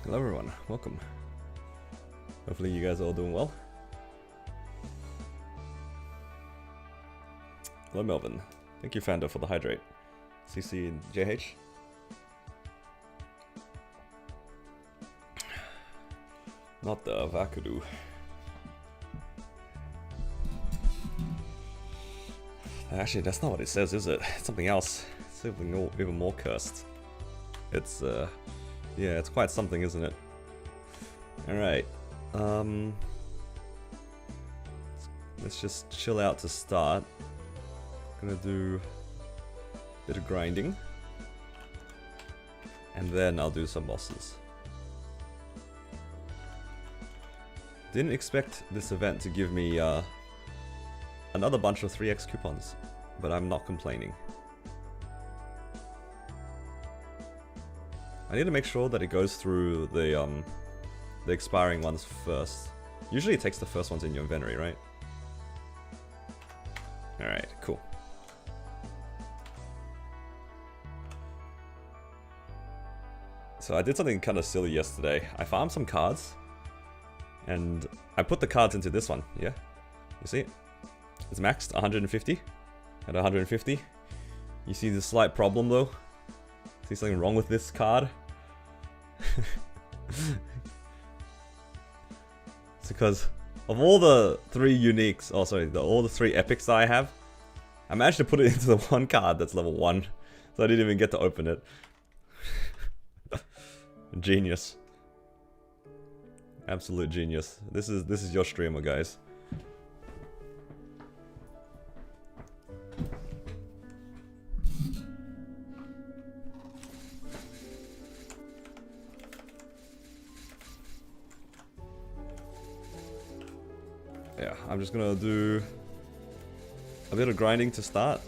Hello everyone, welcome. Hopefully you guys are all doing well. Hello Melvin, thank you Fando for the hydrate. CC and JH. Not the Vakudu. Actually, that's not what it says, is it? It's something else. It's something even more cursed. It's, yeah, it's quite something, isn't it? Alright. Let's just chill out to start. Gonna do a bit of grinding. And then I'll do some bosses. Didn't expect this event to give me another bunch of 3x coupons, but I'm not complaining. I need to make sure that it goes through the expiring ones first. Usually it takes the first ones in your inventory, right? Alright, cool. So I did something kind of silly yesterday. I farmed some cards, and I put the cards into this one, yeah? You see it? It's maxed 150 at 150. You see the slight problem though? See something wrong with this card? It's because of all the 3 uniques, oh sorry, all the 3 epics that I have, I managed to put it into the one card that's level 1, so I didn't even get to open it. Genius. Absolute genius. This is your streamer, guys. Yeah, I'm just gonna do a bit of grinding to start,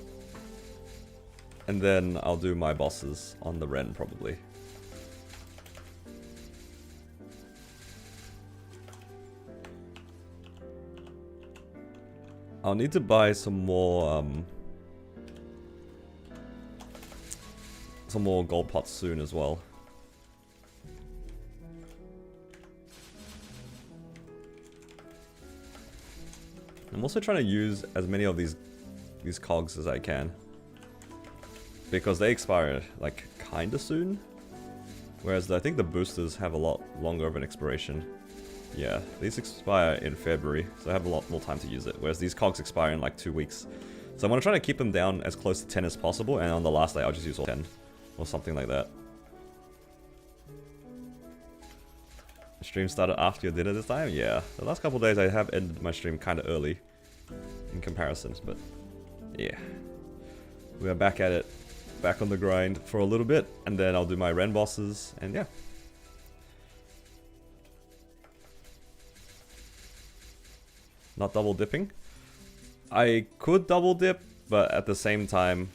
and then I'll do my bosses on the Ren probably. I'll need to buy some more gold pots soon as well. I'm also trying to use as many of these cogs as I can, because they expire like kinda soon, whereas I think the boosters have a lot longer of an expiration. Yeah, these expire in February, so I have a lot more time to use it, whereas these cogs expire in like 2 weeks. So I'm gonna try to keep them down as close to 10 as possible, and on the last day I'll just use all 10 or something like that. The stream started after your dinner this time? Yeah, the last couple of days I have ended my stream kinda early in comparisons, but yeah. We are back at it, back on the grind for a little bit, and then I'll do my Ren bosses, and yeah. Not double dipping. I could double dip, but at the same time,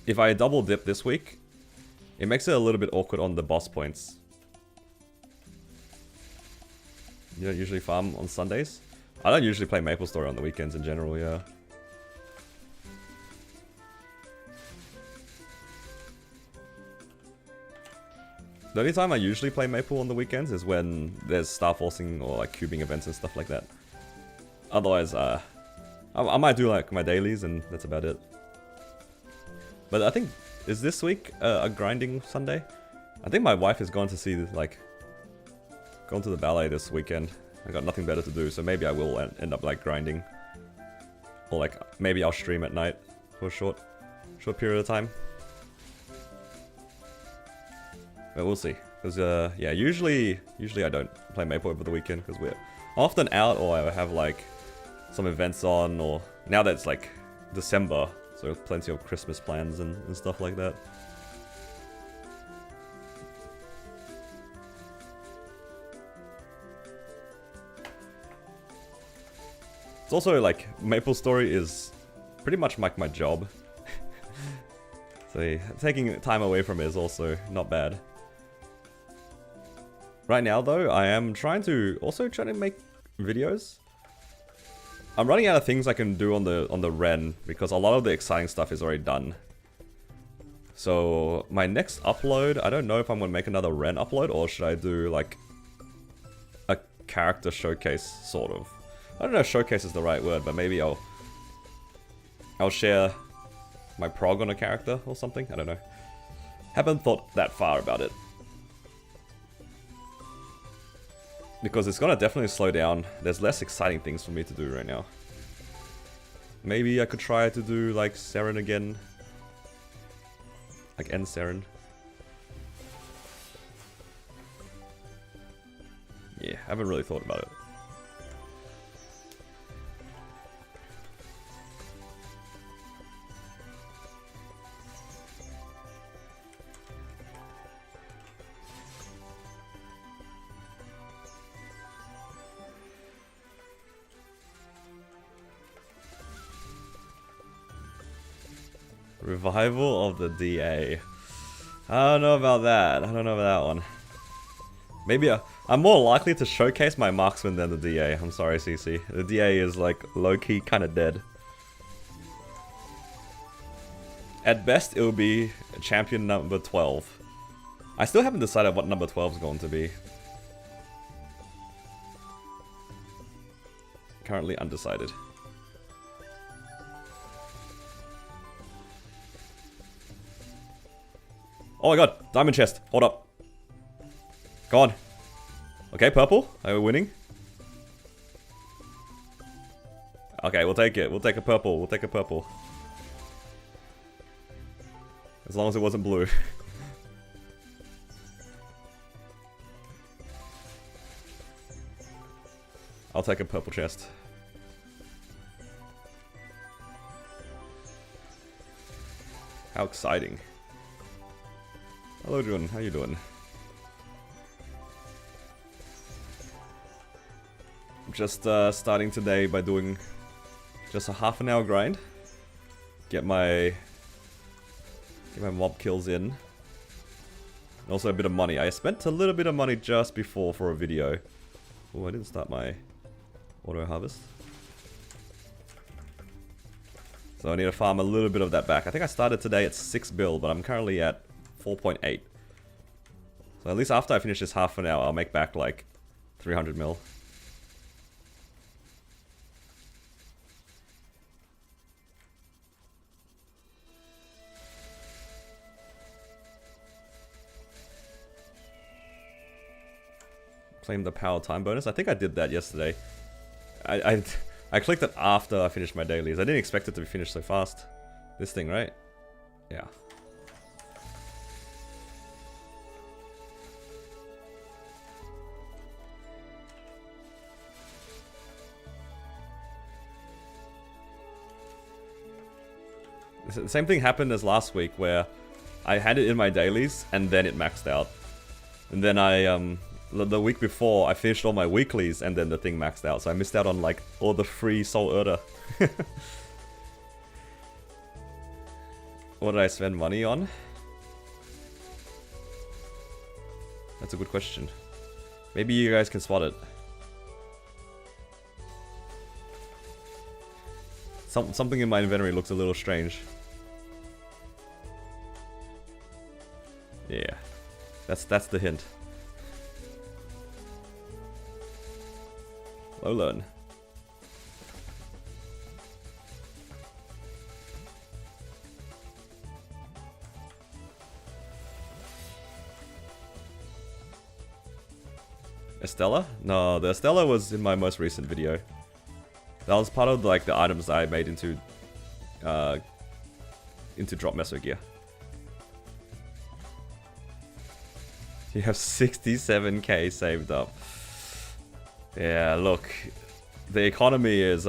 if I double dip this week, it makes it a little bit awkward on the boss points. You don't usually farm on Sundays? I don't usually play MapleStory on the weekends in general, yeah. The only time I usually play Maple on the weekends is when there's star forcing or like cubing events and stuff like that. Otherwise, I might do like my dailies and that's about it. But I think, is this week a grinding Sunday? I think my wife is going to see like, going to the ballet this weekend. I got nothing better to do, so maybe I will end up like grinding. Or like, maybe I'll stream at night for a short period of time. But we'll see, because yeah, usually I don't play Maple over the weekend because we're often out, or I have like some events on, or now that it's like December, so plenty of Christmas plans and stuff like that. It's also like MapleStory is pretty much like my job, so taking time away from it is also not bad. Right now though, I am trying to make videos. I'm running out of things I can do on the Ren because a lot of the exciting stuff is already done. So my next upload, I don't know if I'm gonna make another Ren upload or should I do like a character showcase sort of. I don't know if showcase is the right word, but maybe I'll share my prog on a character or something. I don't know. Haven't thought that far about it. Because it's gonna definitely slow down. There's less exciting things for me to do right now. Maybe I could try to do like Seren again. Like end Seren. Yeah, I haven't really thought about it. Revival of the DA. I don't know about that. I don't know about that one. Maybe I'm more likely to showcase my marksman than the DA. I'm sorry, CC. The DA is like low-key kind of dead. At best, it will be champion number 12. I still haven't decided what number 12 is going to be. Currently undecided. Oh my god, diamond chest. Hold up. Go on. Okay, purple. Are we winning? Okay, we'll take it. We'll take a purple. We'll take a purple. As long as it wasn't blue. I'll take a purple chest. How exciting. Hello, Jun. How you doing? Just starting today by doing just a half-an-hour grind. Get my mob kills in. And also a bit of money. I spent a little bit of money just before for a video. Oh, I didn't start my auto harvest. So I need to farm a little bit of that back. I think I started today at 6 bill, but I'm currently at 4.8. So at least after I finish this half an hour, I'll make back like 300 mil. Claim the power time bonus. I think I did that yesterday. I clicked it after I finished my dailies. I didn't expect it to be finished so fast. This thing, right? Yeah. The same thing happened as last week where I had it in my dailies and then it maxed out. And then the week before I finished all my weeklies and then the thing maxed out. So I missed out on like all the free Soul Erda. What did I spend money on? That's a good question. Maybe you guys can spot it. Something in my inventory looks a little strange. Yeah, that's the hint. Low learn. Estella? No, the Estella was in my most recent video. That was part of like the items I made into drop meso gear. You have 67k saved up. Yeah, look, the economy is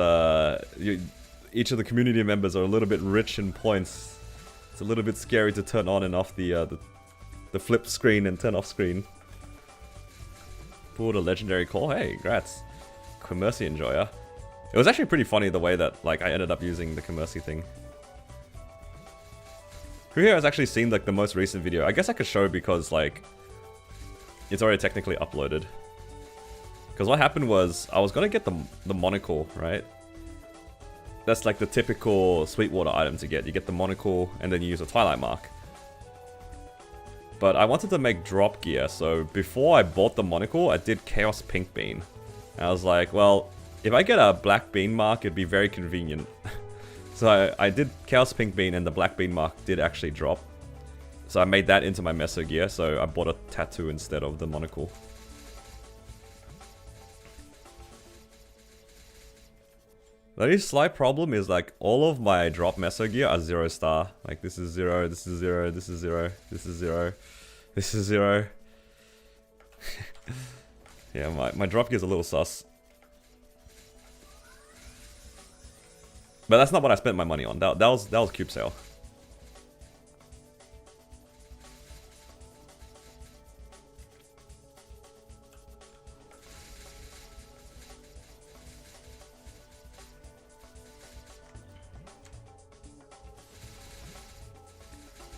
each of the community members are a little bit rich in points. It's a little bit scary to turn on and off the flip screen and turn off screen. Pulled a legendary call. Hey, congrats, Commercy Enjoyer. It was actually pretty funny the way that like I ended up using the Commercy thing. Who here has actually seen like the most recent video? I guess I could show because like it's already technically uploaded. Because what happened was I was gonna get the monocle, right? That's like the typical Sweetwater item to get. You get the monocle and then you use a Twilight Mark. But I wanted to make drop gear, so before I bought the monocle, I did Chaos Pink Bean. And I was like, well, if I get a black bean mark, it'd be very convenient. So I did Chaos Pink Bean, and the black bean mark did actually drop. So I made that into my meso gear, so I bought a tattoo instead of the monocle. The only slight problem is like all of my drop meso gear are 0 star. Like this is 0, this is 0, this is 0, this is 0, this is 0. Yeah, my drop gear is a little sus. But that's not what I spent my money on. That was cube sale.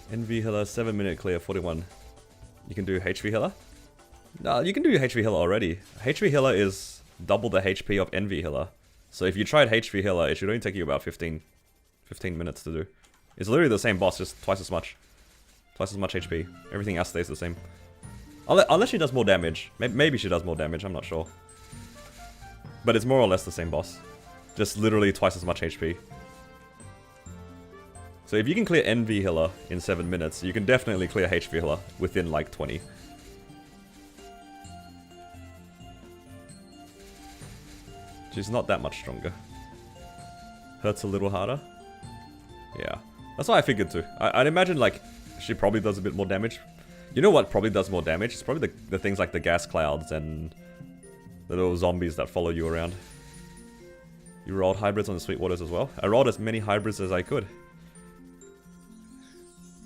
NV Healer, 7-minute clear, 41. You can do HP Healer? No, you can do HP Healer already. HP Healer is double the HP of NV Healer. So if you tried HP Healer, it should only take you about 15 minutes to do. It's literally the same boss, just twice as much. Twice as much HP. Everything else stays the same. Unless she does more damage. Maybe she does more damage, I'm not sure. But it's more or less the same boss. Just literally twice as much HP. So if you can clear NV Healer in 7 minutes, you can definitely clear HP Healer within like 20. She's not that much stronger. Hurts a little harder. Yeah, that's what I figured too. I'd imagine like she probably does a bit more damage. You know what probably does more damage? It's probably the things like the gas clouds and the little zombies that follow you around. You rolled hybrids on the Sweetwaters as well? I rolled as many hybrids as I could.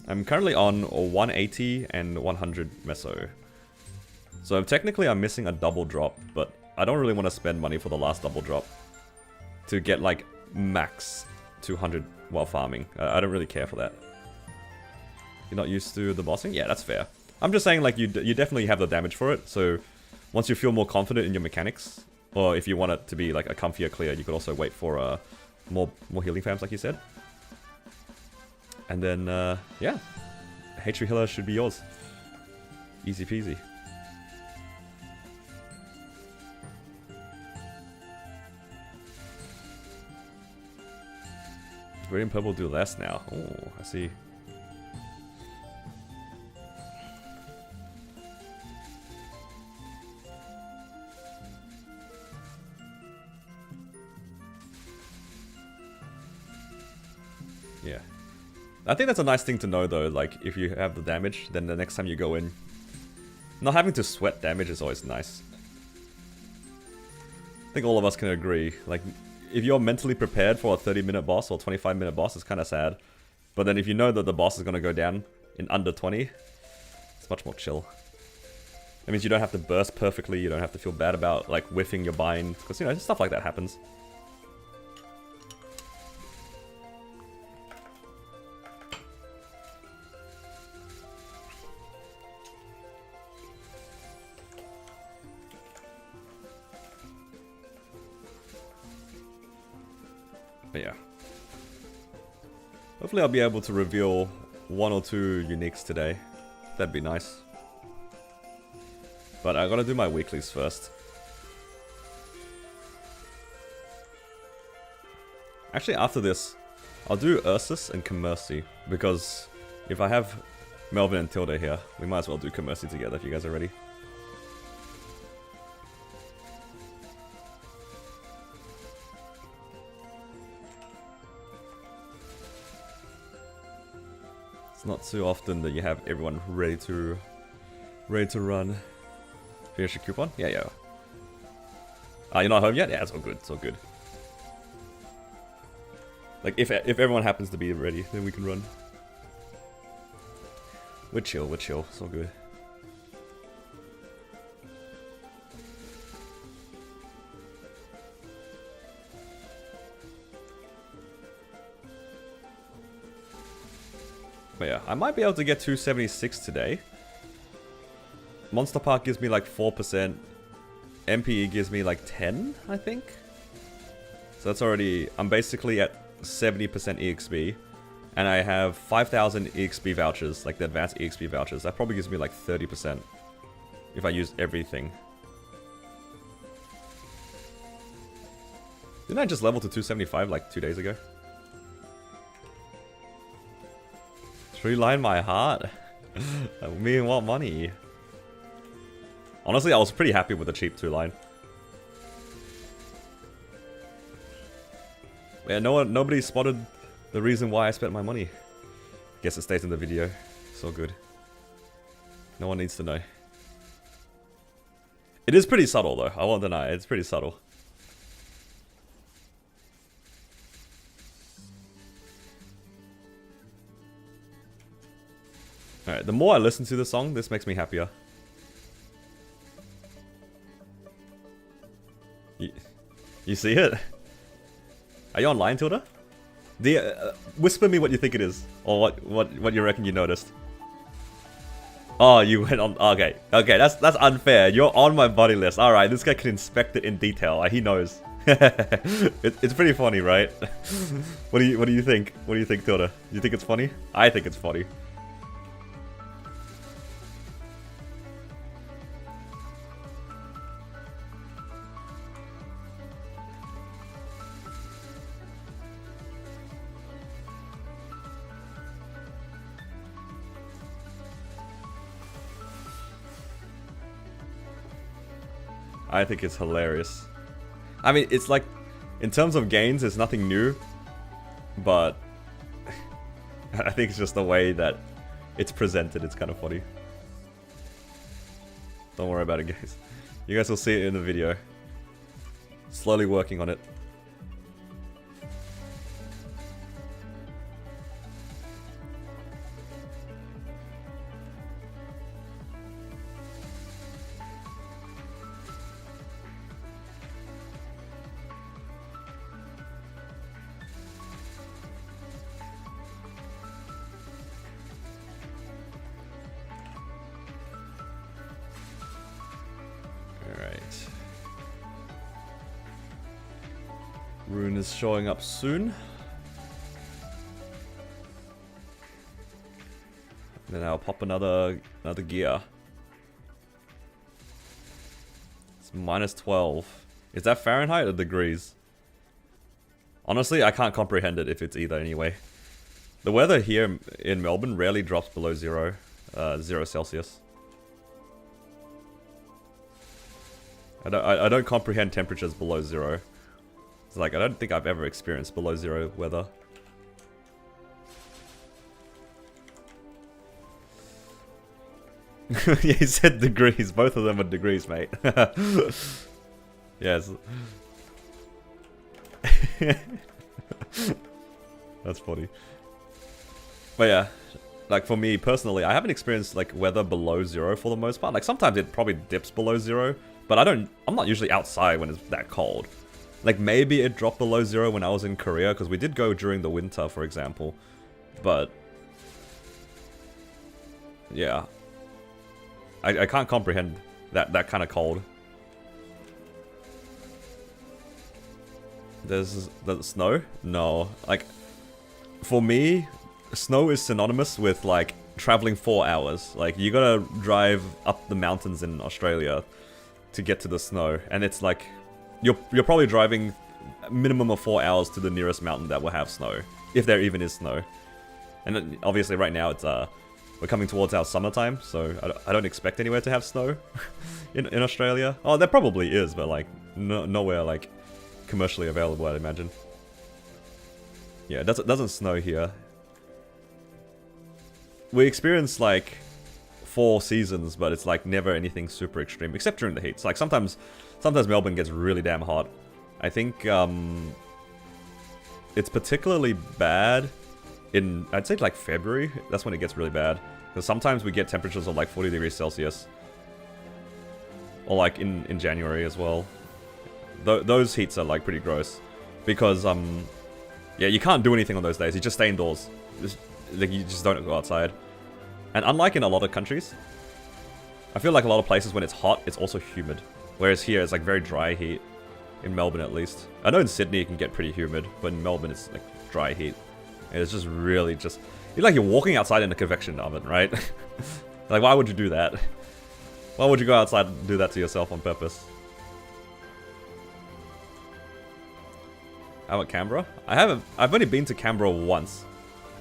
I'm currently on 180 and 100 meso. So technically I'm missing a double drop, but I don't really want to spend money for the last double drop to get like max 200 while farming. I don't really care for that. You're not used to the bossing? Yeah, that's fair. I'm just saying like you definitely have the damage for it, so once you feel more confident in your mechanics, or if you want it to be like a comfier clear, you could also wait for more healing fams like you said. And then, yeah, HP Healer should be yours. Easy peasy. Red and purple do less now. Oh, I see. Yeah. I think that's a nice thing to know though, like if you have the damage, then the next time you go in, not having to sweat damage is always nice. I think all of us can agree, like if you're mentally prepared for a 30-minute boss or 25-minute boss, it's kind of sad. But then if you know that the boss is going to go down in under 20, it's much more chill. That means you don't have to burst perfectly, you don't have to feel bad about like whiffing your bind, because you know, stuff like that happens. But yeah. Hopefully I'll be able to reveal 1 or 2 uniques today. That'd be nice. But I gotta do my weeklies first. Actually, after this, I'll do Ursus and Commercy, because if I have Melvin and Tilda here, we might as well do Commercy together if you guys are ready. It's not too often that you have everyone ready to run. Finish your coupon? Yeah, yeah. You're not home yet? Yeah, it's all good. It's all good. Like if everyone happens to be ready, then we can run. We're chill. We're chill. It's all good. But yeah, I might be able to get 276 today. Monster Park gives me like 4%. MPE gives me like 10, I think. So that's already... I'm basically at 70% EXP. and I have 5,000 EXP vouchers, like the advanced EXP vouchers. That probably gives me like 30% if I use everything. Didn't I just level to 275 like 2 days ago? True line my heart. Me and what money? Honestly, I was pretty happy with the cheap 2-line. Yeah, nobody spotted the reason why I spent my money. Guess it stays in the video. It's all good. No one needs to know. It is pretty subtle though, I won't deny it. It's pretty subtle. Alright, the more I listen to the song, this makes me happier. You see it? Are you online, Tilda? Whisper me what you think it is, or what you reckon you noticed. Oh, you went on. Okay, that's unfair. You're on my buddy list. All right, this guy can inspect it in detail. He knows. It's pretty funny, right? What do you think? What do you think, Tilda? You think it's funny? I think it's funny. I think it's hilarious. I mean, it's like, in terms of gains, it's nothing new, but I think it's just the way that it's presented, it's kind of funny. Don't worry about it, guys. You guys will see it in the video. Slowly working on it. Rune is showing up soon. Then I'll pop another gear. It's -12. Is that Fahrenheit or degrees? Honestly, I can't comprehend it if it's either anyway. The weather here in Melbourne rarely drops below 0 Celsius. I don't comprehend temperatures below 0. It's like, I don't think I've ever experienced below 0 weather. Yeah, he said degrees. Both of them are degrees, mate. Yes. That's funny. But yeah, like for me personally, I haven't experienced like weather below 0 for the most part. Like sometimes it probably dips below 0, but I'm not usually outside when it's that cold. Like, maybe it dropped below 0 when I was in Korea, because we did go during the winter, for example. But yeah, I can't comprehend that kind of cold. There's the snow? No. Like, for me, snow is synonymous with, like, traveling 4 hours. Like, you gotta drive up the mountains in Australia to get to the snow. And it's like, you're probably driving a minimum of 4 hours to the nearest mountain that will have snow. If there even is snow. And obviously right now it's, we're coming towards our summertime, so I don't expect anywhere to have snow in Australia. Oh, there probably is, but like, nowhere like commercially available, I'd imagine. Yeah, it doesn't snow here. We experience like 4 seasons, but it's like never anything super extreme, except during the heat. It's like sometimes Melbourne gets really damn hot. I think it's particularly bad in, I'd say like February. That's when it gets really bad. Because sometimes we get temperatures of like 40 degrees Celsius. Or like in January as well. Those heats are like pretty gross. Because, yeah, you can't do anything on those days. You just stay indoors. Like, you just don't go outside. And unlike in a lot of countries, I feel like a lot of places when it's hot, it's also humid. Whereas here, it's like very dry heat. In Melbourne, at least. I know in Sydney it can get pretty humid, but in Melbourne it's like dry heat. It's just really just... You're like you're walking outside in a convection oven, right? Like, why would you do that? Why would you go outside and do that to yourself on purpose? How about Canberra? I've only been to Canberra once.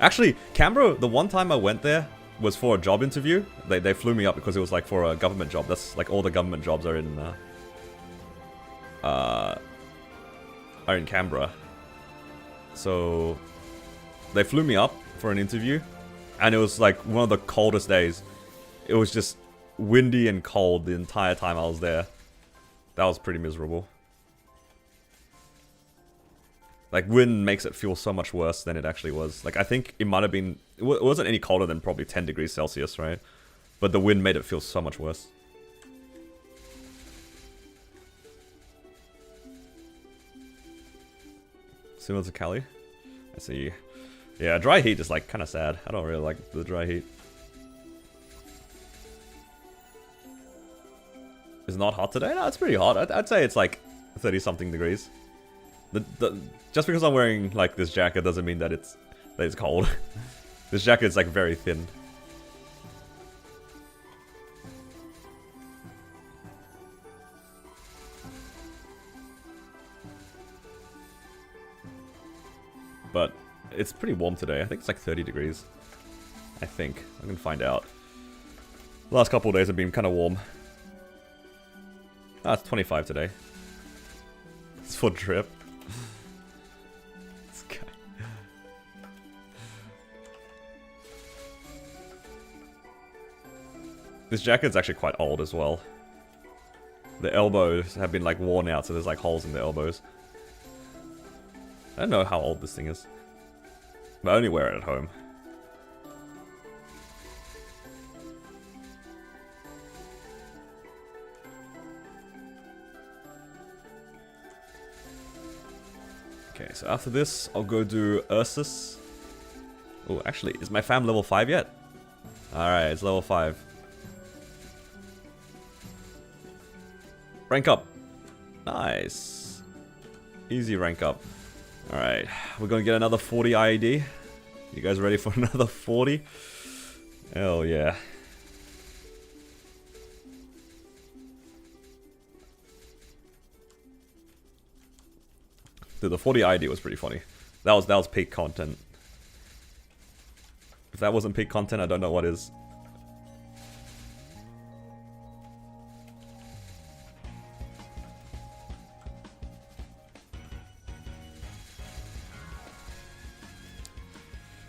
Actually, Canberra, the one time I went there was for a job interview. They flew me up because it was like for a government job. That's like all the government jobs are in Canberra. So they flew me up for an interview, and it was like one of the coldest days. It was just windy and cold the entire time I was there. That was pretty miserable. Like, wind makes it feel so much worse than it actually was. Like, I think it might have been... It wasn't any colder than probably 10 degrees Celsius, right? But the wind made it feel so much worse. Similar to Cali? I see. Yeah, dry heat is, like, kind of sad. I don't really like the dry heat. It's not hot today? No, it's pretty hot. I'd say it's, like, 30-something degrees. Just because I'm wearing like this jacket doesn't mean that it's cold. This jacket is like very thin. But it's pretty warm today. I think it's like 30 degrees. I think. I can find out. The last couple of days have been kind of warm. Ah, it's 25 today. It's for drip. This jacket's actually quite old as well. The elbows have been like worn out, so there's like holes in the elbows. I don't know how old this thing is. But I only wear it at home. Okay, so after this, I'll go do Ursus. Oh, actually, is my fam level 5 yet? Alright, it's level 5. Rank up. Nice. Easy rank up. Alright, we're gonna get another 40 IED. You guys ready for another 40? Hell yeah. Dude, the 40 IED was pretty funny. That was peak content. If that wasn't peak content, I don't know what is.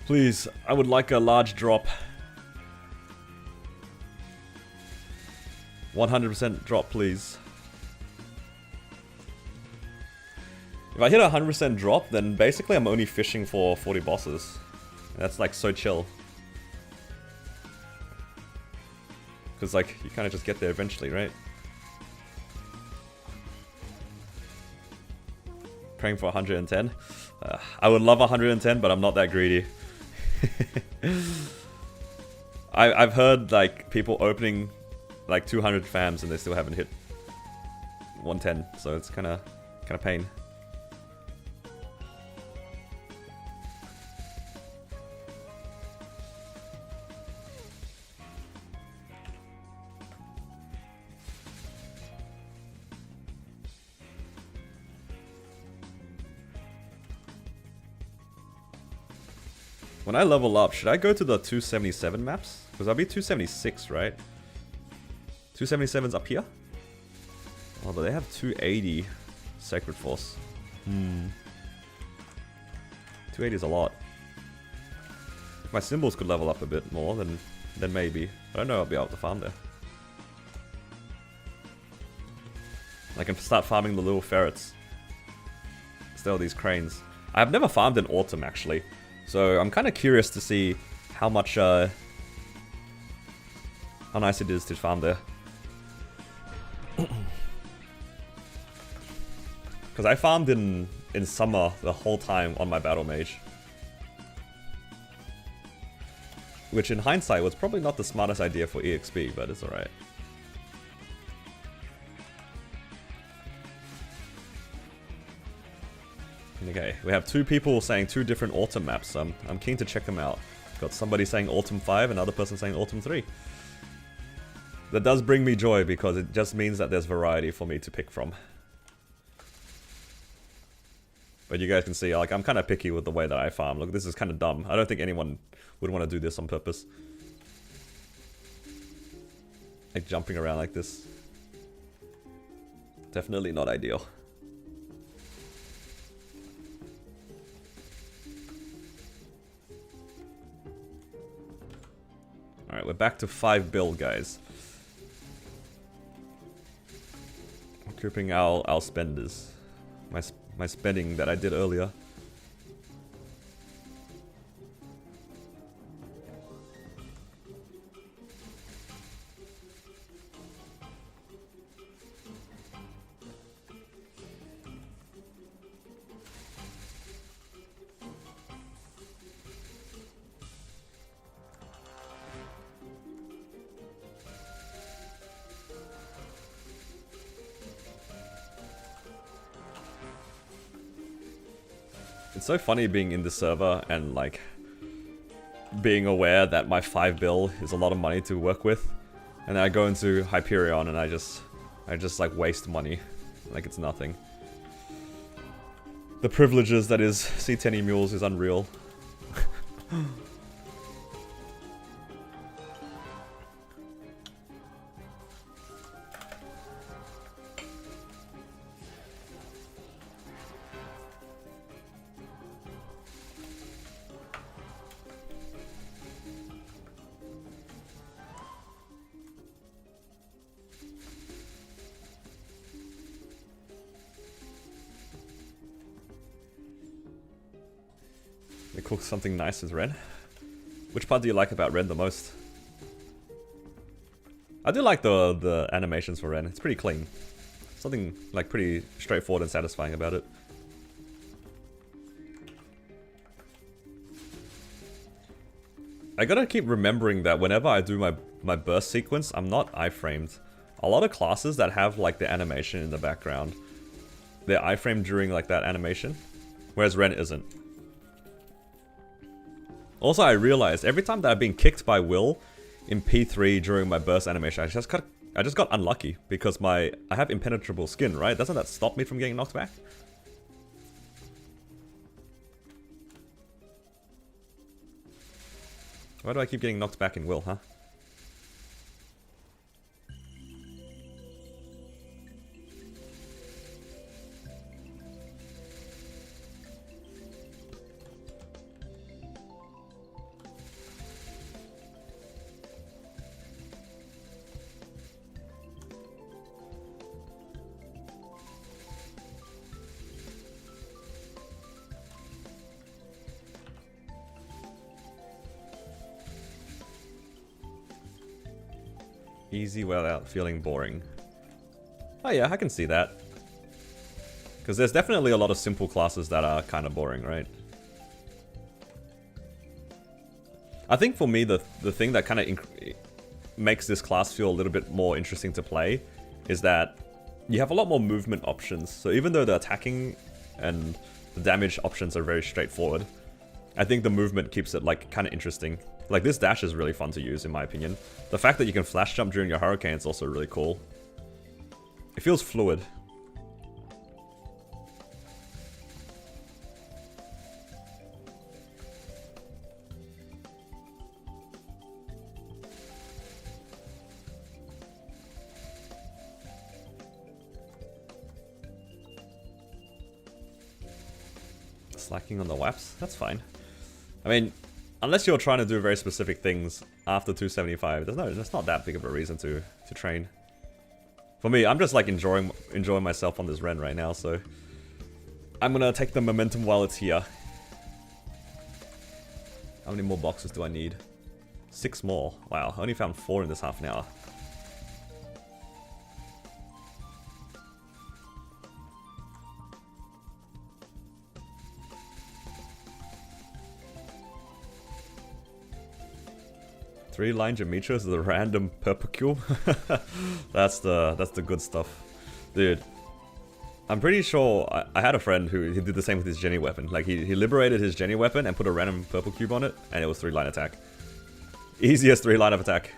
Please, I would like a large drop. 100% drop, please. If I hit a 100% drop, then basically I'm only fishing for 40 bosses. That's like so chill. Because like, you kind of just get there eventually, right? Praying for 110. I would love 110, but I'm not that greedy. I've heard like people opening like 200 fams and they still haven't hit 110, so it's kind of pain. When I level up, should I go to the 277 maps? Because I'll be 276, right? 277's up here? Oh, but they have 280 Sacred Force. 280 is a lot. If my symbols could level up a bit more, then maybe. I don't know I'll be able to farm there. I can start farming the little ferrets. Still these cranes. I've never farmed in autumn, actually. So I'm kind of curious to see how much, how nice it is to farm there. Because I farmed in summer the whole time on my battle mage. Which in hindsight was probably not the smartest idea for EXP, but it's alright. Okay, we have 2 people saying 2 different autumn maps. I'm keen to check them out. Got somebody saying autumn 5, another person saying autumn 3. That does bring me joy because it just means that there's variety for me to pick from. But you guys can see, like, I'm kind of picky with the way that I farm. Look, this is kind of dumb. I don't think anyone would want to do this on purpose. Like, jumping around like this. Definitely not ideal. Alright, we're back to 5 build, guys. Grouping our spenders. My spending that I did earlier. It's so funny being in the server and like being aware that my 5 bill is a lot of money to work with, and then I go into Hyperion and I just like waste money like it's nothing. The privileges that is C10 mules is unreal. They cook something nice as Ren. Which part do you like about Ren the most? I do like the animations for Ren. It's pretty clean. Something like pretty straightforward and satisfying about it. I gotta keep remembering that whenever I do my burst sequence, I'm not iframed. A lot of classes that have like the animation in the background, they're iframed during like that animation, whereas Ren isn't. Also, I realized every time that I've been kicked by Will in P3 during my burst animation, I just got unlucky because I have impenetrable skin, right? Doesn't that stop me from getting knocked back? Why do I keep getting knocked back in Will, huh? Easy without feeling boring. Oh yeah, I can see that. Because there's definitely a lot of simple classes that are kind of boring, right? I think for me, the thing that kind of makes this class feel a little bit more interesting to play is that you have a lot more movement options. So even though the attacking and the damage options are very straightforward, I think the movement keeps it like kind of interesting. Like this dash is really fun to use in my opinion. The fact that you can flash jump during your hurricane is also really cool. It feels fluid. Slacking on the WAPs? That's fine. I mean, unless you're trying to do very specific things after 275, there's not that big of a reason to train. For me, I'm just like enjoying myself on this Ren right now, so I'm gonna take the momentum while it's here. How many more boxes do I need? 6 more. Wow, I only found 4 in this half an hour. Three-line Demetrius is a random perpecule. That's the good stuff. Dude, I'm pretty sure I had a friend who did the same with his Jenny weapon. Like, he liberated his Jenny weapon and put a random purple cube on it, and it was 3-line attack. Easiest 3-line of attack.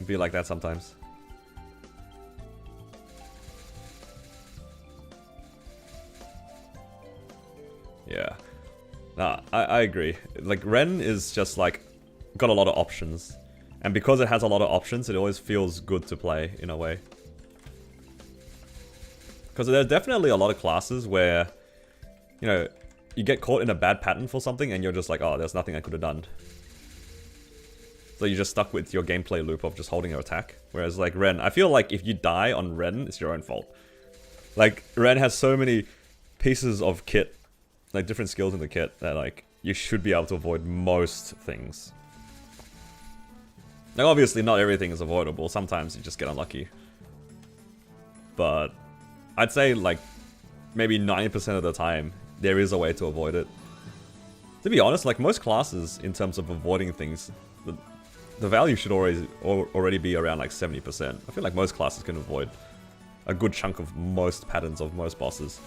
Be like that sometimes. Yeah. Nah, I agree. Like, Ren is just like got a lot of options. And because it has a lot of options, it always feels good to play, in a way. Because there's definitely a lot of classes where, you know, you get caught in a bad pattern for something and you're just like, oh, there's nothing I could have done. So you're just stuck with your gameplay loop of just holding your attack. Whereas, like, Ren, I feel like if you die on Ren, it's your own fault. Like, Ren has so many pieces of kit, like, different skills in the kit, that, like, you should be able to avoid most things. Now, obviously, not everything is avoidable. Sometimes you just get unlucky. But I'd say, like, maybe 90% of the time, there is a way to avoid it. To be honest, like, most classes, in terms of avoiding things, the value should already be around, like, 70%. I feel like most classes can avoid a good chunk of most patterns of most bosses.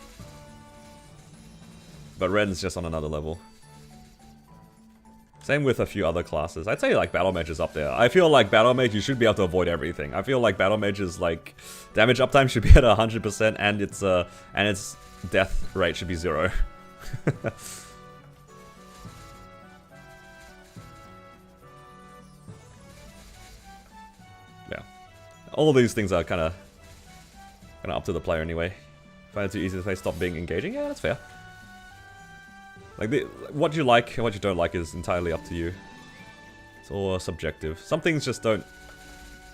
But Ren's just on another level. Same with a few other classes. I'd say, like, Battle Mage is up there. I feel like Battle Mage, you should be able to avoid everything. I feel like Battle Mage's, like, damage uptime should be at 100%, and its death rate should be 0. Yeah. All these things are kind of up to the player anyway. Find it too easy to play, stop being engaging? Yeah, that's fair. Like, what you like and what you don't like is entirely up to you. It's all subjective. Some things just don't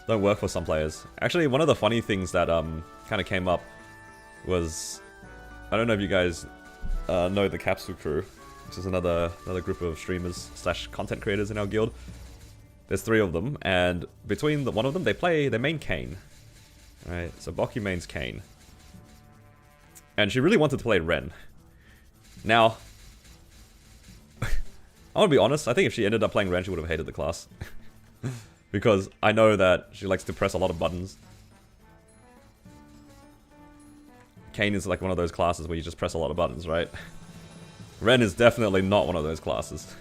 work for some players. Actually, one of the funny things that kind of came up was, I don't know if you guys know the Capsule Crew, which is another group of streamers / content creators in our guild. There's 3 of them, and between one of them, they main Kayn. Right, so Boki mains Kayn. And she really wanted to play Ren. Now, I want to be honest, I think if she ended up playing Ren, she would have hated the class. Because I know that she likes to press a lot of buttons. Kayn is like one of those classes where you just press a lot of buttons, right? Ren is definitely not one of those classes.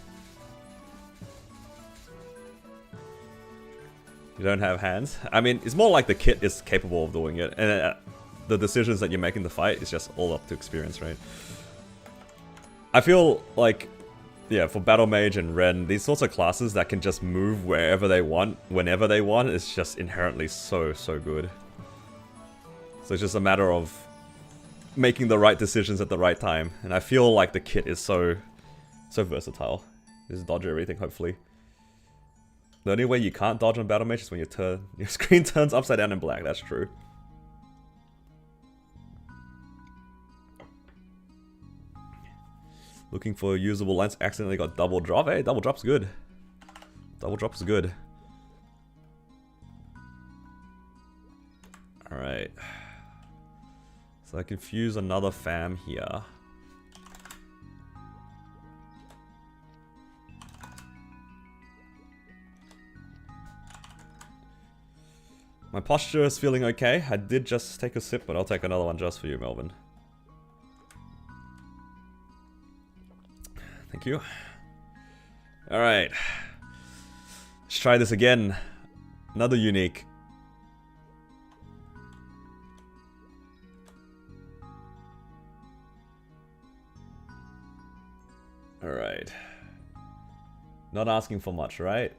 You don't have hands? I mean, it's more like the kit is capable of doing it. And the decisions that you make in the fight is just all up to experience, right? I feel like, yeah, for Battle Mage and Ren, these sorts of classes that can just move wherever they want, whenever they want, is just inherently so good. So it's just a matter of making the right decisions at the right time. And I feel like the kit is so versatile. Just dodge everything, hopefully. The only way you can't dodge on Battle Mage is when your screen turns upside down in black, that's true. Looking for usable lines, accidentally got double drop. Hey, double drop's good. Double drop is good. Alright. So I can fuse another fam here. My posture is feeling okay. I did just take a sip, but I'll take another one just for you, Melvin. Thank you. Alright. Let's try this again. Another unique. Alright. Not asking for much, right?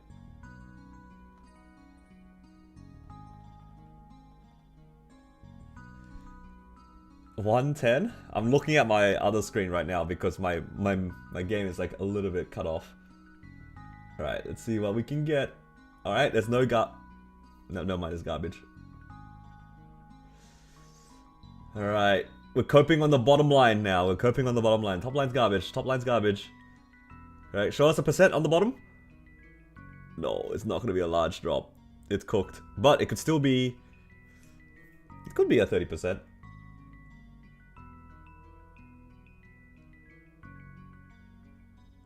$110? I'm looking at my other screen right now because my game is like a little bit cut off. Alright, let's see what we can get. Alright, there's no no mind, it's garbage. Alright, we're coping on the bottom line now. We're coping on the bottom line. Top line's garbage. Top line's garbage. Alright, show us a percent on the bottom. No, it's not going to be a large drop. It's cooked. But it could still be... It could be a 30%.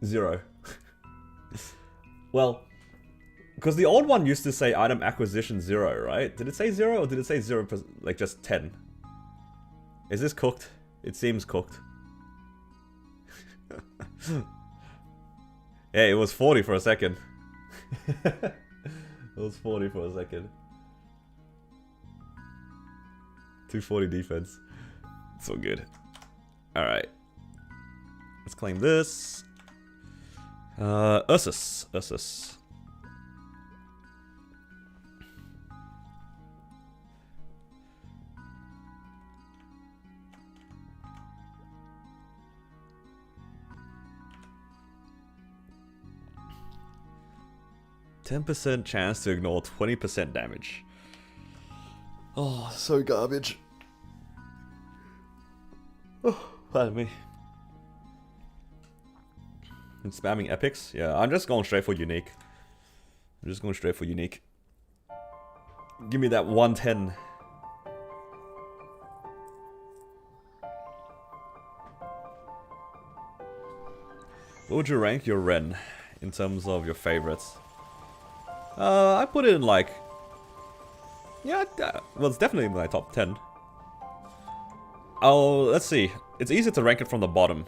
Zero. Well, Because the old one used to say item acquisition 0, right? Did it say 0 or did it say 0, like just 10? Is this cooked? It seems cooked. Yeah, it was 40 for a second. It was 40 for a second. 240 defense. It's all good. Alright. Let's claim this. Ursus. Ursus. %10 chance to ignore 20% damage. Oh, so garbage. Oh, pardon me. And spamming epics? Yeah, I'm just going straight for unique. I'm just going straight for unique. Give me that 110. What would you rank your Ren in terms of your favorites? I put it in like... Yeah, well, it's definitely in my top 10. Oh, let's see. It's easier to rank it from the bottom.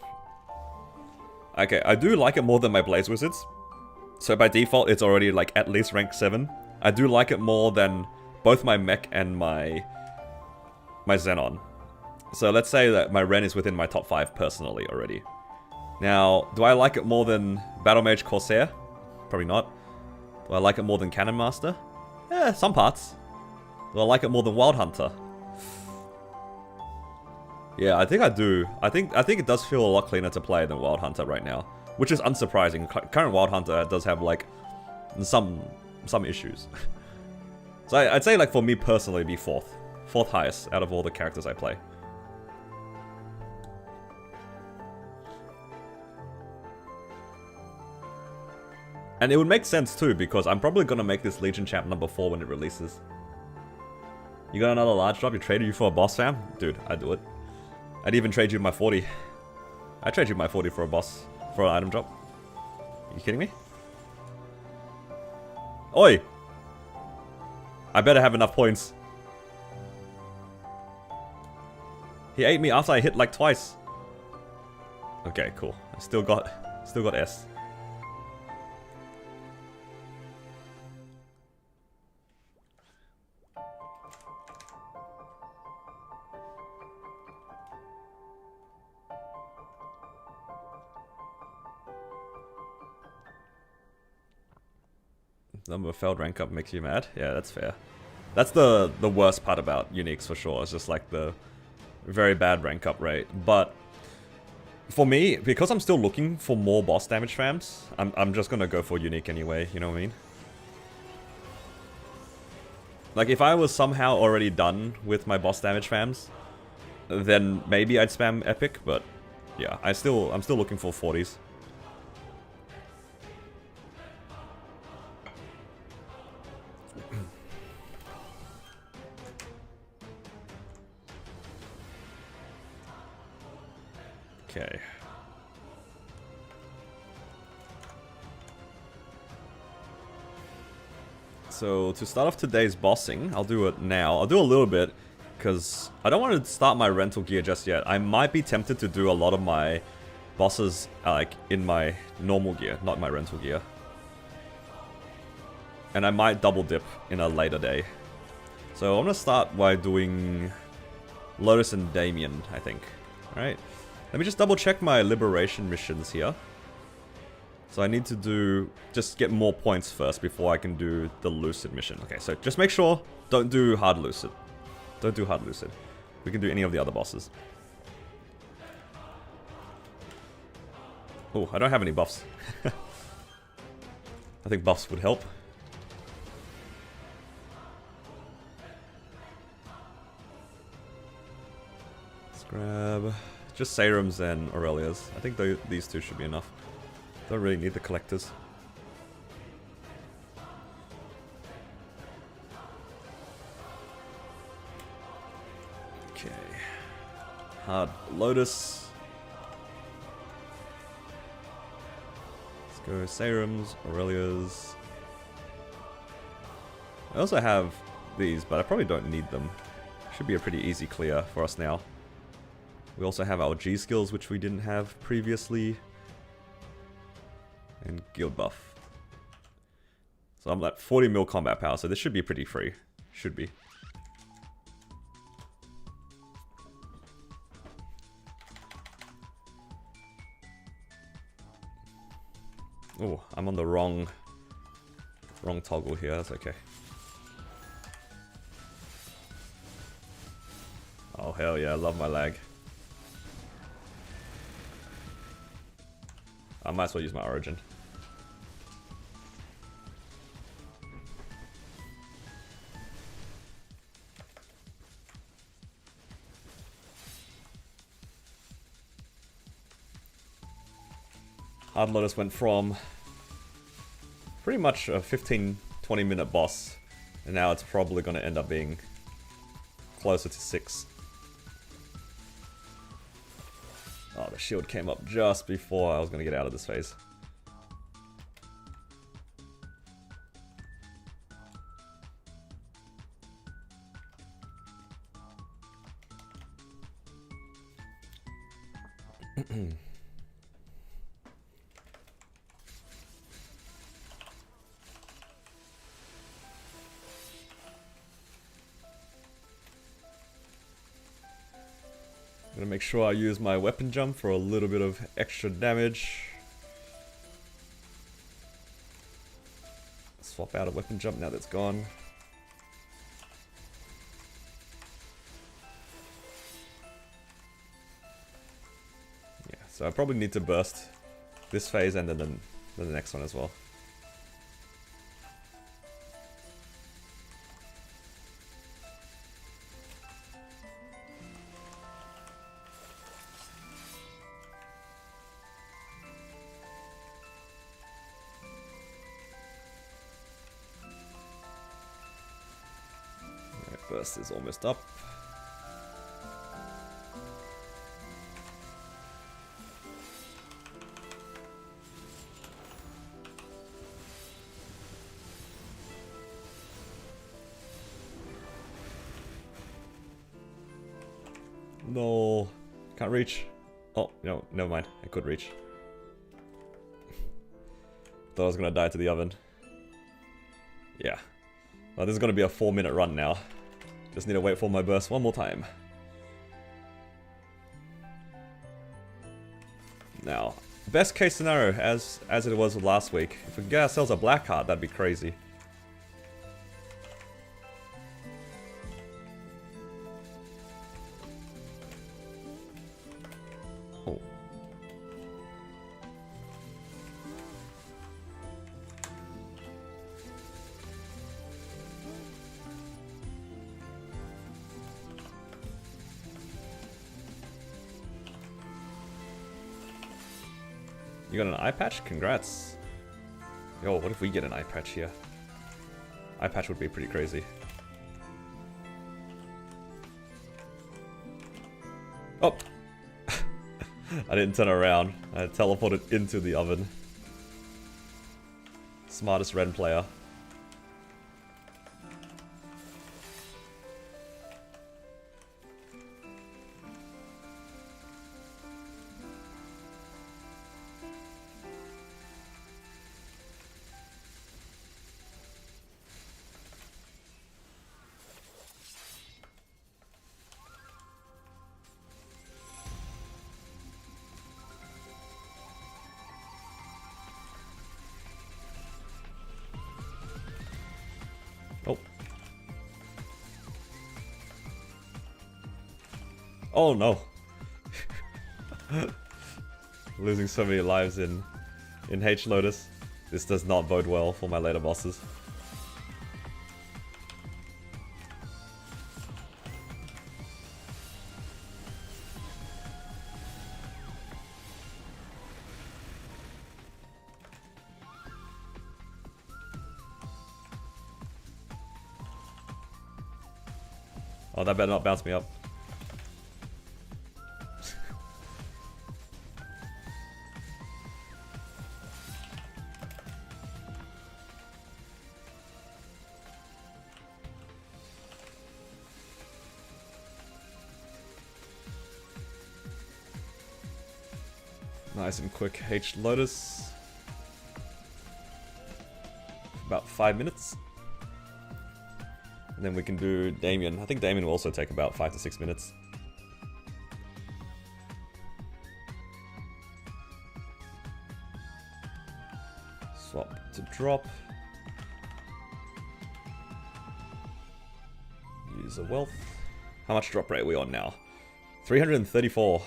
Okay, I do like it more than my Blaze Wizards. So by default, it's already like at least rank 7. I do like it more than both my Mech and my Xenon. So let's say that my Ren is within my top 5 personally already. Now, do I like it more than Battle Mage Corsair? Probably not. Do I like it more than Cannon Master? Eh, some parts. Do I like it more than Wild Hunter? Yeah, I think I do. I think it does feel a lot cleaner to play than Wild Hunter right now, which is unsurprising. Current Wild Hunter does have like some issues. So I'd say like for me personally, it'd be fourth highest out of all the characters I play. And it would make sense too, because I'm probably gonna make this Legion Champ number 4 when it releases. You got another large drop? You traded you for a boss, fam? Dude, I'd do it. I'd even trade you my 40. I'd trade you my 40 for a boss, for an item drop. Are you kidding me? Oi! I better have enough points. He ate me after I hit like twice. Okay, cool. I still got S. Number of failed rank up makes you mad? Yeah, that's fair. That's the worst part about uniques for sure. It's just like the very bad rank up rate. But for me, because I'm still looking for more boss damage fams, I'm just gonna go for unique anyway, you know what I mean? Like if I was somehow already done with my boss damage fams, then maybe I'd spam epic, but yeah, I'm still looking for 40s. Okay. So to start off today's bossing, I'll do it now. I'll do a little bit, because I don't want to start my rental gear just yet. I might be tempted to do a lot of my bosses like in my normal gear, not my rental gear. And I might double dip in a later day. So I'm going to start by doing Lotus and Damien, I think. Alright. Let me just double check my liberation missions here. So I need to just get more points first before I can do the Lucid mission. Okay, so just make sure, don't do hard Lucid. Don't do hard Lucid. We can do any of the other bosses. Oh, I don't have any buffs. I think buffs would help. Let's grab just Serums and Aurelias. I think these two should be enough. Don't really need the collectors. Okay. Hard Lotus. Let's go Serums, Aurelias. I also have these, but I probably don't need them. Should be a pretty easy clear for us now. We also have our G skills, which we didn't have previously. And guild buff. So I'm like 40 mil combat power, so this should be pretty free. Should be. Oh, I'm on the wrong toggle here, that's okay. Oh hell yeah, I love my lag. I might as well use my origin. Hard Lotus went from pretty much a 15-20 minute boss, and now it's probably going to end up being closer to 6. Oh, the shield came up just before I was going to get out of this phase. I'm gonna make sure I use my weapon jump for a little bit of extra damage. Swap out a weapon jump now that's gone. Yeah, so I probably need to burst this phase and then the next one as well. Burst is almost up. No, can't reach. Oh, no, never mind. I could reach. Thought I was gonna die to the oven. Yeah. Well, this is gonna be a 4-minute run now. Just need to wait for my burst one more time. Now, best case scenario, as it was last week, if we can get ourselves a black heart, that'd be crazy. Oh. You got an eye patch? Congrats. Yo, what if we get an eye patch here? Eye patch would be pretty crazy. Oh! I didn't turn around. I teleported into the oven. Smartest Ren player. Oh. Oh no. Losing so many lives in H Lotus. This does not bode well for my later bosses. Oh, that better not bounce me up. Nice and quick H Lotus. About 5 minutes. And then we can do Damien. I think Damien will also take about 5 to 6 minutes. Swap to drop. Use a wealth. How much drop rate are we on now? 334.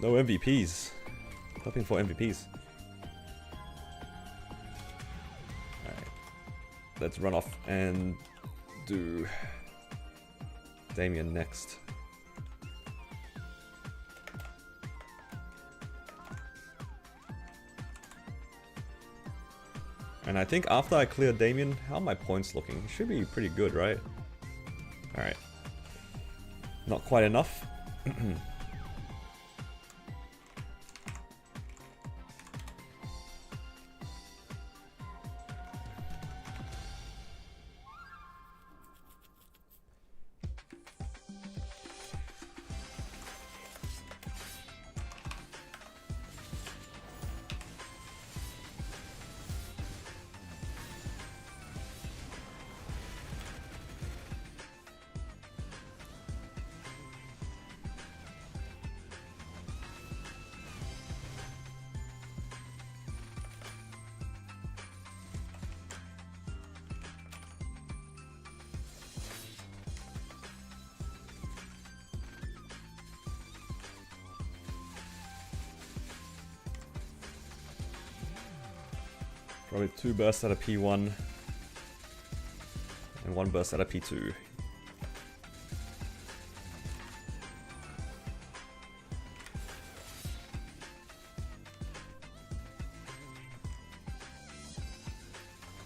No MVPs. Hoping for MVPs. Alright. Let's run off and do Damien next. And I think after I clear Damien, how are my points looking? Should be pretty good, right? Alright. Not quite enough. Probably 2 bursts out of P1 and 1 burst out of P2.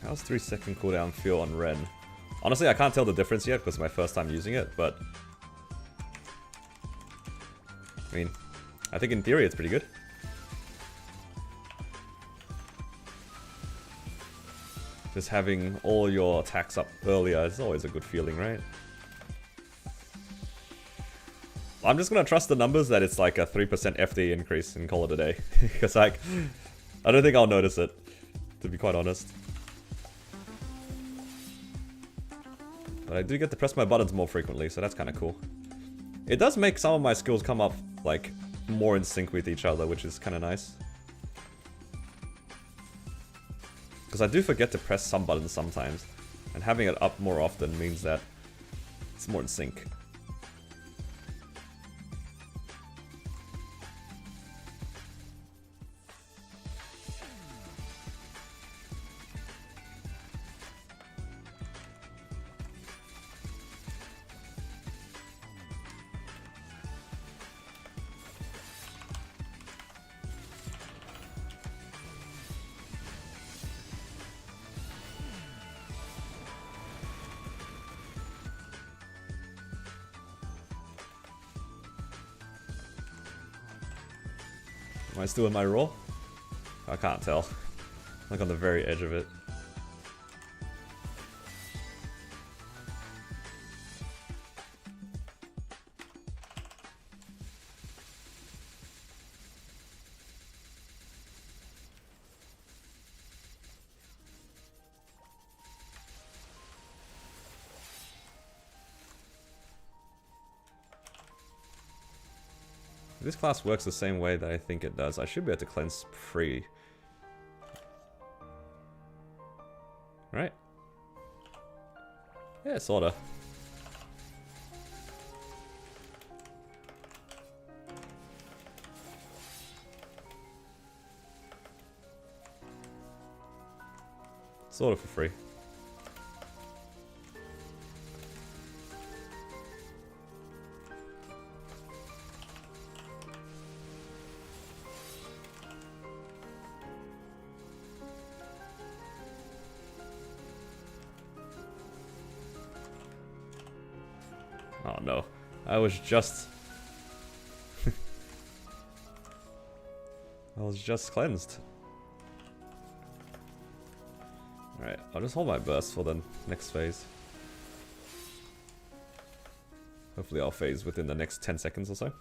How's 3-second cooldown feel on Ren? Honestly, I can't tell the difference yet because it's my first time using it, but I mean, I think in theory it's pretty good. Just having all your attacks up earlier is always a good feeling, right? I'm just gonna trust the numbers that it's like a 3% FD increase and call it a day. Because like, I don't think I'll notice it, to be quite honest. But I do get to press my buttons more frequently, so that's kind of cool. It does make some of my skills come up like more in sync with each other, which is kind of nice. Because I do forget to press some buttons sometimes, and having it up more often means that it's more in sync. Am I still in my roll? I can't tell. Like on the very edge of it. If this class works the same way that I think it does, I should be able to cleanse free. Right? Yeah, sorta. Sorta for free. Oh no, I was just... I was just cleansed. Alright, I'll just hold my burst for the next phase. Hopefully I'll phase within the next 10 seconds or so.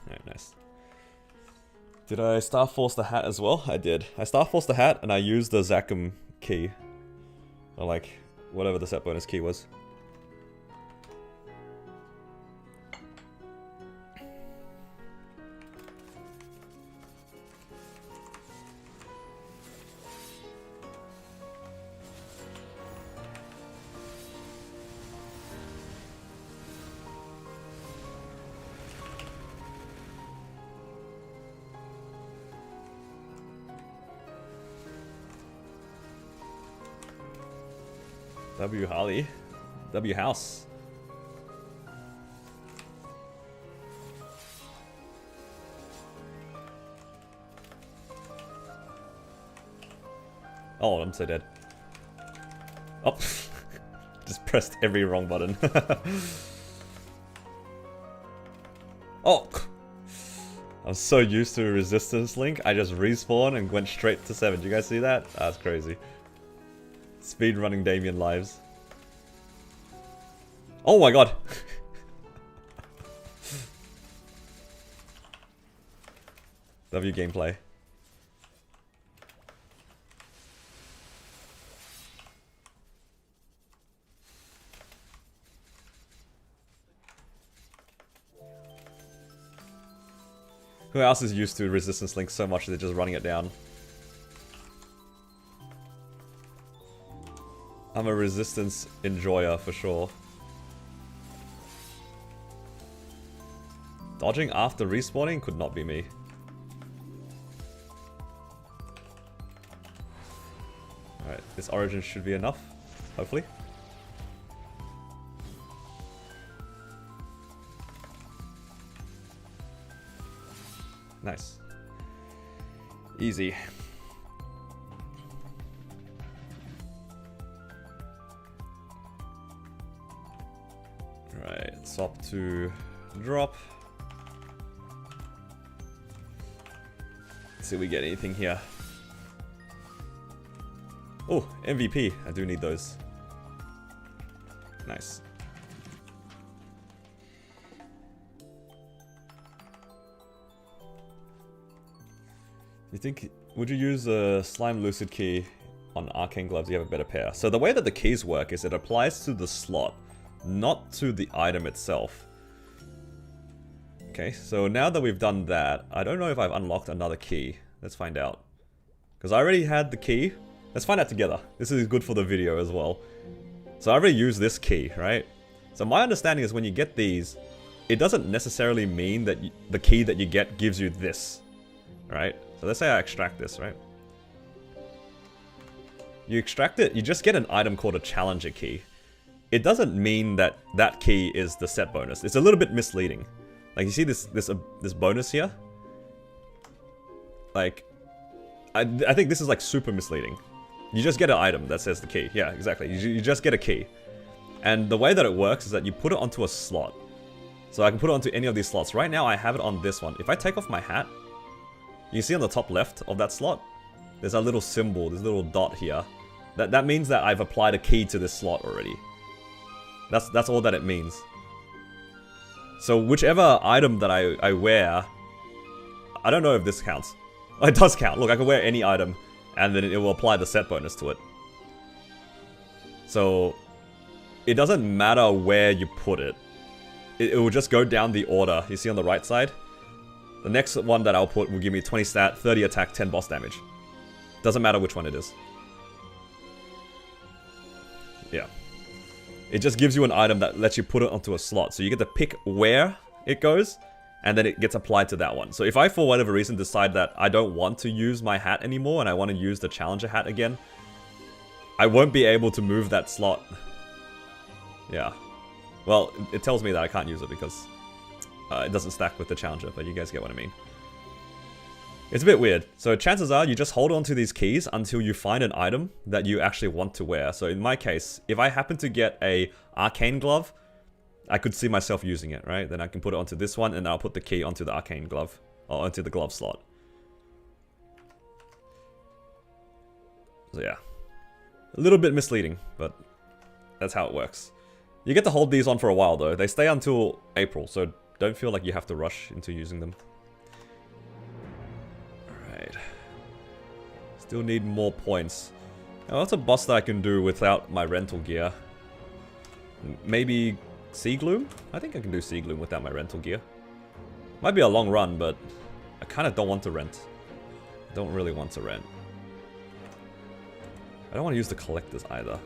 Alright, nice. Did I Star Force the hat as well? I did. I Star Force the hat and I used the Zakum key. Or like, whatever the set bonus key was. W Harley. W House. Oh, I'm so dead. Oh, just pressed every wrong button. Oh, I'm so used to resistance link. I just respawned and went straight to 7. Did you guys see that? That's crazy. Speed running Damien lives. Oh my god. W gameplay. Who else is used to resistance link so much they're just running it down? I'm a resistance enjoyer for sure. Dodging after respawning could not be me. Alright, this origin should be enough, hopefully. Nice. Easy. Right, swap to drop. Let's see if we get anything here. Oh, MVP. I do need those. Nice. You think, would you use a Slime Lucid key on Arcane Gloves? You have a better pair. So the way that the keys work is it applies to the slot, not to the item itself. Okay, so now that we've done that, I don't know if I've unlocked another key. Let's find out. Because I already had the key. Let's find out together. This is good for the video as well. So I already used this key, right? So my understanding is when you get these, it doesn't necessarily mean that the key that you get gives you this, right? So let's say I extract this, right? You extract it, you just get an item called a challenger key. It doesn't mean that that key is the set bonus. It's a little bit misleading. Like, you see this bonus here? Like, I think this is like super misleading. You just get an item that says the key. Yeah, exactly. You just get a key. And the way that it works is that you put it onto a slot. So I can put it onto any of these slots. Right now I have it on this one. If I take off my hat, you see on the top left of that slot, there's a little symbol, there's a little dot here. That means that I've applied a key to this slot already. That's all that it means. So whichever item that I wear, I don't know if this counts. It does count. Look, I can wear any item, and then it will apply the set bonus to it. So it doesn't matter where you put it. It will just go down the order. You see on the right side? The next one that I'll put will give me 20 stat, 30 attack, 10 boss damage. Doesn't matter which one it is. Yeah. It just gives you an item that lets you put it onto a slot. So you get to pick where it goes, and then it gets applied to that one. So if I, for whatever reason, decide that I don't want to use my hat anymore, and I want to use the challenger hat again, I won't be able to move that slot. Yeah. Well, it tells me that I can't use it because it doesn't stack with the challenger, but you guys get what I mean. It's a bit weird. So chances are you just hold on to these keys until you find an item that you actually want to wear. So in my case, if I happen to get a arcane glove, I could see myself using it, right? Then I can put it onto this one and I'll put the key onto the arcane glove, or onto the glove slot. So yeah, a little bit misleading, but that's how it works. You get to hold these on for a while though. They stay until April, so don't feel like you have to rush into using them. Alright. Still need more points. Now, what's a boss that I can do without my rental gear? Maybe Sea Gloom? I think I can do Sea Gloom without my rental gear. Might be a long run, but I kind of don't want to rent. I don't really want to rent. I don't want to use the collectors either.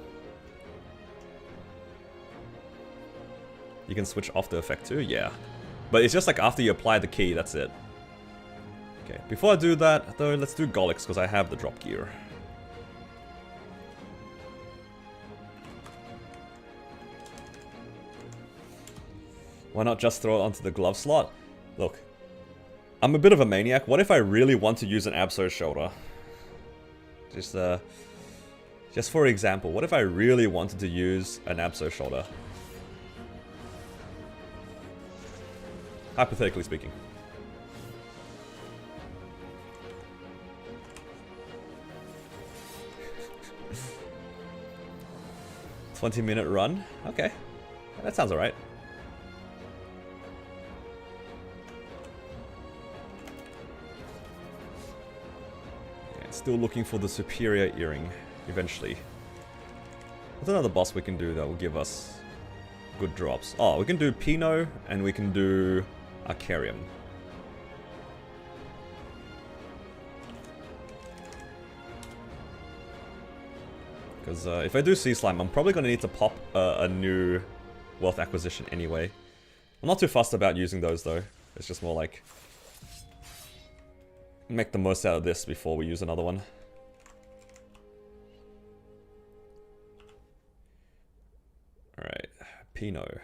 You can switch off the effect too? Yeah. But it's just like after you apply the key, that's it. Okay, before I do that, though, let's do Golix, because I have the drop gear. Why not just throw it onto the glove slot? Look, I'm a bit of a maniac. What if I really want to use an Abso shoulder? Just for example, what if I really wanted to use an Abso shoulder? Hypothetically speaking. $20-minute run? Okay. That sounds alright. Still looking for the superior earring, eventually. What's another boss we can do that will give us good drops? Oh, we can do Pinot, and we can do Arcarium. Because if I do Sea Slime, I'm probably going to need to pop a new wealth acquisition anyway. I'm not too fussed about using those though. It's just more like make the most out of this before we use another one. Alright, Pinot.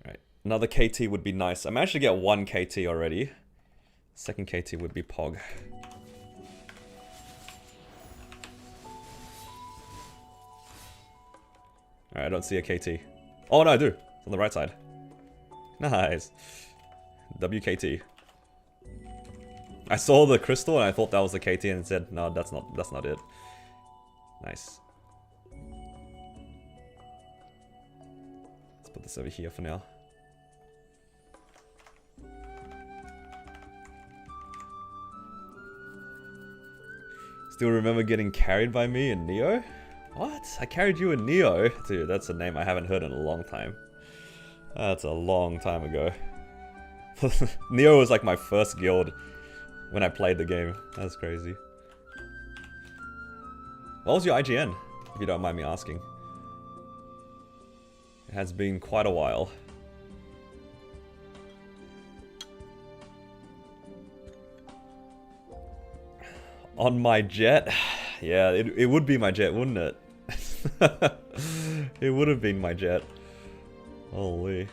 Alright, another KT would be nice. I managed to get one KT already. Second KT would be Pog. Alright, I don't see a KT. Oh no, I do. It's on the right side. Nice. WKT. I saw the crystal and I thought that was the KT and said, no, that's not it. Nice. Let's put this over here for now. Still remember getting carried by me in Neo? What? I carried you in Neo? Dude, that's a name I haven't heard in a long time. That's a long time ago. Neo was like my first guild when I played the game. That's crazy. What was your IGN? If you don't mind me asking. It has been quite a while. On my jet? Yeah, it would be my jet, wouldn't it? It would have been my jet. Holy.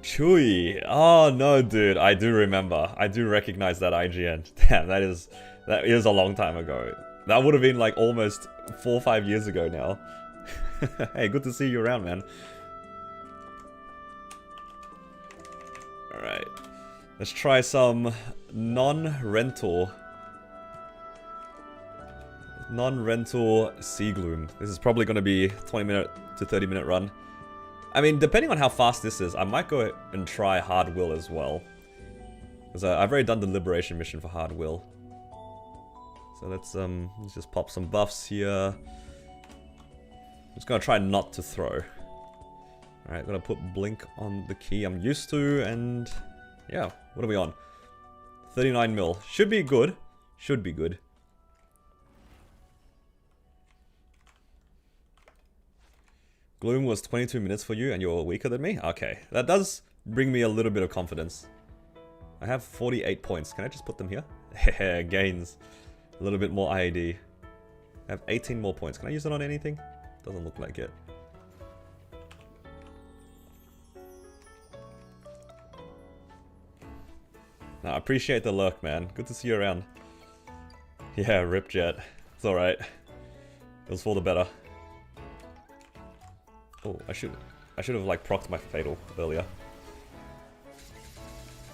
Chewy. Oh no, dude. I do remember. I do recognize that IGN. Damn, that is a long time ago. That would have been like almost 4 or 5 years ago now. Hey, good to see you around, man. Alright. Let's try some non-rental Sea Gloom. This is probably going to be 20-minute to 30-minute run. I mean, depending on how fast this is, I might go and try Hard Will as well. Because I've already done the Liberation mission for Hard Will. So let's just pop some buffs here. I'm just going to try not to throw. Alright, gonna put Blink on the key I'm used to, and yeah, what are we on? 39 mil. Should be good. Should be good. Gloom was 22 minutes for you and you're weaker than me? Okay, that does bring me a little bit of confidence. I have 48 points. Can I just put them here? Gains. A little bit more IAD. I have 18 more points. Can I use it on anything? Doesn't look like it. No, I appreciate the lurk, man. Good to see you around. Yeah, rip Jet. It's alright. It was for the better. Oh, I should have like procced my fatal earlier.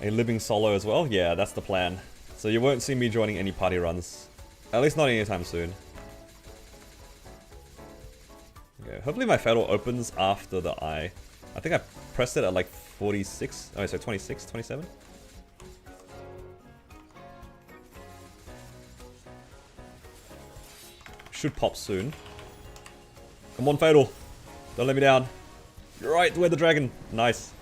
A living solo as well? Yeah, that's the plan. So you won't see me joining any party runs. At least not anytime soon. Okay, hopefully my fatal opens after the eye. I think I pressed it at like 46. Oh, so 26, 27? Should pop soon. Come on, fatal. Don't let me down. You're right, we're the dragon. Nice.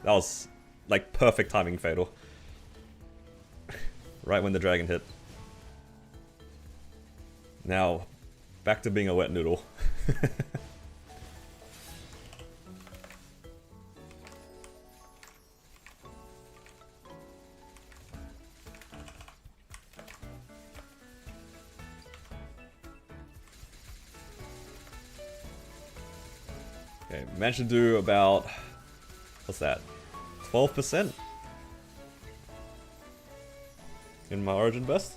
That was like perfect timing, fatal. Right when the dragon hit. Now, back to being a wet noodle. Okay, managed to do about, what's that, 12% in my origin burst.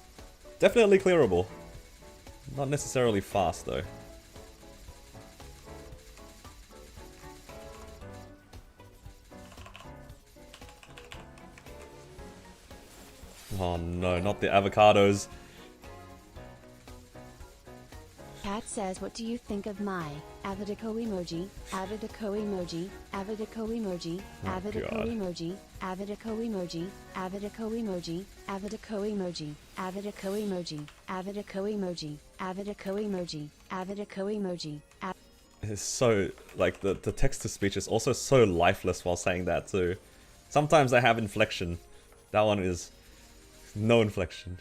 Definitely clearable. Not necessarily fast though. Oh no, not the avocados. Cat says, what do you think of my Avidico emoji, Avidico emoji, Avidico emoji, Avidico emoji, Avidico emoji, Avidico emoji, Avidico emoji, Avidico emoji, Avidico emoji, Avidico emoji, Avidico emoji. It's so, like, the text-to-speech is also so lifeless while saying that too. Sometimes I have inflection. That one is no inflection.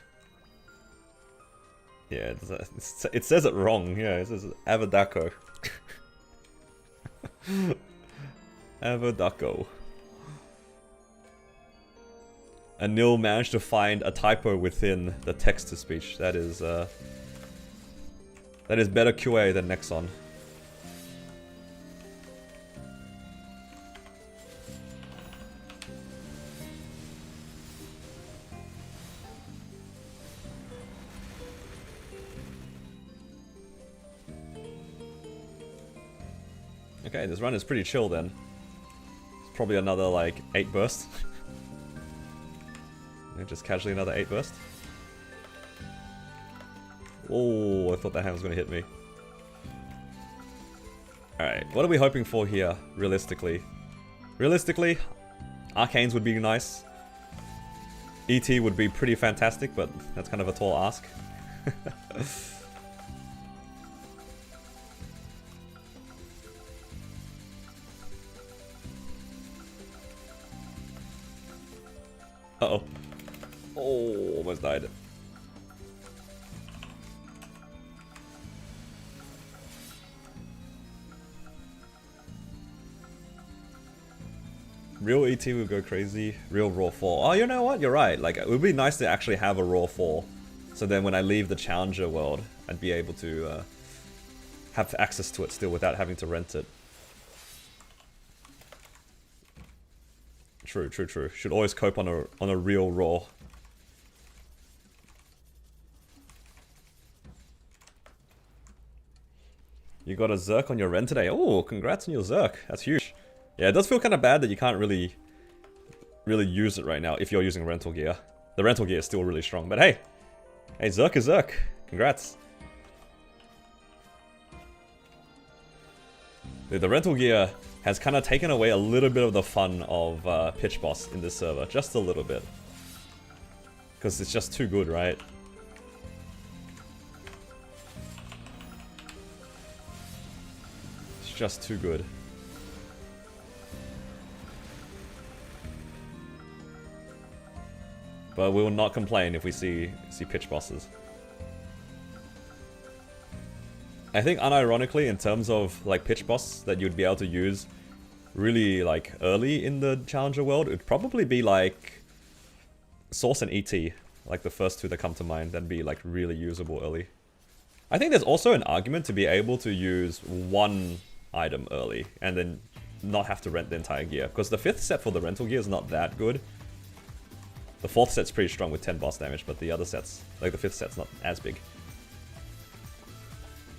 Yeah, it says it wrong. Yeah, it says Avidaco. Avidaco. And Nil managed to find a typo within the text-to-speech. That is better QA than Nexon. Okay, this run is pretty chill then. It's probably another like 8 burst. Yeah, just casually another 8 burst. Oh, I thought that hand was going to hit me. Alright, what are we hoping for here, realistically? Realistically, Arcanes would be nice. ET would be pretty fantastic, but that's kind of a tall ask. Uh-oh. Oh, almost died. Real ET would go crazy. Real Raw 4. Oh, you know what? You're right. Like, it would be nice to actually have a Raw 4. So then when I leave the Challenger world, I'd be able to have access to it still without having to rent it. True, true, true. Should always cope on a real Raw. You got a Zerk on your rent today. Oh, congrats on your Zerk. That's huge. Yeah, it does feel kind of bad that you can't really use it right now if you're using rental gear. The rental gear is still really strong, but hey. Hey, Zerk is Zerk. Congrats. Dude, the rental gear has kind of taken away a little bit of the fun of Pitch Boss in this server. Just a little bit. Because it's just too good, right? It's just too good. But we will not complain if we see Pitch Bosses. I think unironically, in terms of like Pitch Boss that you'd be able to use really like early in the Challenger world, it'd probably be like Source and ET. like the first two that come to mind, that'd be like really usable early. I think there's also an argument to be able to use one item early and then not have to rent the entire gear, because the 5th set for the rental gear is not that good. The 4th set's pretty strong with 10 boss damage, but the other sets, like the 5th set's not as big.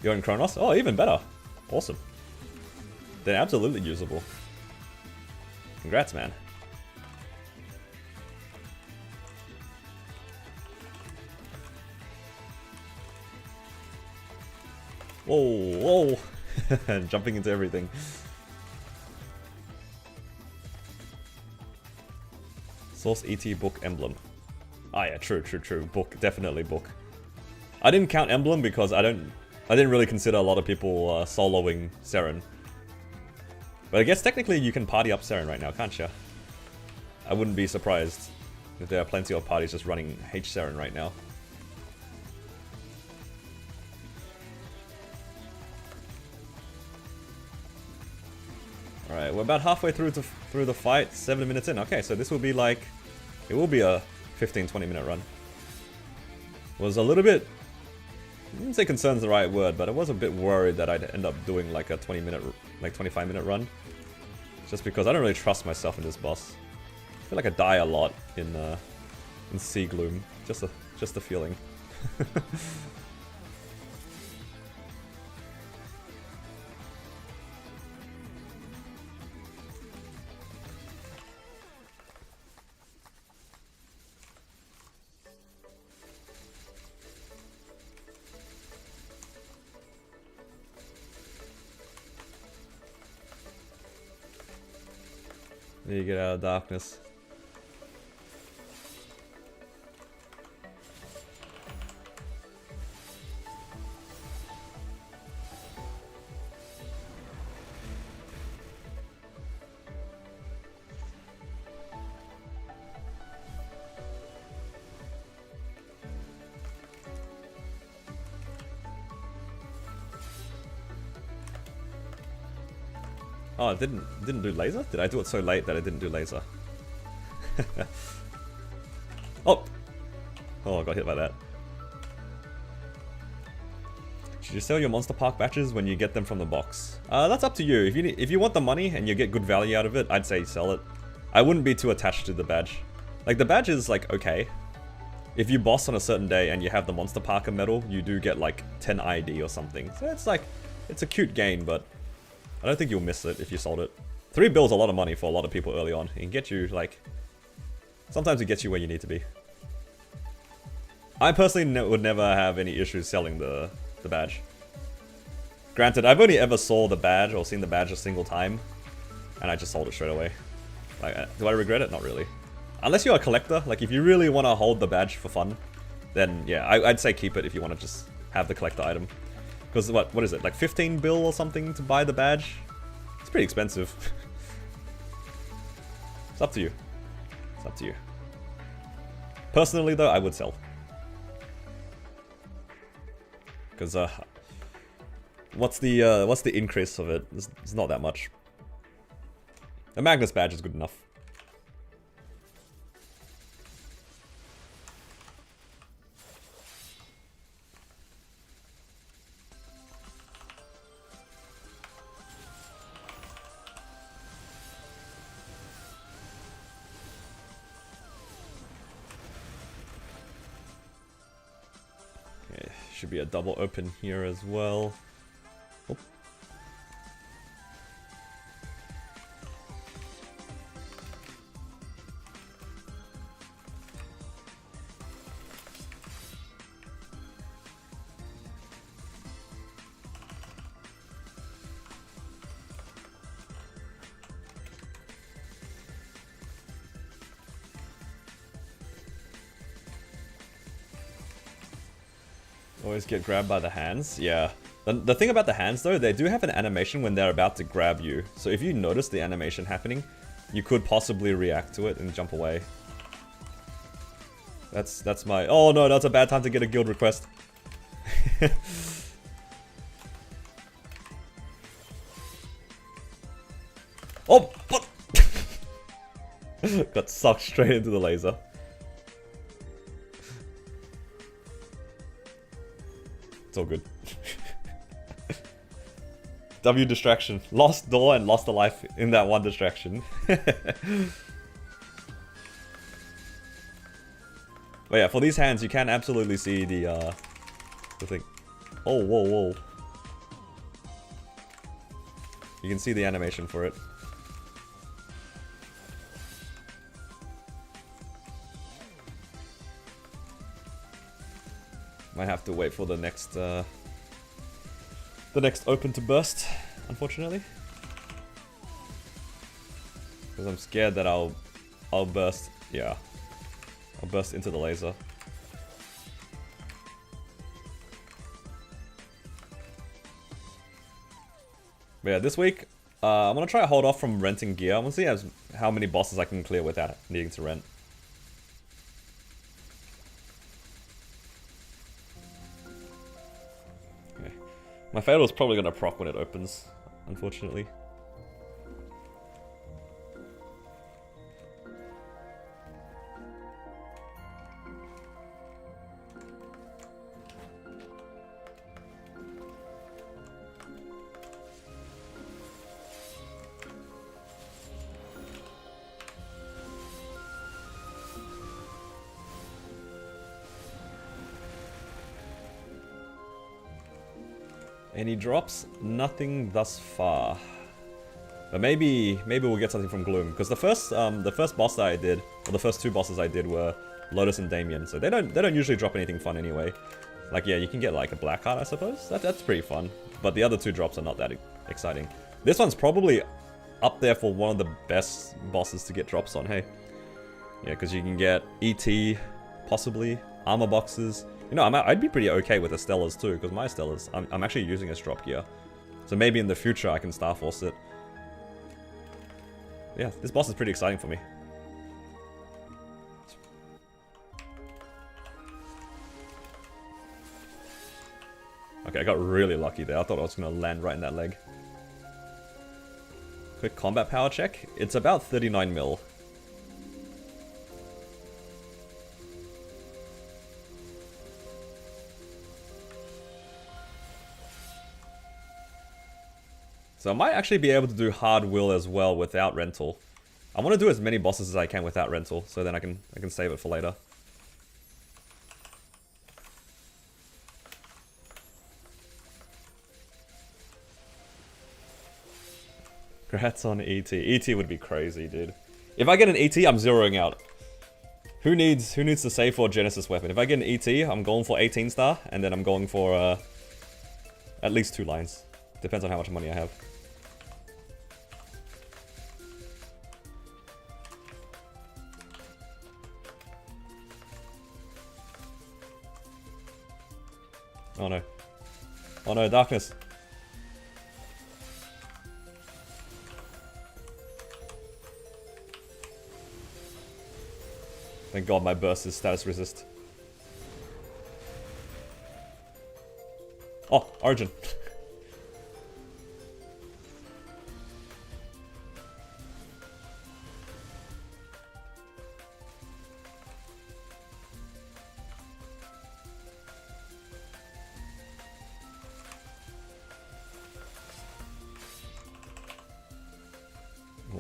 You're in Kronos? Oh, even better. Awesome. They're absolutely usable. Congrats, man. Whoa, whoa! Jumping into everything. Source ET book emblem. Ah yeah, true. Book, definitely book. I didn't count emblem because I didn't really consider a lot of people soloing Seren. But I guess technically you can party up Seren right now, can't you? I wouldn't be surprised if there are plenty of parties just running H Seren right now. Alright, we're about halfway through the fight, 7 minutes in. Okay, so this will be like... It will be a 15-20 minute run. Was a little bit... I wouldn't say concern's the right word, but I was a bit worried that I'd end up doing like a 25 minute run. Just because I don't really trust myself in this boss. I feel like I die a lot in Sea Gloom. Just a feeling. There you get out of darkness. Oh, it didn't do laser? Did I do it so late that I didn't do laser? Oh! Oh, I got hit by that. Should you sell your Monster Park batches when you get them from the box? That's up to you. If you want the money and you get good value out of it, I'd say sell it. I wouldn't be too attached to the badge. Like, the badge is, like, okay. If you boss on a certain day and you have the Monster Parker medal, you do get, like, 10 ID or something. So it's, like, it's a cute gain, but I don't think you'll miss it if you sold it. 3 bills a lot of money for a lot of people early on. It can get you, like... Sometimes it gets you where you need to be. I personally would never have any issues selling the badge. Granted, I've only ever saw the badge or seen the badge a single time, and I just sold it straight away. Like, do I regret it? Not really. Unless you're a collector, like if you really want to hold the badge for fun, then yeah, I'd say keep it if you want to just have the collector item. Because what is it, like 15 bill or something to buy the badge? It's pretty expensive. It's up to you. It's up to you. Personally though, I would sell. Because what's the increase of it? It's not that much. The Magnus badge is good enough. Should be a double open here as well. Oh. Always get grabbed by the hands. Yeah. The thing about the hands though, they do have an animation when they're about to grab you. So if you notice the animation happening, you could possibly react to it and jump away. That's my... Oh no, that's a bad time to get a guild request. Oh! What? Got sucked straight into the laser. It's all good. W distraction. Lost door and lost a life in that one distraction. But yeah, for these hands, you can absolutely see the thing. Oh, whoa, whoa. You can see the animation for it. Might have to wait for the next open to burst, unfortunately. Because I'm scared that I'll burst. Yeah. I'll burst into the laser. But yeah, this week, I'm gonna try to hold off from renting gear. I want to see how many bosses I can clear without needing to rent. Okay. My fatal is probably gonna proc when it opens, unfortunately. Any drops? Nothing thus far. But maybe we'll get something from Gloom, because the first boss that I did, or the first two bosses I did were Lotus and Damien, so they don't usually drop anything fun anyway. Like yeah, you can get like a black heart, I suppose. That's pretty fun. But the other two drops are not that exciting. This one's probably up there for one of the best bosses to get drops on. Hey, yeah, because you can get ET, possibly armor boxes. You know, I'd be pretty okay with Estella's too, because my Estella's, I'm actually using as drop gear. So maybe in the future I can Star Force it. Yeah, this boss is pretty exciting for me. Okay, I got really lucky there. I thought I was going to land right in that leg. Quick combat power check. It's about 39 mil. So I might actually be able to do hard will as well without rental. I want to do as many bosses as I can without rental, so then I can save it for later. Congrats on ET. ET would be crazy, dude. If I get an ET, I'm zeroing out. Who needs to save for a Genesis weapon? If I get an ET, I'm going for 18 star, and then I'm going for at least 2 lines. Depends on how much money I have. Oh no. Oh no, darkness. Thank God my burst is status resist. Oh, Origin.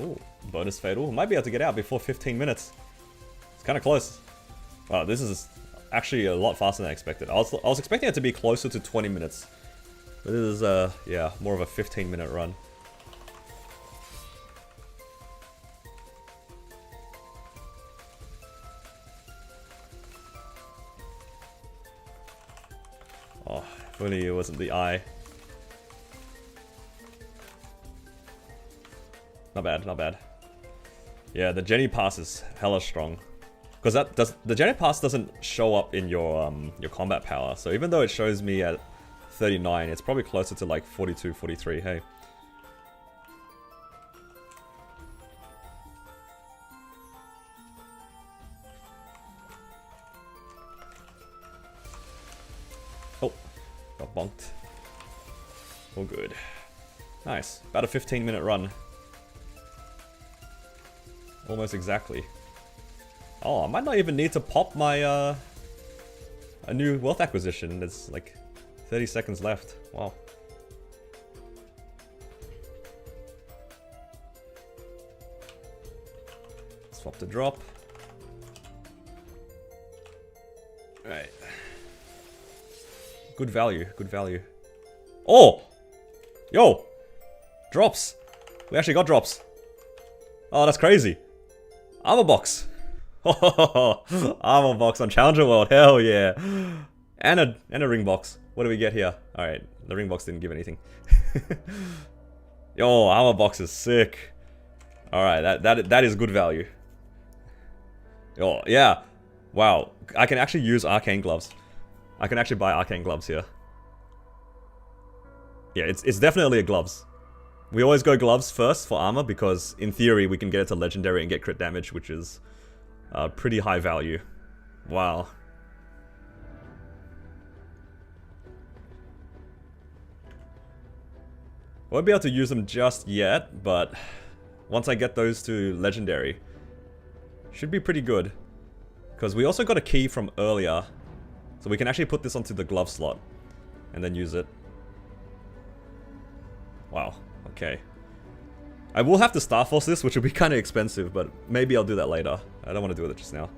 Ooh, bonus fatal. Might be able to get out before 15 minutes. It's kind of close. Wow, this is actually a lot faster than I expected. I was expecting it to be closer to 20 minutes. But this is, yeah, more of a 15-minute run. Oh, if only it wasn't the eye. Not bad, not bad. Yeah, the Jenny pass is hella strong. Because the Jenny pass doesn't show up in your combat power. So even though it shows me at 39, it's probably closer to like 42, 43, hey. Oh, got bonked. All good. Nice, about a 15-minute run. Almost exactly. Oh, I might not even need to pop my a new wealth acquisition. It's like 30 seconds left. Wow. Swap to drop. Alright. Good value, good value. Oh! Yo! Drops! We actually got drops. Oh, that's crazy. Armor box. Armor box on Challenger World. Hell yeah. And a ring box. What do we get here? Alright, the ring box didn't give anything. Yo, armor box is sick. Alright, that is good value. Oh, yeah. Wow. I can actually use arcane gloves. I can actually buy arcane gloves here. Yeah, it's definitely a gloves. We always go gloves first for armor because, in theory, we can get it to legendary and get crit damage, which is pretty high value. Wow. Won't be able to use them just yet, but once I get those to legendary, should be pretty good. Because we also got a key from earlier, so we can actually put this onto the glove slot and then use it. Wow, okay. I will have to Star Force this, which will be kind of expensive, but maybe I'll do that later. I don't want to do it just now.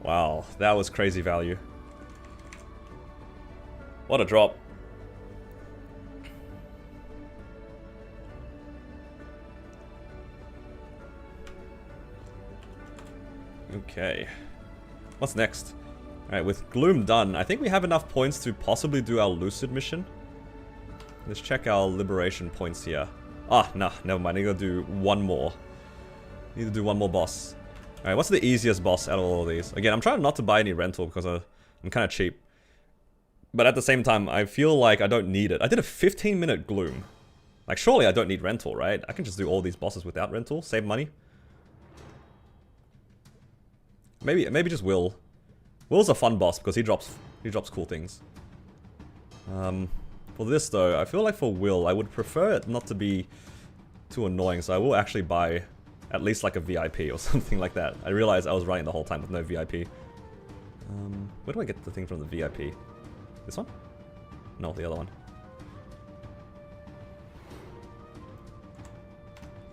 Wow, that was crazy value. What a drop. Okay. What's next? Alright, with Gloom done, I think we have enough points to possibly do our Lucid mission. Let's check our Liberation points here. Ah, nah, never mind. I need to do one more. Need to do one more boss. Alright, what's the easiest boss out of all of these? Again, I'm trying not to buy any rental because I'm kind of cheap. But at the same time, I feel like I don't need it. I did a 15-minute Gloom. Like, surely I don't need rental, right? I can just do all these bosses without rental, save money. Maybe just Will. Will's a fun boss because he drops cool things. For this though, I feel like for Will, I would prefer it not to be too annoying, so I will actually buy at least like a VIP or something like that. I realized I was running the whole time with no VIP. Where do I get the thing from the VIP? This one? No, the other one.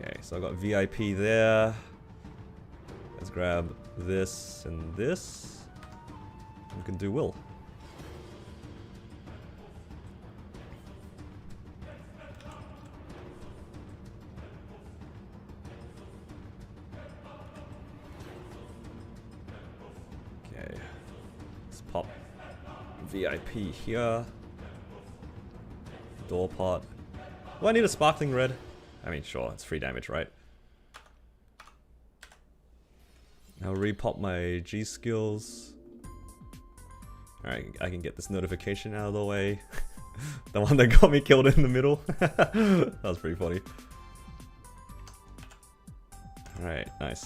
Okay, so I got VIP there. Let's grab this and this. We can do Will. Okay. Let's pop VIP here. Door pot. Do I need a sparkling red? I mean, sure, it's free damage, right? I'll repop my G skills. Alright, I can get this notification out of the way. The one that got me killed in the middle. That was pretty funny. Alright, nice.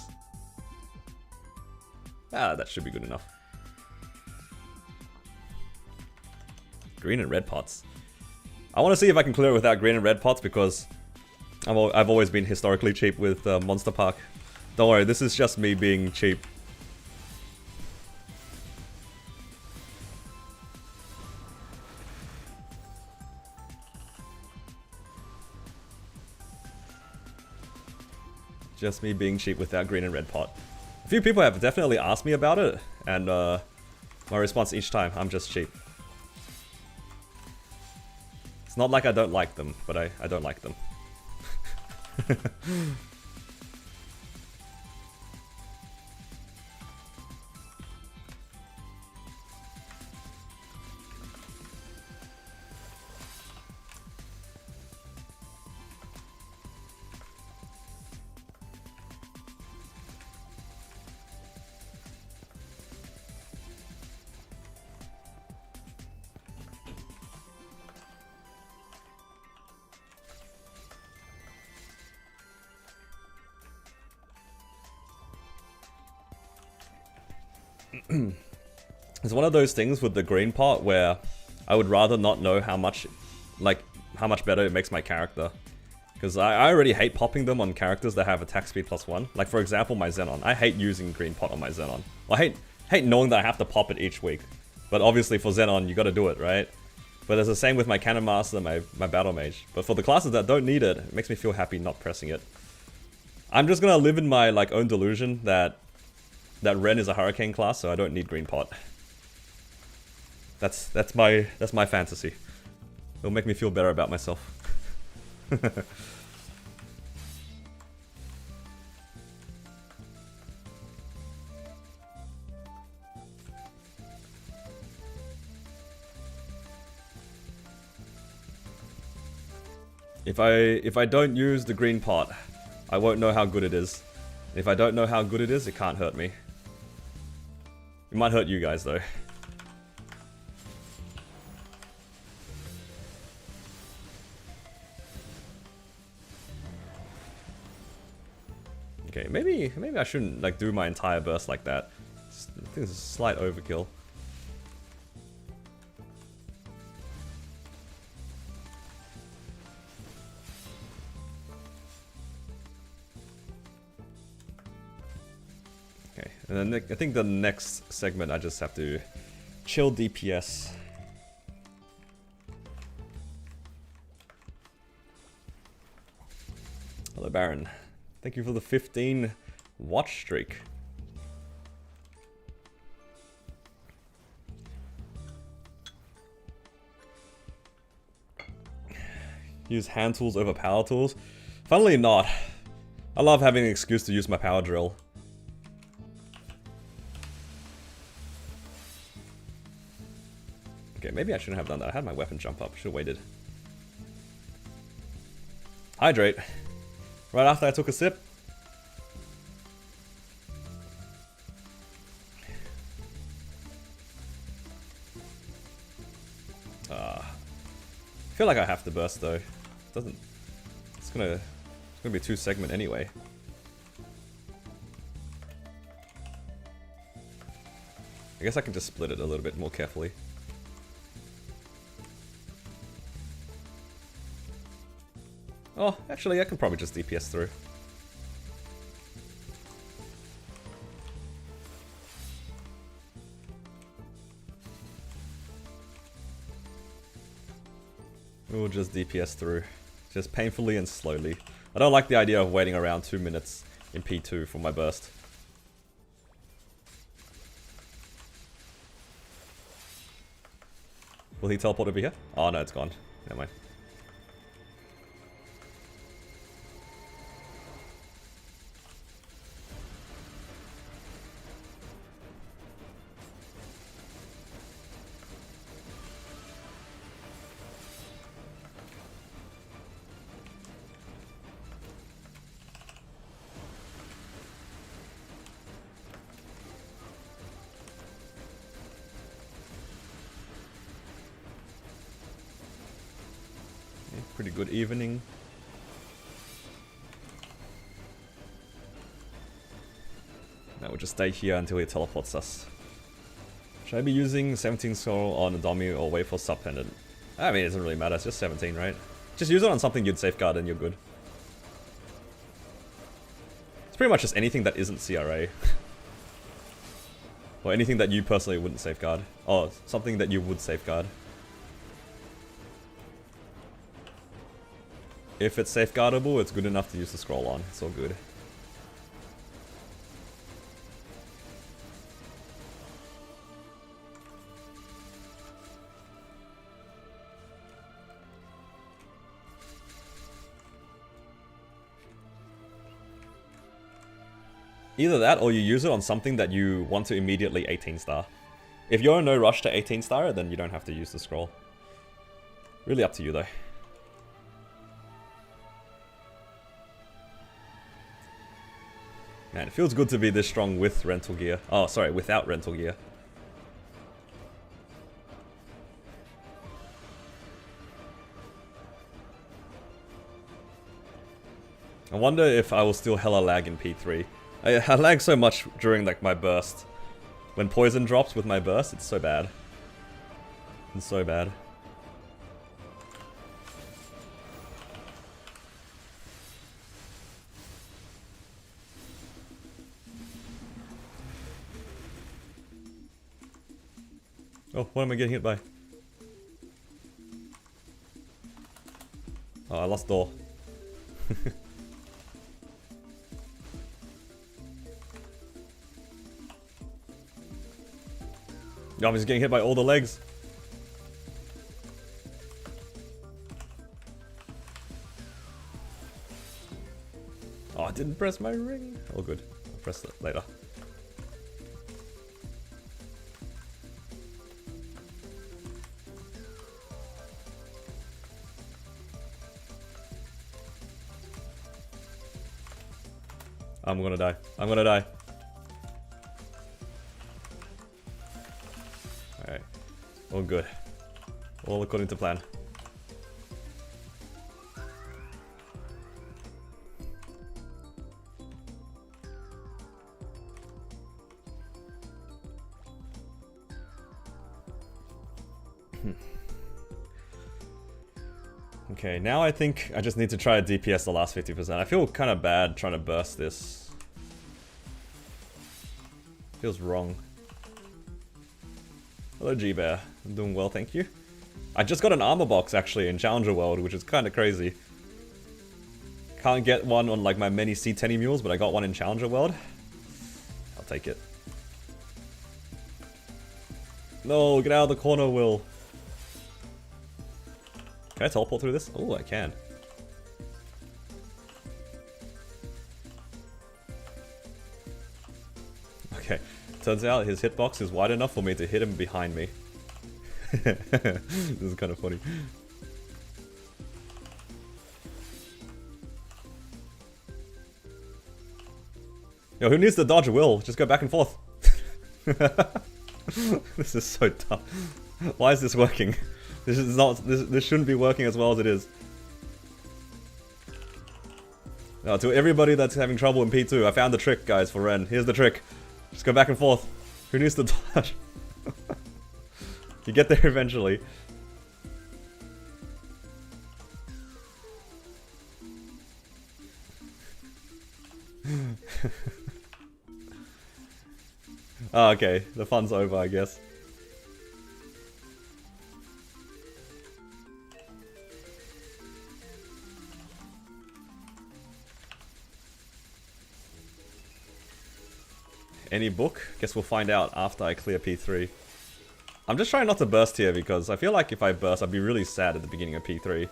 Ah, that should be good enough. Green and red pots. I want to see if I can clear it without green and red pots because I've always been historically cheap with Monster Park. Don't worry, this is just me being cheap. Just me being cheap without green and red pot. A few people have definitely asked me about it, and my response each time, I'm just cheap. It's not like I don't like them, but I don't like them. It's one of those things with the green pot where I would rather not know how much better it makes my character. Because I already hate popping them on characters that have attack speed +1. Like for example my Xenon. I hate using green pot on my Xenon. I hate knowing that I have to pop it each week. But obviously for Xenon you gotta do it, right? But it's the same with my Cannon Master and my Battle Mage. But for the classes that don't need it, it makes me feel happy not pressing it. I'm just gonna live in my like own delusion that Ren is a Hurricane class, so I don't need Green Pot. That's my fantasy. It'll make me feel better about myself. If I don't use the green pot, I won't know how good it is. If I don't know how good it is, it can't hurt me. It might hurt you guys though. Okay, maybe I shouldn't like do my entire burst like that. I think it's a slight overkill. Okay, and then I think the next segment I just have to chill DPS. Hello Baron. Thank you for the 15 watch streak. Use hand tools over power tools? Funnily not. I love having an excuse to use my power drill. Okay, maybe I shouldn't have done that. I had my weapon jump up. Should have waited. Hydrate. Right after I took a sip. I feel like I have to burst though. It doesn't. It's gonna be 2 segment anyway. I guess I can just split it a little bit more carefully. Oh, actually, I can probably just DPS through. We'll just DPS through. Just painfully and slowly. I don't like the idea of waiting around 2 minutes in P2 for my burst. Will he teleport over here? Oh no, it's gone. Never mind. Pretty good evening. Now we'll just stay here until he teleports us. Should I be using 17 scroll on a dummy or wait for sub pendant? I mean, it doesn't really matter, it's just 17, right? Just use it on something you'd safeguard and you're good. It's pretty much just anything that isn't CRA. Or anything that you personally wouldn't safeguard. Or something that you would safeguard. If it's safeguardable, it's good enough to use the scroll on. It's all good. Either that or you use it on something that you want to immediately 18 star. If you're in no rush to 18 star it, then you don't have to use the scroll. Really up to you though. Man, it feels good to be this strong with rental gear. Oh, sorry, without rental gear. I wonder if I will still hella lag in P3. I lag so much during like my burst. When poison drops with my burst, it's so bad. It's so bad. Oh, what am I getting hit by? Oh, I lost door. Oh, I'm just getting hit by all the legs. Oh, I didn't press my ring. All good. I'll press it later. I'm gonna die. I'm gonna die. Alright. All good. All according to plan. Okay, now I think I just need to try to DPS the last 50%. I feel kind of bad trying to burst this. Feels wrong. Hello G-Bear. I'm doing well, thank you. I just got an armor box actually in Challenger World, which is kind of crazy. Can't get one on like my many C10 mules, but I got one in Challenger World. I'll take it. No, get out of the corner, Will. Can I teleport through this? Oh, I can. Okay. Turns out his hitbox is wide enough for me to hit him behind me. This is kind of funny. Yo, who needs to dodge Will? Just go back and forth. This is so tough. Why is this working? This is not. This shouldn't be working as well as it is. Now, to everybody that's having trouble in P2, I found the trick, guys, for Ren. Here's the trick. Just go back and forth. Who needs to dodge? You get there eventually. Oh, okay. The fun's over, I guess. Any book? Guess we'll find out after I clear P3. I'm just trying not to burst here because I feel like if I burst, I'd be really sad at the beginning of P3.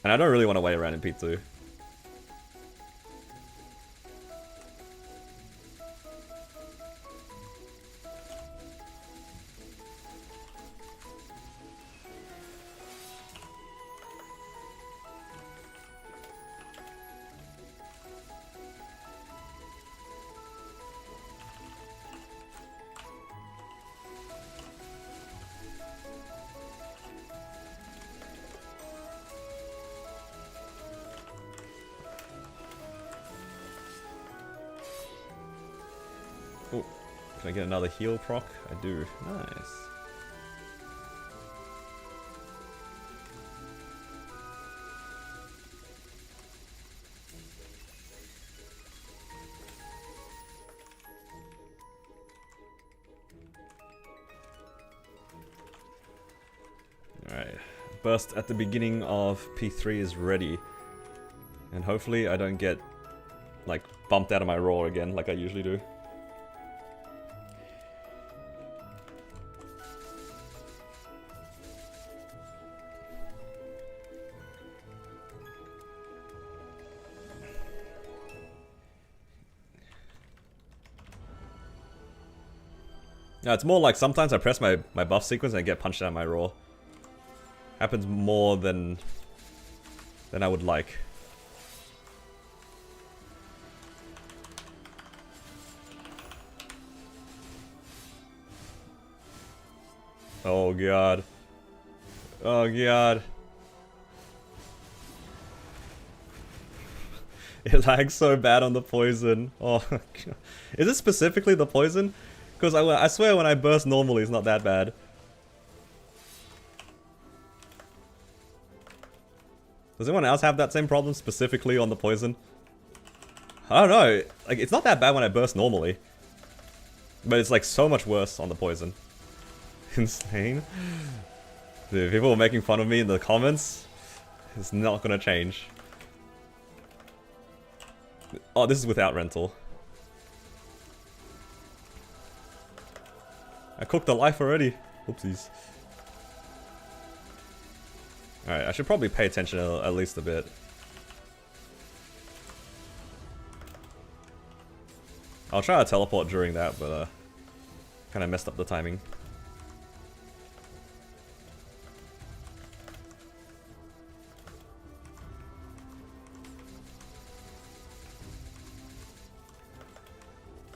And I don't really want to wait around in P2. Oh, can I get another heal proc? I do. Nice. Alright. Burst at the beginning of P3 is ready. And hopefully I don't get, like, bumped out of my roar again like I usually do. Yeah, it's more like sometimes I press my buff sequence and I get punched out of my roar. Happens more than I would like. Oh god. Oh god. It lags so bad on the poison. Oh god. Is it specifically the poison? Because I swear when I burst normally it's not that bad. Does anyone else have that same problem specifically on the poison? I don't know. Like, it's not that bad when I burst normally. But it's like so much worse on the poison. Insane. Dude, people were making fun of me in the comments. It's not gonna change. Oh, this is without rental. I cooked the life already. Oopsies. Alright, I should probably pay attention at least a bit. I'll try to teleport during that, but kind of messed up the timing.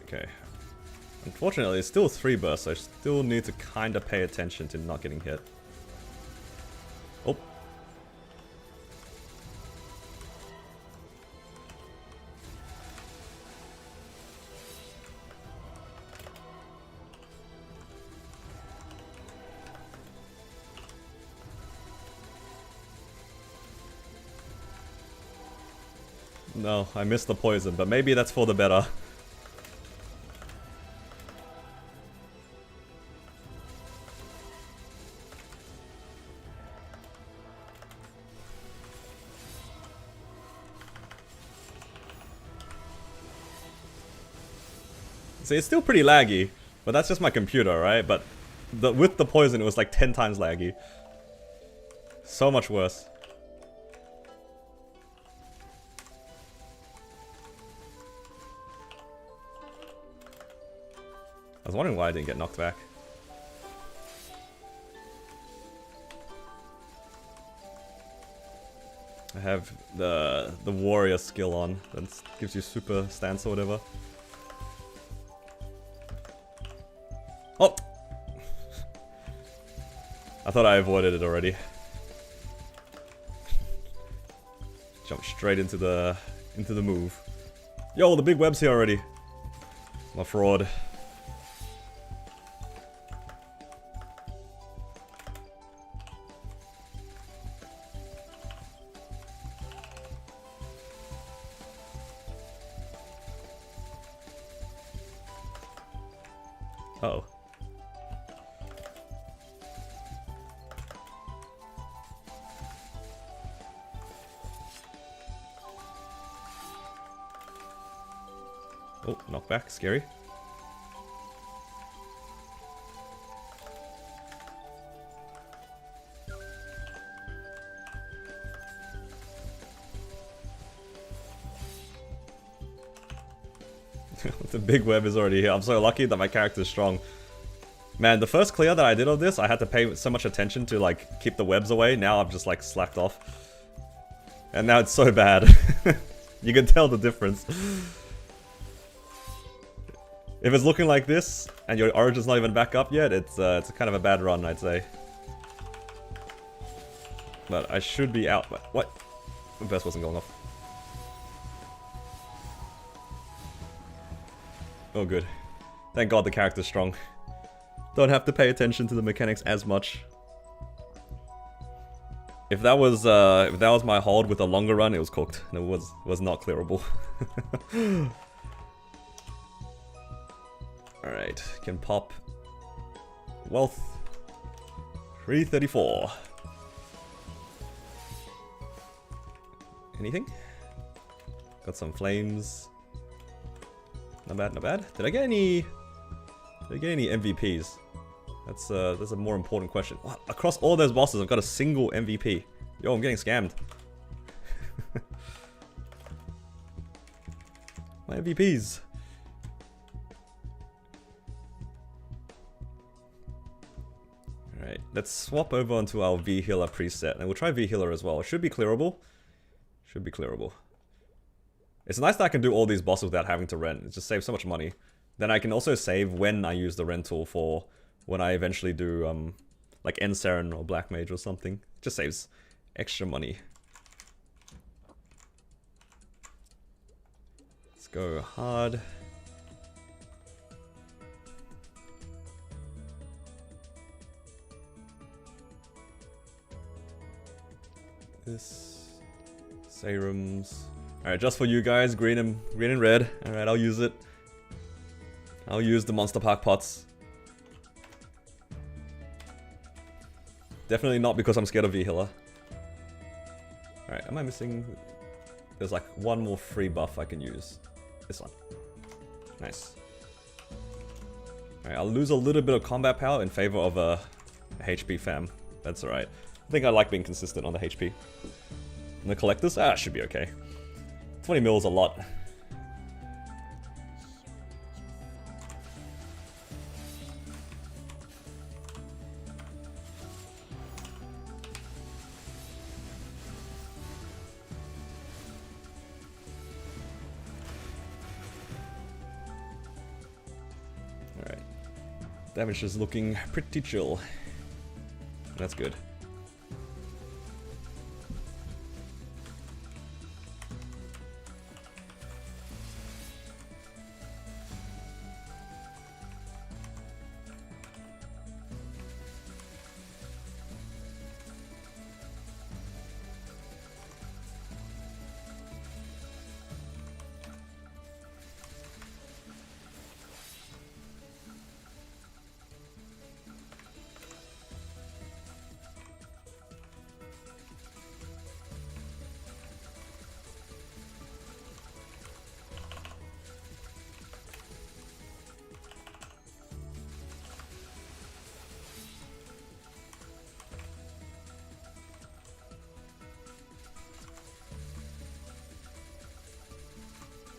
Okay. Unfortunately, it's still 3 bursts, so I still need to kind of pay attention to not getting hit. Oh. No, I missed the poison, but maybe that's for the better. See, it's still pretty laggy, but that's just my computer, right? But with the poison, it was like 10 times laggy. So much worse. I was wondering why I didn't get knocked back. I have the warrior skill on, that gives you super stance or whatever. Oh! I thought I avoided it already. Jump straight into the move. Yo, the big web's here already. I'm a fraud. Uh-oh. Oh, knockback, scary. The big web is already here. I'm so lucky that my character's strong. Man, the first clear that I did of this, I had to pay so much attention to like keep the webs away. Now I've just like slacked off. And now it's so bad. You can tell the difference. If it's looking like this, and your origin's not even back up yet, it's kind of a bad run, I'd say. But I should be out. What? The burst wasn't going off. Oh, good. Thank God the character's strong. Don't have to pay attention to the mechanics as much. If that was my hold with a longer run, it was cooked. And it was not clearable. Alright, can pop wealth 334. Anything? Got some flames. Not bad, not bad. Did I get any MVPs? That's a more important question. What? Across all those bosses, I've got a single MVP. Yo, I'm getting scammed. My MVPs. Alright, let's swap over onto our V-Healer preset, and we'll try V-Healer as well. It should be clearable. Should be clearable. It's nice that I can do all these bosses without having to rent. It just saves so much money. Then I can also save when I use the rental for when I eventually do, like Ensaren or Black Mage or something. It just saves extra money. Let's go hard. This serums. Alright, just for you guys, green and red. Alright, I'll use it. I'll use the Monster Park pots. Definitely not because I'm scared of V-Healer. Alright, am I missing? There's like one more free buff I can use. This one. Nice. Alright, I'll lose a little bit of combat power in favor of a HP fam. That's alright. I think I like being consistent on the HP. And the collectors? Ah, should be okay. 20 mil is a lot. Alright. Damage is looking pretty chill. That's good.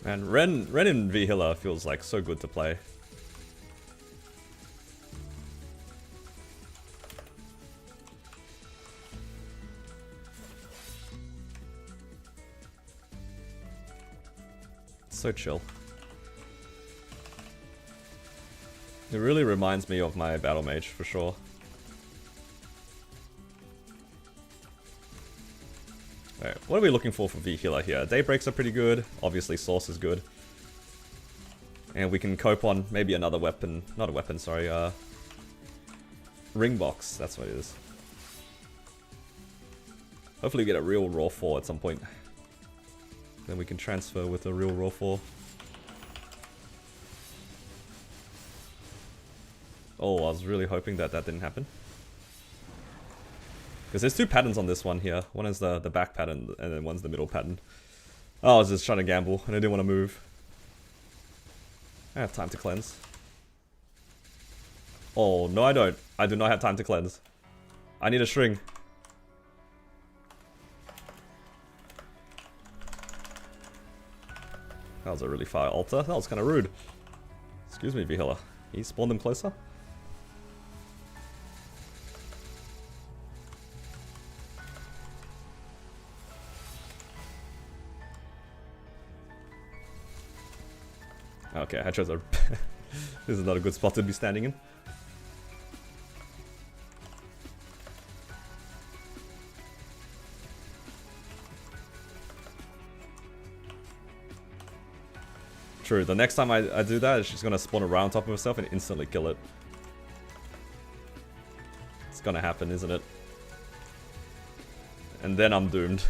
And Ren in V-Hiller feels like so good to play. So chill. It really reminds me of my Battle Mage for sure. Alright, what are we looking for V-Healer here? Daybreaks are pretty good, obviously Source is good. And we can cope on maybe another weapon, not a weapon, sorry, Ring Box, that's what it is. Hopefully we get a real Raw 4 at some point. Then we can transfer with a real Raw 4. Oh, I was really hoping that that didn't happen. Because there's two patterns on this one here. One is the back pattern, and then one's the middle pattern. Oh, I was just trying to gamble, and I didn't want to move. I have time to cleanse. Oh, no I don't. I do not have time to cleanse. I need a string. That was a really far altar. That was kind of rude. Excuse me, V-Healer. Can you spawn them closer? Okay, I chose a... This is not a good spot to be standing in. True, the next time I do that, she's gonna spawn around top of herself and instantly kill it. It's gonna happen, isn't it? And then I'm doomed.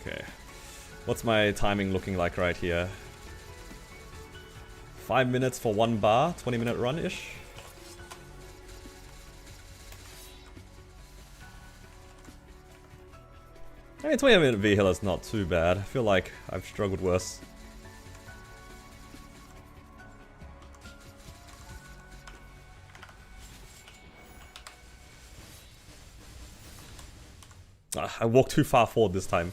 Okay, what's my timing looking like right here? 5 minutes for one bar, 20-minute run-ish? I mean, 20-minute V-Healer is not too bad. I feel like I've struggled worse. I walked too far forward this time.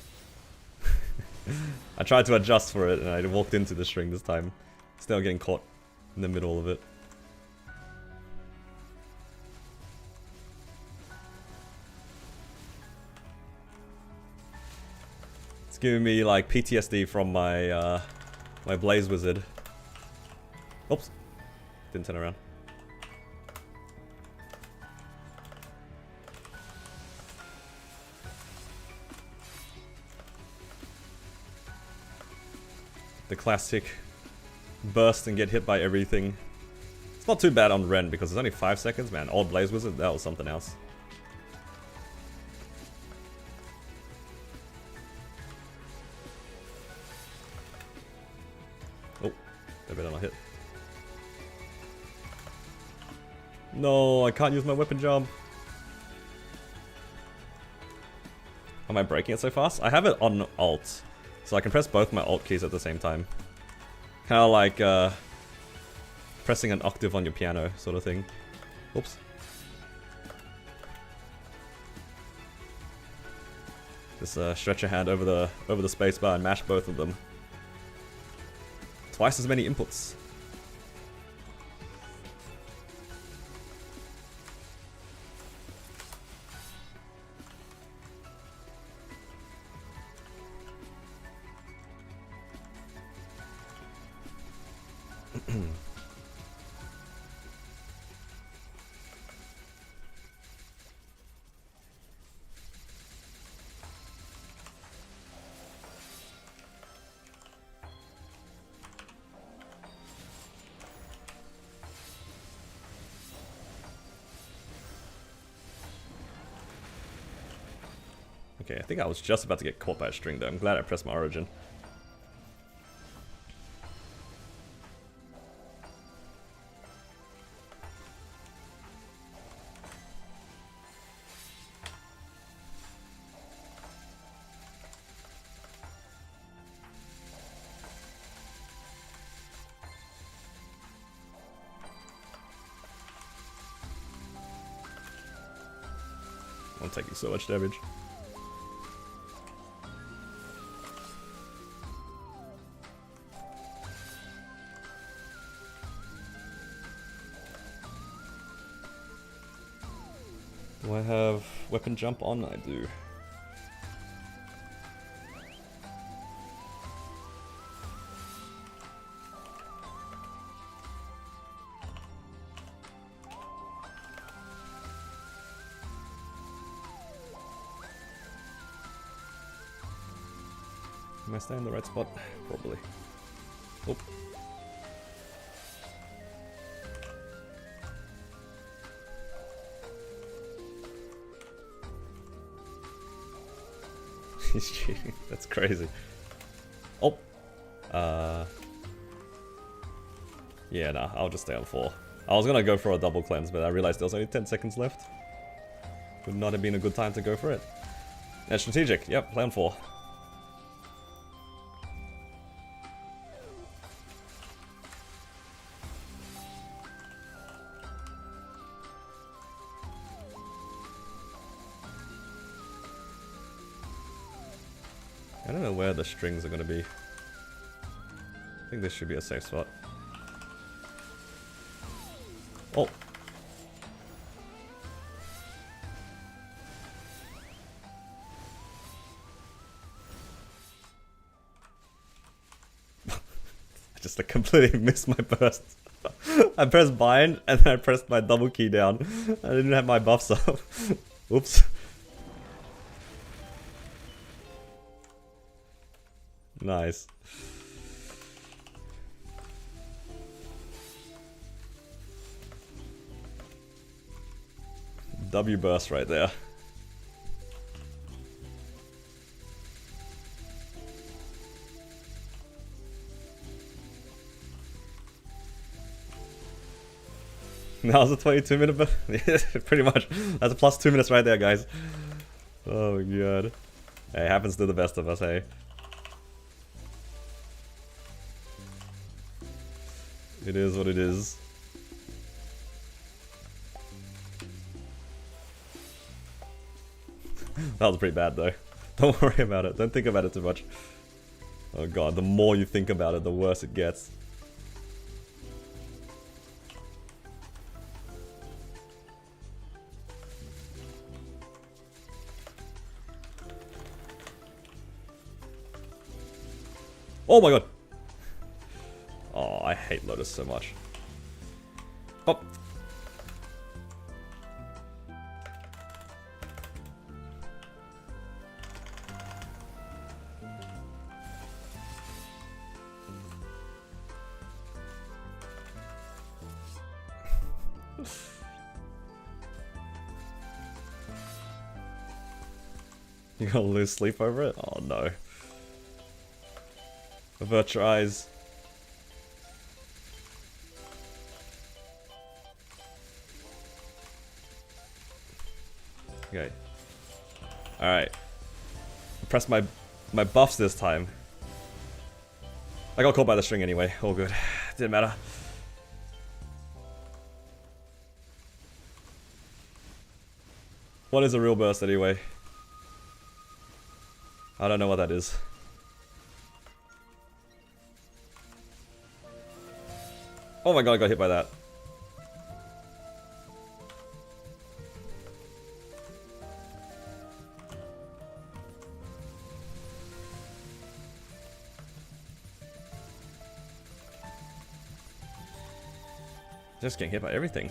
I tried to adjust for it and I walked into the string this time. Still getting caught in the middle of it. It's giving me like PTSD from my my Blaze Wizard. Oops. Didn't turn around. The classic burst and get hit by everything. It's not too bad on Ren because it's only 5 seconds, man. Old Blaze Wizard, that was something else. Oh, they better not hit. No, I can't use my weapon jump. Am I breaking it so fast? I have it on alt, so I can press both my alt keys at the same time. Kind of like pressing an octave on your piano sort of thing. Oops. Just stretch your hand over the spacebar and mash both of them. Twice as many inputs. Okay, I think I was just about to get caught by a string there. I'm glad I pressed my origin. I'm taking so much damage. Do I have weapon jump on? I do. Am I staying in the right spot? Probably. Oh. He's cheating. That's crazy. Oh. Yeah, nah, I'll just stay on 4. I was gonna go for a double cleanse, but I realized there was only 10 seconds left. Would not have been a good time to go for it. And strategic. Yep, play on 4. I don't know where the strings are going to be. I think this should be a safe spot. Oh! I just completely missed my burst. I pressed bind and then I pressed my double key down. I didn't have my buffs up. Oops. Nice. W burst right there. That was a 22-minute burst. Yeah, pretty much. That's a plus 2 minutes right there, guys. Oh my god. Hey, it happens to the best of us, hey. It is what it is. That was pretty bad though. Don't worry about it. Don't think about it too much. Oh god, the more you think about it, the worse it gets. Oh my god! Oh, I hate Lotus so much. Oh! You're gonna lose sleep over it? Oh no. Avert your eyes. Okay. Alright. Press my buffs this time. I got caught by the string anyway. All good. Didn't matter. What is a real burst anyway? I don't know what that is. Oh my god, I got hit by that. Just getting hit by everything.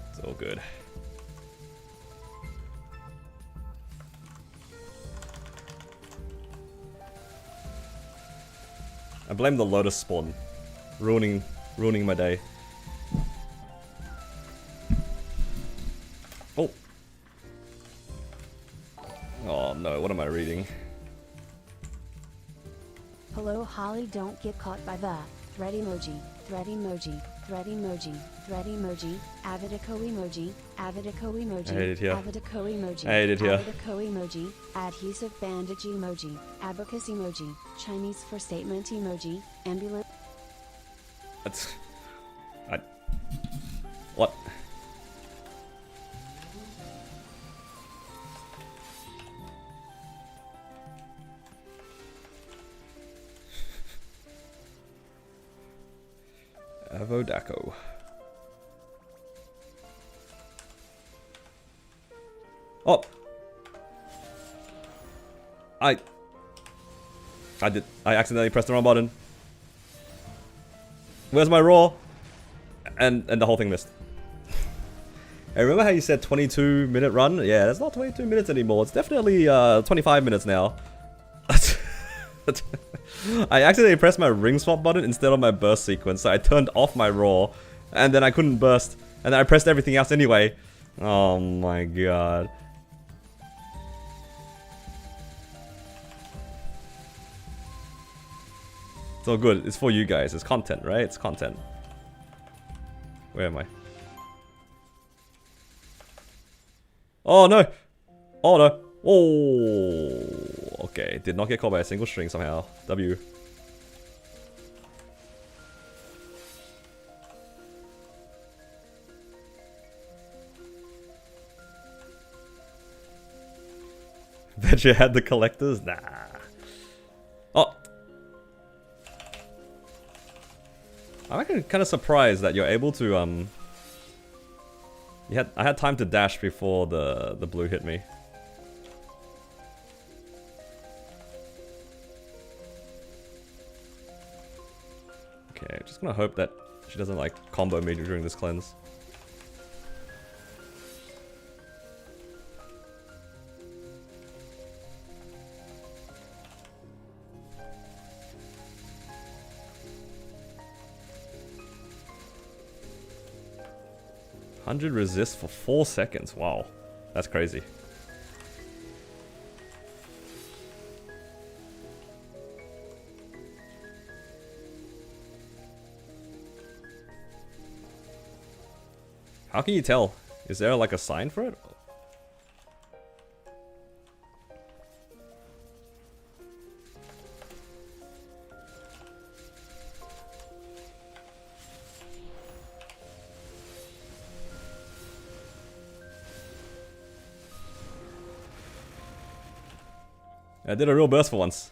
It's all good. I blame the Lotus spawn, ruining my day. Oh. Oh no, what am I reading? Hello Holly, don't get caught by the thread emoji, thread emoji, thread emoji, thread emoji, Avidico emoji, Avidico emoji, I hate it here. Avidico emoji, I hate it here. Avidico emoji, adhesive bandage emoji, abacus emoji, Chinese for statement emoji, ambulance. That's... What? Avodaco. Oh! I accidentally pressed the wrong button. Where's my roar? And the whole thing missed. Hey, remember how you said 22-minute run? Yeah, that's not 22 minutes anymore. It's definitely 25 minutes now. I accidentally pressed my ring swap button instead of my burst sequence, so I turned off my roar, and then I couldn't burst, and then I pressed everything else anyway. Oh my god. It's all good. It's for you guys. It's content, right? It's content. Where am I? Oh no! Oh no! Oh! Okay, did not get caught by a single string somehow. W. Bet you had the collectors? Nah. Oh! I'm actually kind of surprised that you're able to, I had time to dash before the blue hit me. Okay, just gonna hope that she doesn't like combo me during this cleanse. $100 resist for 4 seconds. Wow, that's crazy. How can you tell? Is there like a sign for it? I did a real burst for once.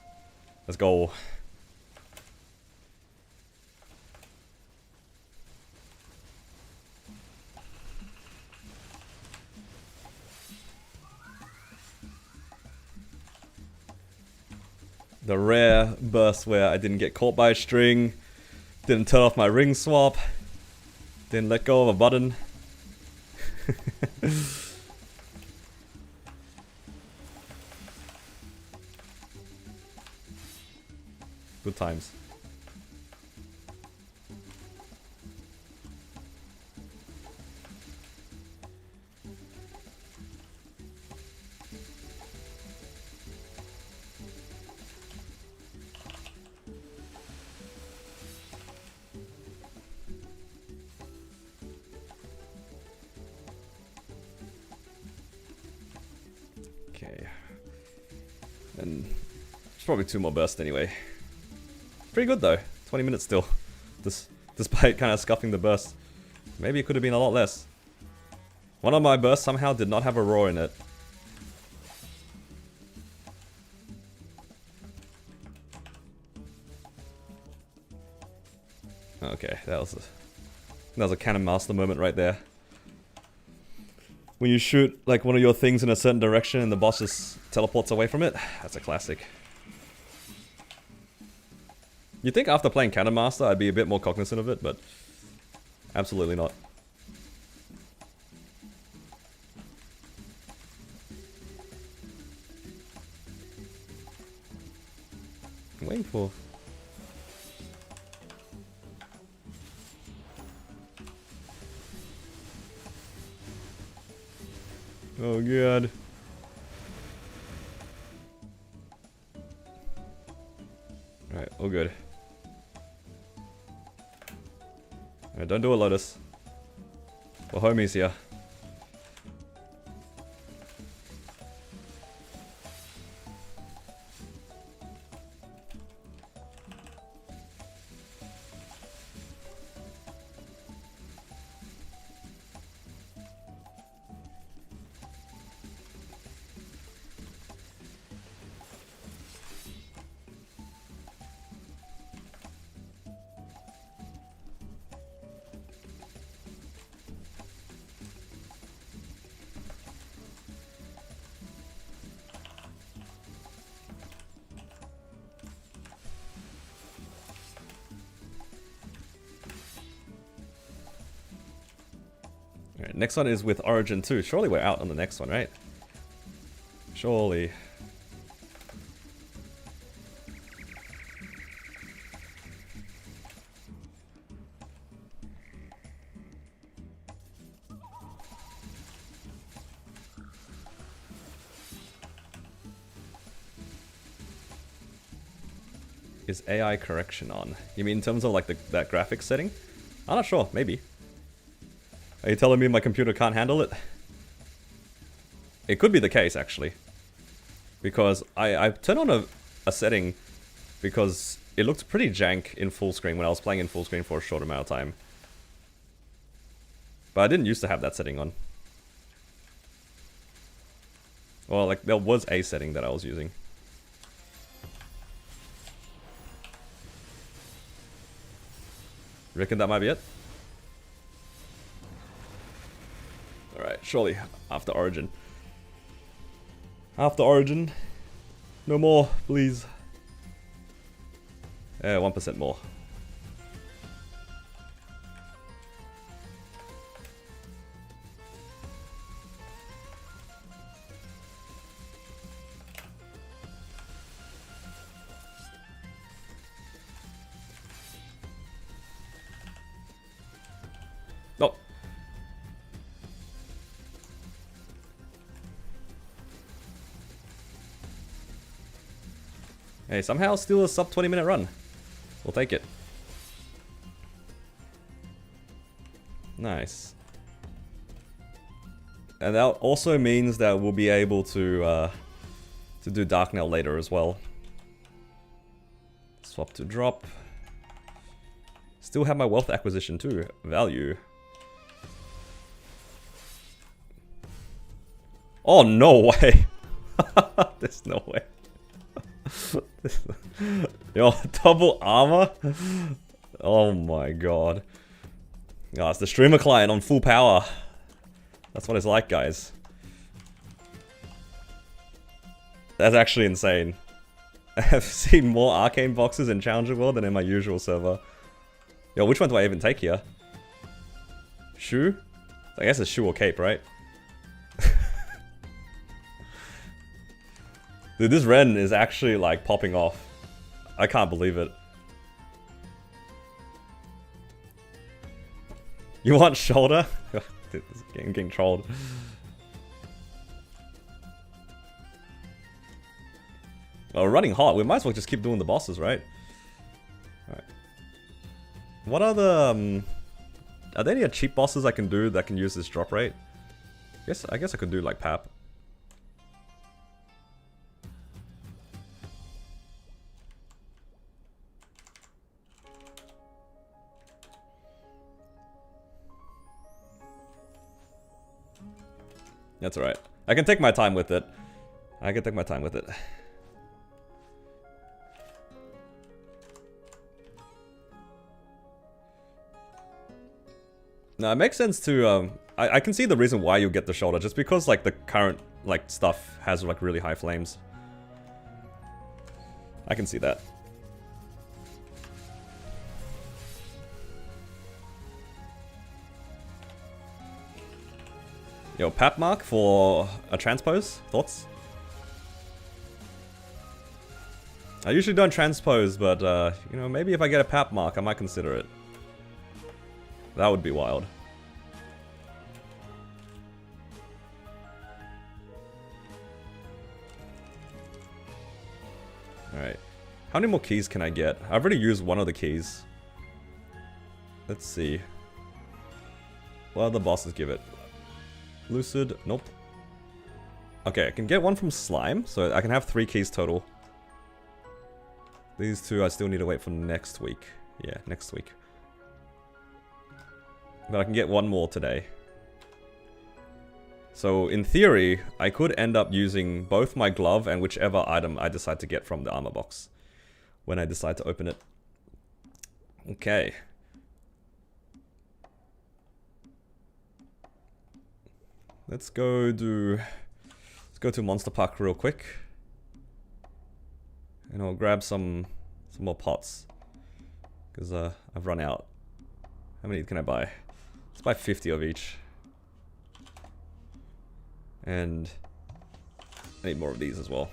Let's go. The rare burst where I didn't get caught by a string, didn't turn off my ring swap, didn't let go of a button. times. Okay. And it's probably 2 more bursts anyway. Pretty good though. 20 minutes still. Despite kind of scuffing the burst. Maybe it could have been a lot less. One of my bursts somehow did not have a roar in it. Okay, that was a Cannon Master moment right there. When you shoot like one of your things in a certain direction and the boss just teleports away from it, that's a classic. You'd think after playing Cannon Master I'd be a bit more cognizant of it, but absolutely not. I'm waiting for... Oh god. Alright, all good. Alright, don't do a Lotus. We're homies here. Alright, next one is with Origin 2. Surely we're out on the next one, right? Surely. Is AI correction on? You mean in terms of like that graphics setting? I'm not sure, maybe. Are you telling me my computer can't handle it? It could be the case, actually. Because I turned on a setting because it looked pretty jank in full screen when I was playing in full screen for a short amount of time. But I didn't used to have that setting on. Well, like, there was a setting that I was using. Reckon that might be it? Alright, surely after Origin. After Origin. No more, please. 1% more. Oh. Hey, somehow still a sub 20-minute run. We'll take it. Nice. And that also means that we'll be able to do Dark Knell later as well. Swap to drop. Still have my wealth acquisition too. Value. Oh, no way. There's no way. Yo, double armor? Oh my god. Oh, it's the streamer client on full power. That's what it's like, guys. That's actually insane. I've seen more arcane boxes in Challenger World than in my usual server. Yo, which one do I even take here? Shoe? I guess it's shoe or cape, right? Dude, this Ren is actually like popping off. I can't believe it. You want shoulder? I'm getting trolled. Oh, we're running hot. We might as well just keep doing the bosses, right? Alright. What are the... are there any cheap bosses I can do that can use this drop rate? I guess I could do like Pap. That's alright. I can take my time with it. No, it makes sense to, I can see the reason why you get the shoulder, just because, like, the current, like, stuff has, like, really high flames. I can see that. Yo, Pap Mark for a transpose? Thoughts? I usually don't transpose, but, you know, maybe if I get a Pap Mark, I might consider it. That would be wild. Alright. How many more keys can I get? I've already used one of the keys. Let's see. What other bosses give it? Lucid? Nope. Okay, I can get one from Slime, so I can have 3 keys total. These 2 I still need to wait for next week. Yeah, next week. But I can get 1 more today. So, in theory, I could end up using both my glove and whichever item I decide to get from the armor box when I decide to open it. Okay. Let's go to Monster Park real quick. And I'll grab some more pots. Because I've run out. How many can I buy? Let's buy 50 of each. And I need more of these as well.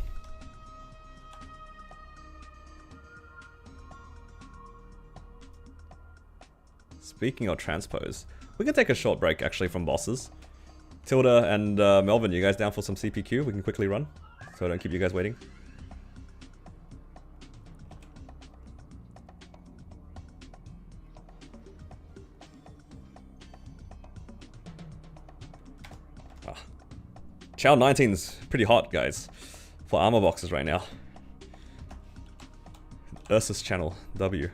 Speaking of transpose, we can take a short break actually from bosses. Tilda and Melvin, you guys down for some CPQ? We can quickly run, so I don't keep you guys waiting. Chow 19's pretty hot, guys, for armor boxes right now. Ursus channel, W.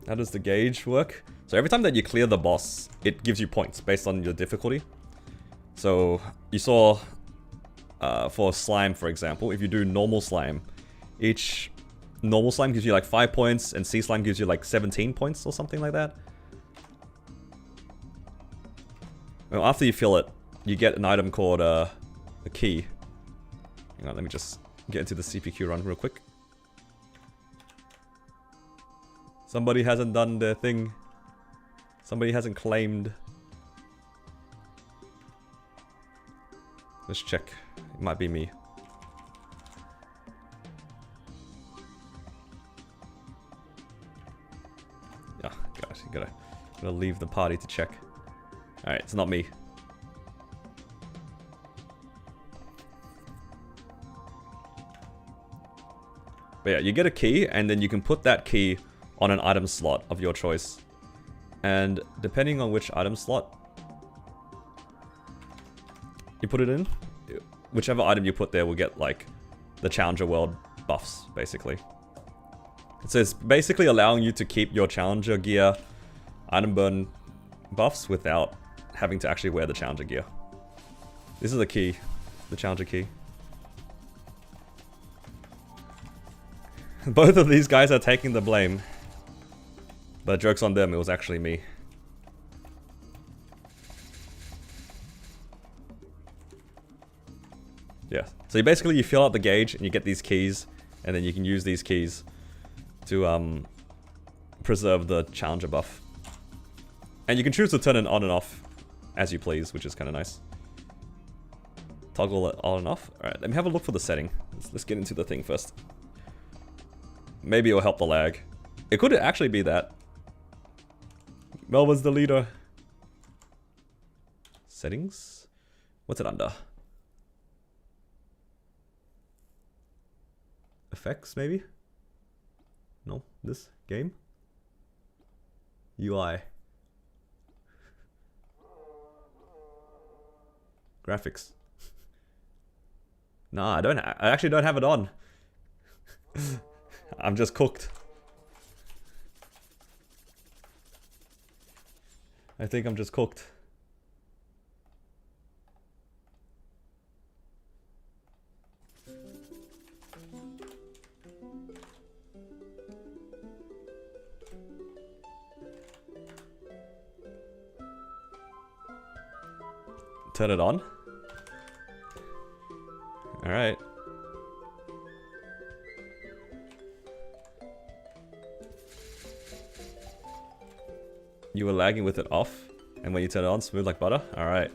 How does the gauge work? So every time that you clear the boss, it gives you points based on your difficulty. So you saw, for slime, for example, if you do normal slime, each normal slime gives you like 5 points, and sea slime gives you like 17 points or something like that. Well, after you fill it, you get an item called a key. Hang on, let me just get into the CPQ run real quick. Somebody hasn't done their thing. Somebody hasn't claimed. Let's check. It might be me. Yeah, gosh, you gotta leave the party to check. Alright, it's not me. But yeah, you get a key, and then you can put that key on an item slot of your choice. And depending on which item slot you put it in, whichever item you put there will get, like, the Challenger World buffs, basically. So it's basically allowing you to keep your Challenger gear item burn buffs without having to actually wear the Challenger gear. This is the key, the Challenger key. Both of these guys are taking the blame. But joke's on them, it was actually me. Yeah, so you fill out the gauge and you get these keys, and then you can use these keys to preserve the Challenger buff. And you can choose to turn it on and off as you please, which is kind of nice. Toggle it on and off. Alright, let me have a look for the setting. Let's get into the thing first. Maybe it'll help the lag. It could actually be that. Melbourne's the leader. Settings? What's it under? Effects, maybe? No, this game? UI. Graphics. Nah, I actually don't have it on. I'm just cooked. I think I'm just cooked. Turn it on. Alright. You were lagging with it off, and when you turn it on, smooth like butter? Alright.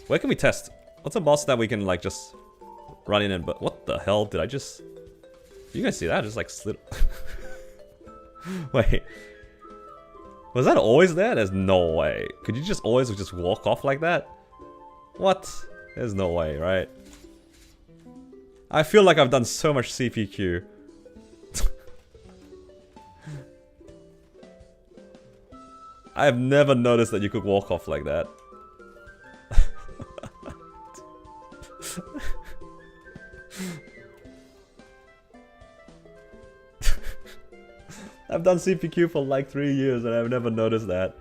Where can we test? What's a boss that we can, like, just run in and... But what the hell did I just... You guys see that? I just, like, slid... Wait. Was that always there? There's no way. Could you just always just walk off like that? What? There's no way, right? I feel like I've done so much CPQ. I have never noticed that you could walk off like that. I've done CPQ for like 3 years and I've never noticed that.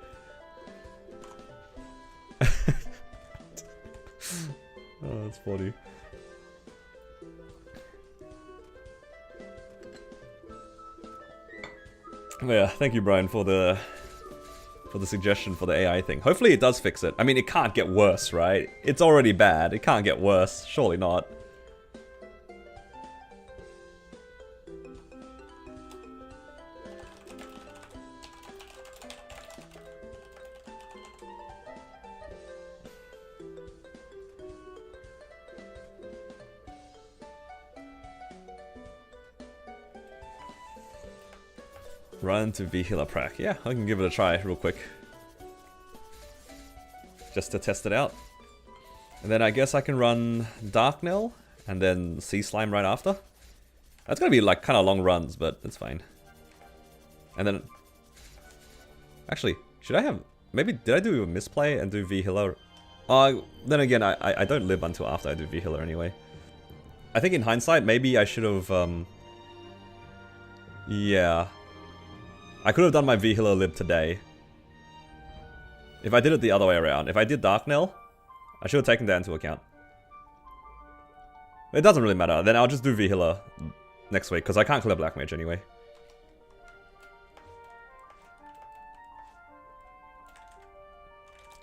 Oh, that's funny. But yeah, thank you, Brian, for the suggestion for the AI thing. Hopefully it does fix it. I mean, it can't get worse, right? It's already bad. It can't get worse. Surely not. Run to V-Healer Prac. Yeah, I can give it a try real quick. Just to test it out. And then I guess I can run Darknell and then Sea Slime right after. That's gonna be like kind of long runs, but it's fine. And then... Actually, should I have... Maybe did I do a misplay and do V-Healer? Then again, I don't live until after I do V-Healer anyway. I think in hindsight, maybe I should have... Yeah. I could have done my V-Healer lib today. If I did it the other way around. If I did Darknell, I should have taken that into account. It doesn't really matter. Then I'll just do V-Healer next week, because I can't clear Black Mage anyway.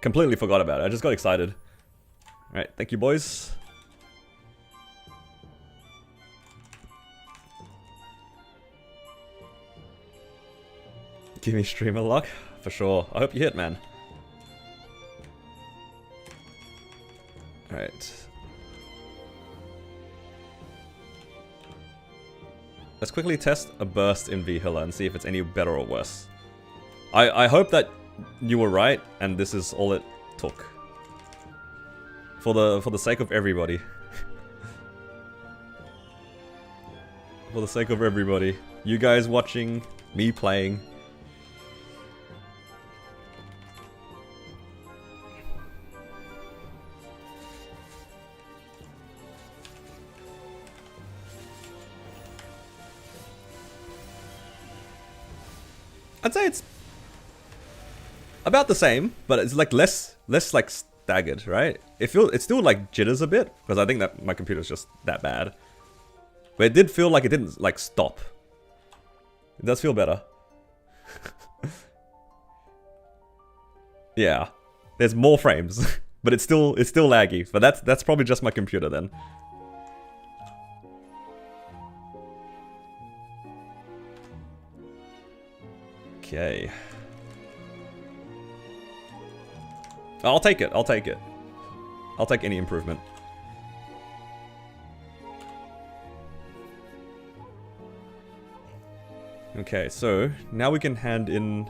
Completely forgot about it. I just got excited. Alright, thank you, boys. Give me streamer luck, for sure. I hope you hit, man. Alright. Let's quickly test a burst in V-Healer and see if it's any better or worse. I hope that you were right and this is all it took. For the sake of everybody. For the sake of everybody. You guys watching, me playing. I'd say it's about the same, but it's like less like staggered, right? It still like jitters a bit because I think that my computer's just that bad. But it did feel like it didn't like stop. It does feel better. Yeah, there's more frames, but it's still laggy. But that's probably just my computer then. Okay. I'll take it. I'll take it. I'll take any improvement. Okay, so now we can hand in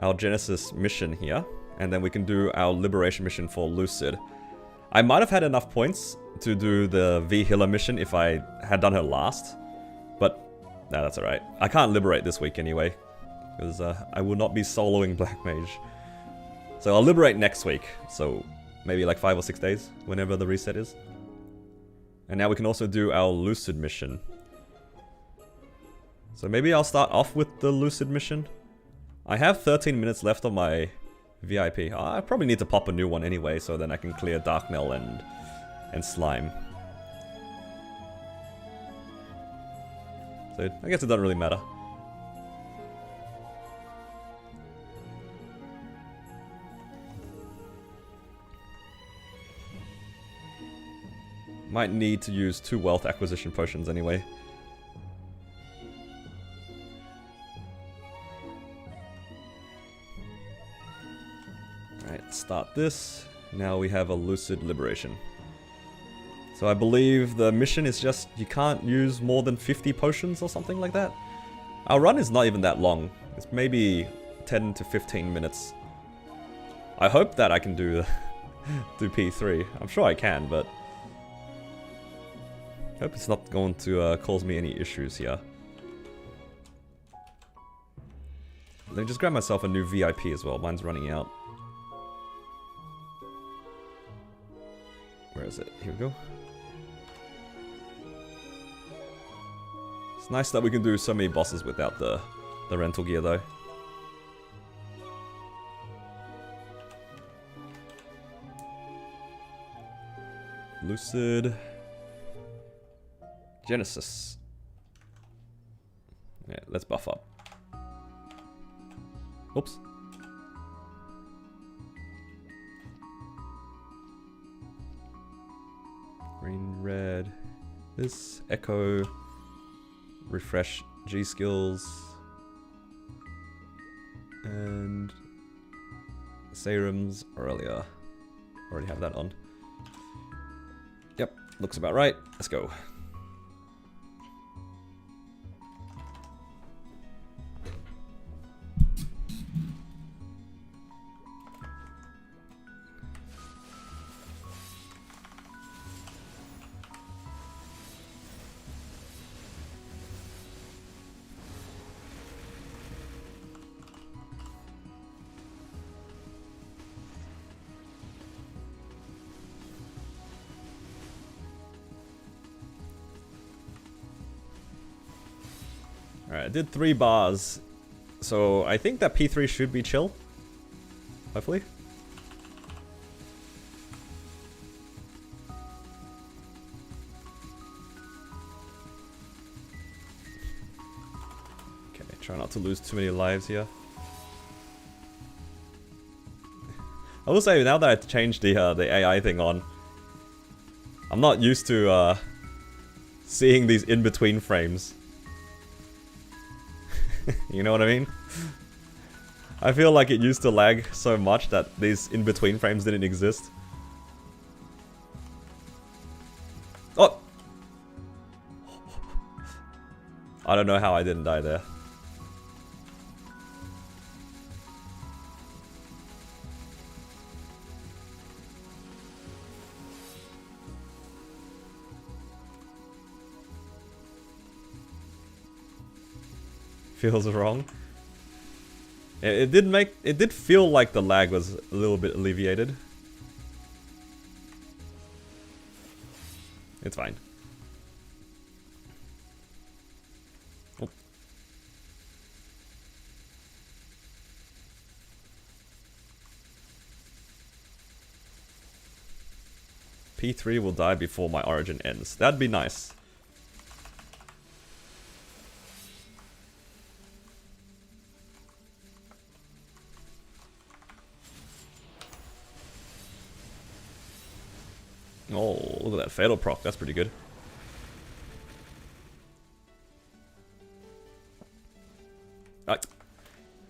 our Genesis mission here, and then we can do our Liberation mission for Lucid. I might have had enough points to do the V Healer mission if I had done her last, but nah, that's alright. I can't liberate this week anyway, because I will not be soloing Black Mage. So I'll liberate next week, so maybe like 5 or 6 days, whenever the reset is. And now we can also do our Lucid mission. So maybe I'll start off with the Lucid mission. I have 13 minutes left on my VIP. I probably need to pop a new one anyway, so then I can clear Darknell and Slime. So I guess it doesn't really matter. Might need to use 2 wealth acquisition potions anyway. Alright, start this. Now we have a Lucid Liberation. So I believe the mission is just you can't use more than 50 potions or something like that. Our run is not even that long. It's maybe 10 to 15 minutes. I hope that I can do P3. I'm sure I can, but hope it's not going to cause me any issues here. Let me just grab myself a new VIP as well. Mine's running out. Where is it? Here we go. It's nice that we can do so many bosses without the rental gear though. Lucid. Genesis. Yeah, let's buff up. Oops. Green, red. This, Echo. Refresh G skills. And Serums earlier. Already have that on. Yep, looks about right. Let's go. Alright, I did 3 bars, so I think that P3 should be chill. Hopefully. Okay, try not to lose too many lives here. I will say, now that I changed the AI thing on, I'm not used to seeing these in-between frames. You know what I mean? I feel like it used to lag so much that these in-between frames didn't exist. Oh! I don't know how I didn't die there. Feels wrong. It did feel like the lag was a little bit alleviated. It's fine. Oh. P3 will die before my origin ends. That'd be nice. Oh, look at that fatal proc. That's pretty good.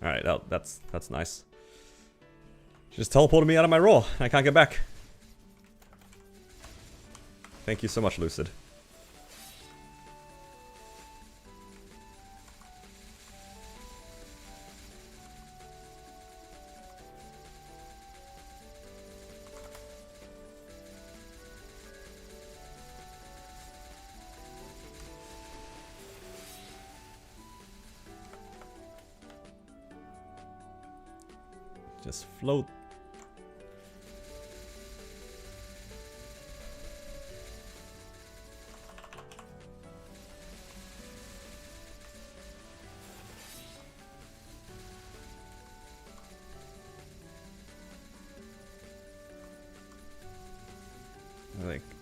Alright, that's nice. Just teleported me out of my roar. I can't get back. Thank you so much, Lucid. Just float.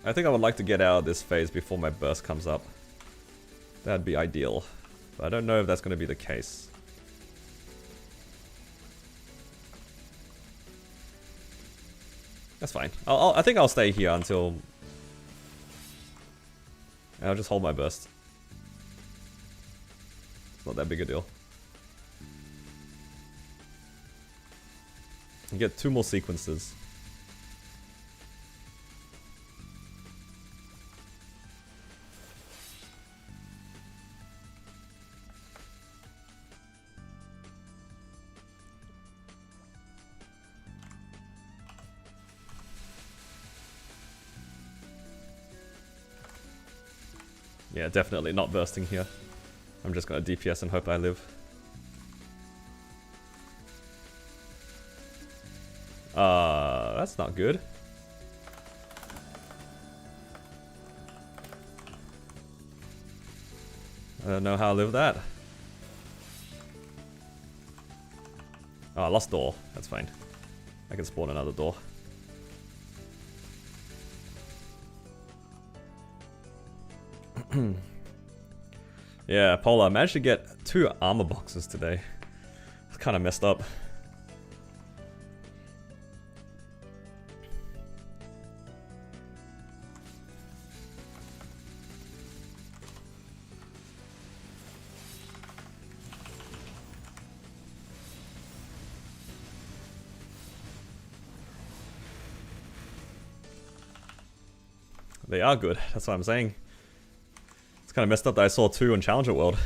I think I would like to get out of this phase before my burst comes up. That'd be ideal. But I don't know if that's going to be the case. That's fine. I think I'll stay here until... I'll just hold my burst. It's not that big a deal. You get 2 more sequences. Yeah, definitely not bursting here. I'm just gonna DPS and hope I live. That's not good. I don't know how I live that. Oh, I lost door. That's fine. I can spawn another door. Yeah, Polar, I managed to get 2 armor boxes today. It's kind of messed up. They are good, that's what I'm saying. It's kind of messed up that I saw 2 in Challenger World.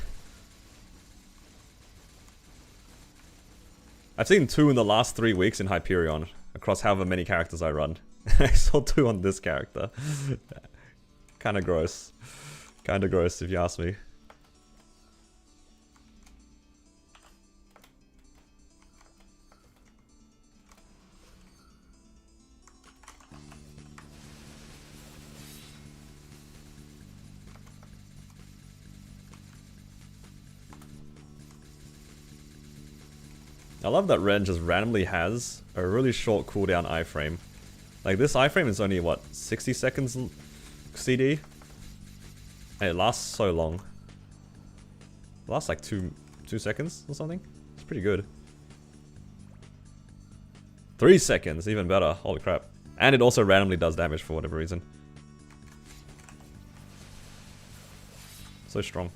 I've seen 2 in the last 3 weeks in Hyperion, across however many characters I run. I saw 2 on this character. Kinda gross. Kinda gross if you ask me. I love that Ren just randomly has a really short cooldown iframe. Like this iframe is only what, 60 seconds CD? And it lasts so long. It lasts like 2 seconds or something? It's pretty good. 3 seconds, even better. Holy crap. And it also randomly does damage for whatever reason. So strong.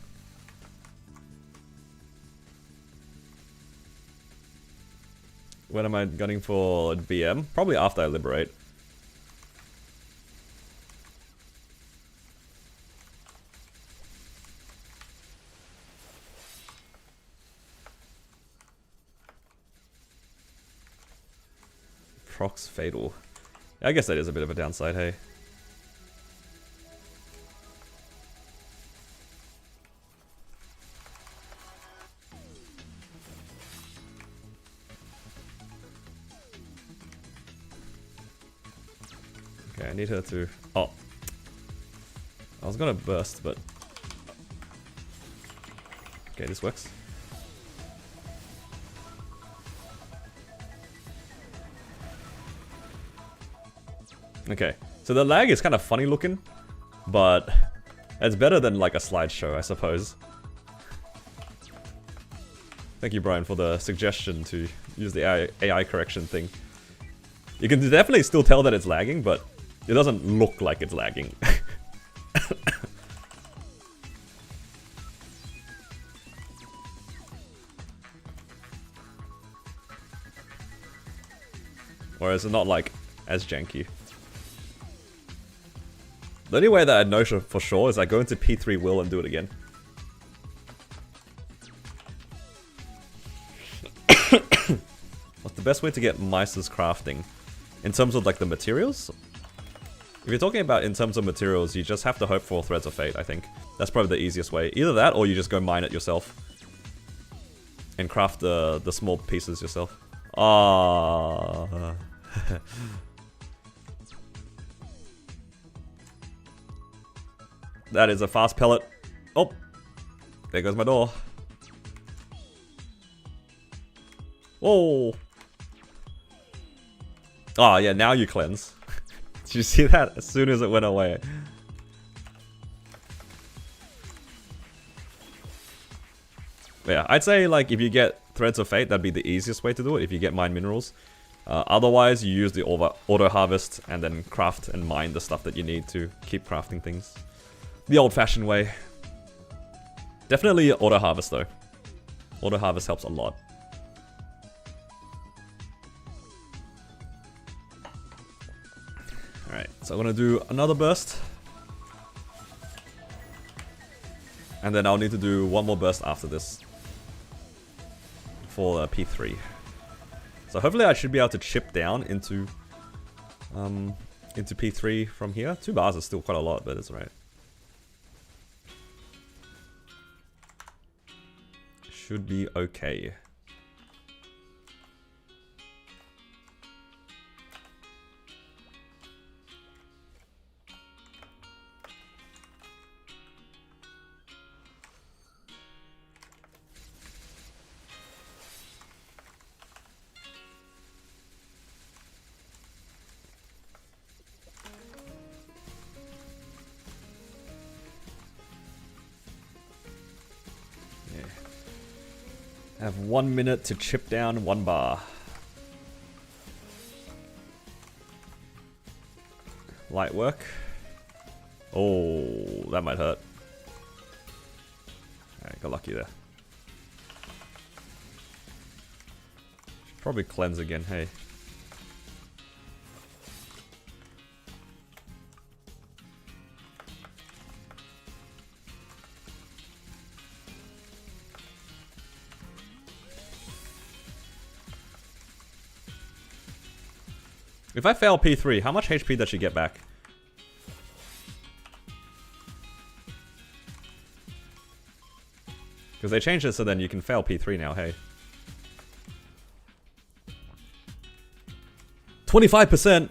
When am I gunning for BM? Probably after I liberate. Procs Fatal. I guess that is a bit of a downside, hey? Okay, I need her to... Oh. I was gonna burst, but... Okay, this works. Okay, so the lag is kind of funny looking, but it's better than like a slideshow, I suppose. Thank you, Brian, for the suggestion to use the AI correction thing. You can definitely still tell that it's lagging, but it doesn't look like it's lagging. Whereas it's not like as janky. The only way that I'd know for sure is I go into P3 Will and do it again. What's the best way to get Mice's crafting? In terms of like the materials? If you're talking about in terms of materials, you just have to hope for Threads of Fate, I think. That's probably the easiest way. Either that, or you just go mine it yourself. And craft the small pieces yourself. Ah. That is a fast pellet. Oh, there goes my door. Whoa. Oh yeah, now you cleanse. Did you see that? As soon as it went away. Yeah, I'd say like if you get Threads of Fate, that'd be the easiest way to do it if you get mine minerals. Otherwise, you use the auto harvest and then craft and mine the stuff that you need to keep crafting things. The old-fashioned way. Definitely auto harvest though. Auto harvest helps a lot. Alright, so I'm gonna do another burst. And then I'll need to do one more burst after this. For P3. So hopefully I should be able to chip down into P3 from here. 2 bars is still quite a lot, but it's alright. Should be okay. I have 1 minute to chip down 1 bar. Light work. Oh, that might hurt. Alright, got lucky there. Should probably cleanse again, hey. If I fail P3, how much HP does she get back? Because they changed it so then you can fail P3 now, hey. 25%?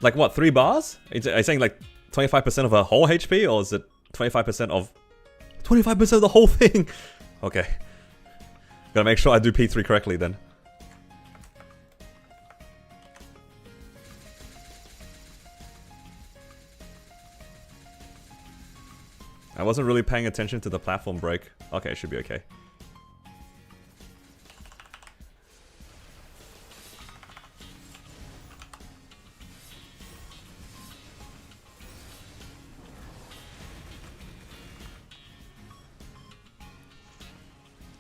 Like what, 3 bars? Are you saying like 25% of her whole HP? Or is it 25% of... 25% of the whole thing? Okay. Gotta make sure I do P3 correctly then. I wasn't really paying attention to the platform break. Okay, it should be okay.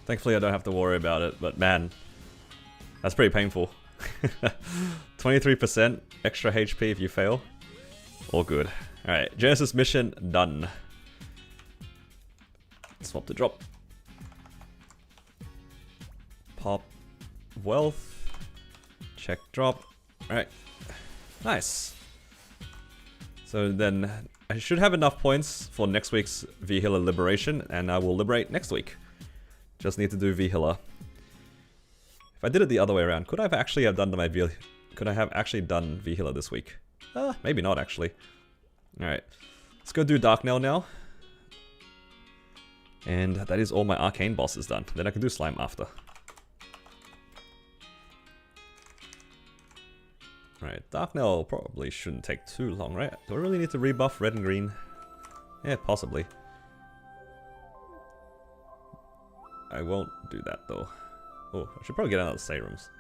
Thankfully I don't have to worry about it, but man, that's pretty painful. 23% extra HP if you fail. All good. Alright, Genesis mission done. Swap the drop. Pop wealth. Check drop. Alright. Nice. So then I should have enough points for next week's V-Healer Liberation, and I will liberate next week. Just need to do V-Healer. If I did it the other way around, could I have actually have done V-Healer this week? Maybe not actually. Alright. Let's go do Dark Knell now. And that is all my arcane bosses done. Then I can do slime after. Right, Dark Knell probably shouldn't take too long, right? Do I really need to rebuff red and green? Yeah, possibly. I won't do that though. Oh, I should probably get out of the serums.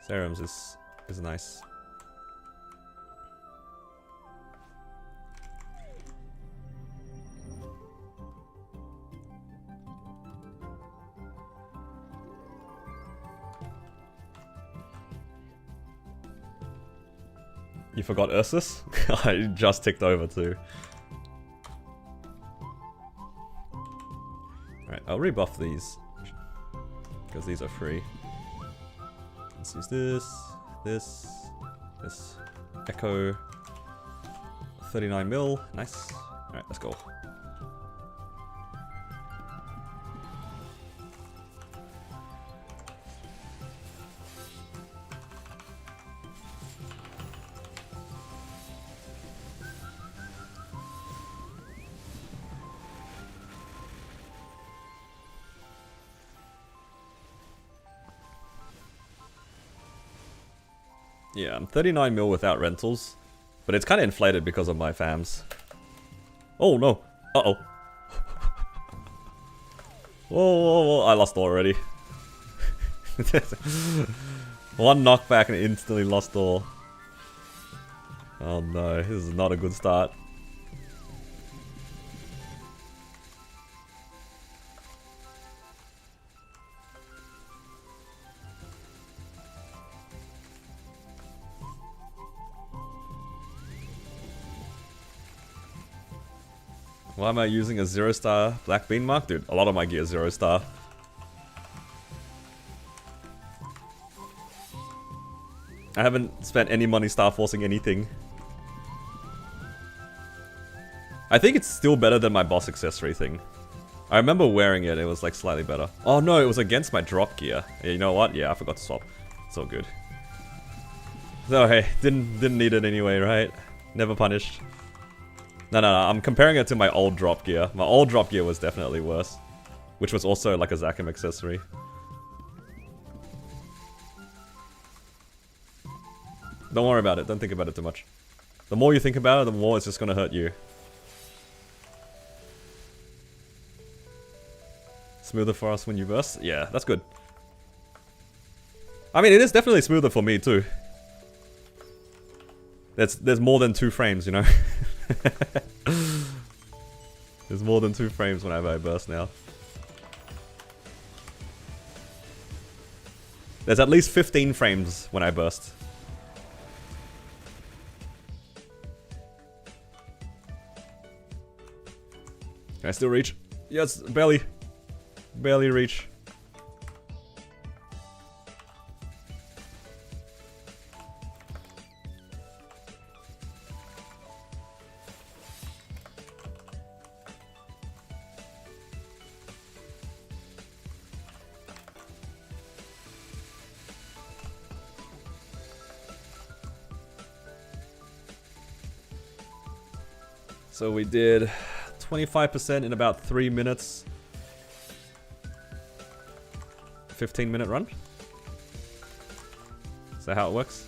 Serums is nice. You forgot Ursus? I just ticked over too. Alright, I'll rebuff these. Because these are free. Let's use this. Echo. 39 mil. Nice. Alright, let's go. Yeah, I'm 39 mil without rentals. But it's kind of inflated because of my fams. Oh no. Uh-oh. Whoa, I lost already. One knockback and instantly lost all. Oh no, this is not a good start. Why am I using a 0-star black bean mark? Dude, a lot of my gear is 0-star. I haven't spent any money star forcing anything. I think it's still better than my boss accessory thing. I remember wearing it, it was like slightly better. Oh no, it was against my drop gear. Yeah, you know what? Yeah, I forgot to swap. It's all good. So hey, didn't need it anyway, right? Never punished. No, I'm comparing it to my old drop gear. My old drop gear was definitely worse. Which was also like a Zakim accessory. Don't worry about it, don't think about it too much. The more you think about it, the more it's just gonna hurt you. Smoother for us when you burst? Yeah, that's good. I mean, it is definitely smoother for me too. There's more than 2 frames, you know? There's more than 2 frames whenever I burst now. There's at least 15 frames when I burst. Can I still reach? Yes, barely. Barely reach. So we did 25% in about 3 minutes. 15-minute run. Is that how it works?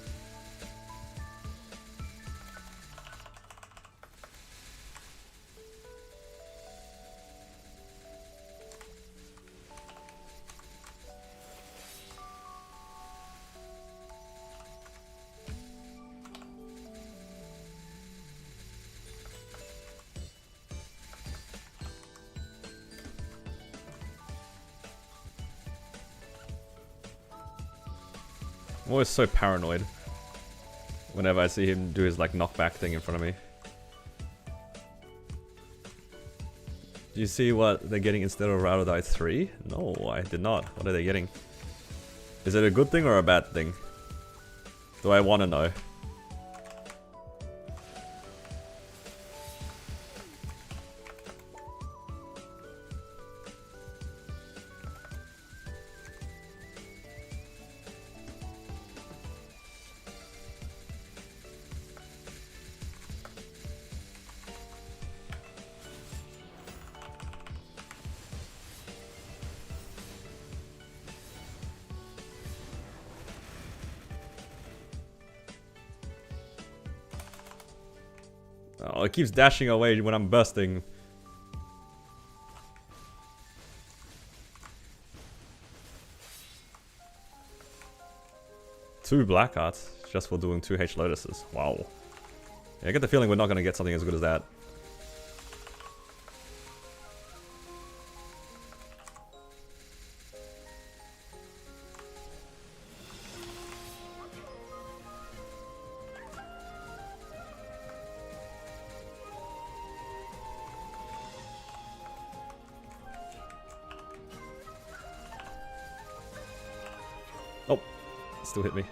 I'm always so paranoid whenever I see him do his like knockback thing in front of me. Do you see what they're getting instead of Route or Die 3? No, I did not. What are they getting? Is it a good thing or a bad thing? Do I want to know? Oh, it keeps dashing away when I'm bursting. Two black hearts just for doing 2 H lotuses. Wow. Yeah, I get the feeling we're not gonna get something as good as that. Oh, still hit me.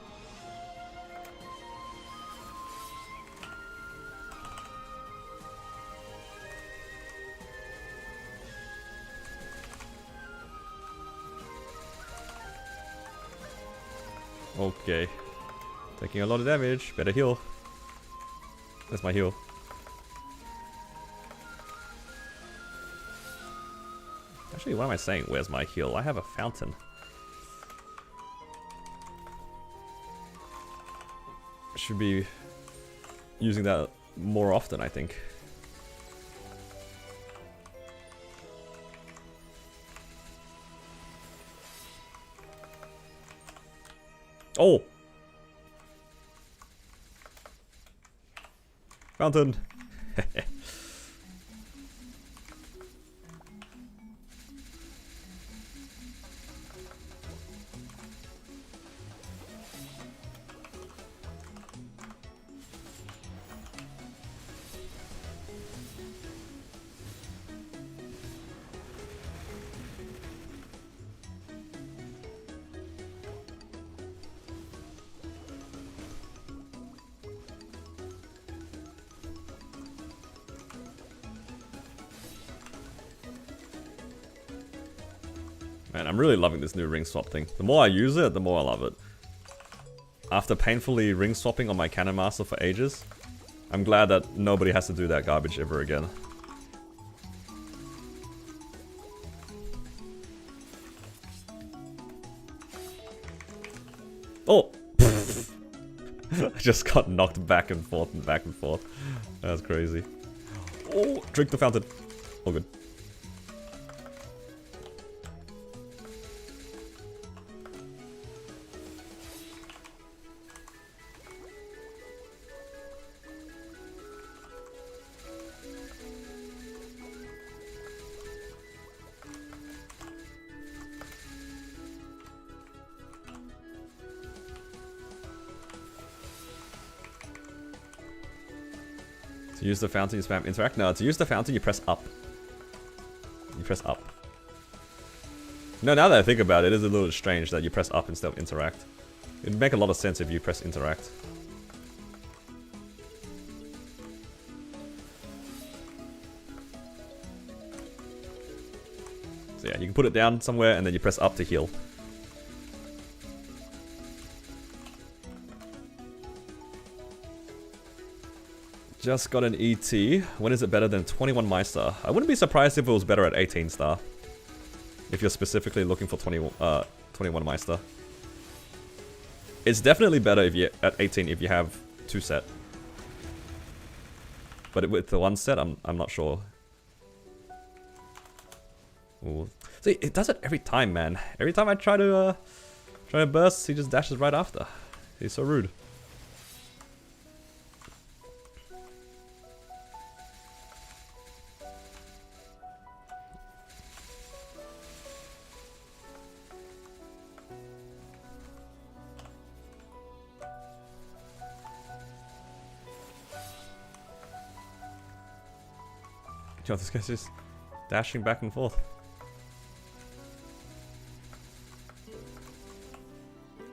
Okay. Taking a lot of damage. Better heal. That's my heal. Actually, what am I saying? Where's my heal? I have a fountain. should be using that more often, I think. Oh! Fountain! Man, I'm really loving this new ring swap thing. The more I use it, the more I love it. After painfully ring swapping on my Cannon Master for ages, I'm glad that nobody has to do that garbage ever again. Oh! I just got knocked back and forth and back and forth. That's crazy. Oh, drink the fountain. All good. To use the fountain, you spam interact? No, to use the fountain, you press up. You press up. No, now that I think about it, it is a little strange that you press up instead of interact. It'd make a lot of sense if you press interact. So yeah, you can put it down somewhere and then you press up to heal. Just got an ET. When is it better than 21 Meister? I wouldn't be surprised if it was better at 18 star. If you're specifically looking for 21 Meister. It's definitely better if you at 18 if you have 2 set. But with the 1 set, I'm not sure. Ooh. See, it does it every time, man. Every time I try to burst, he just dashes right after. He's so rude. You know, this guy's just dashing back and forth.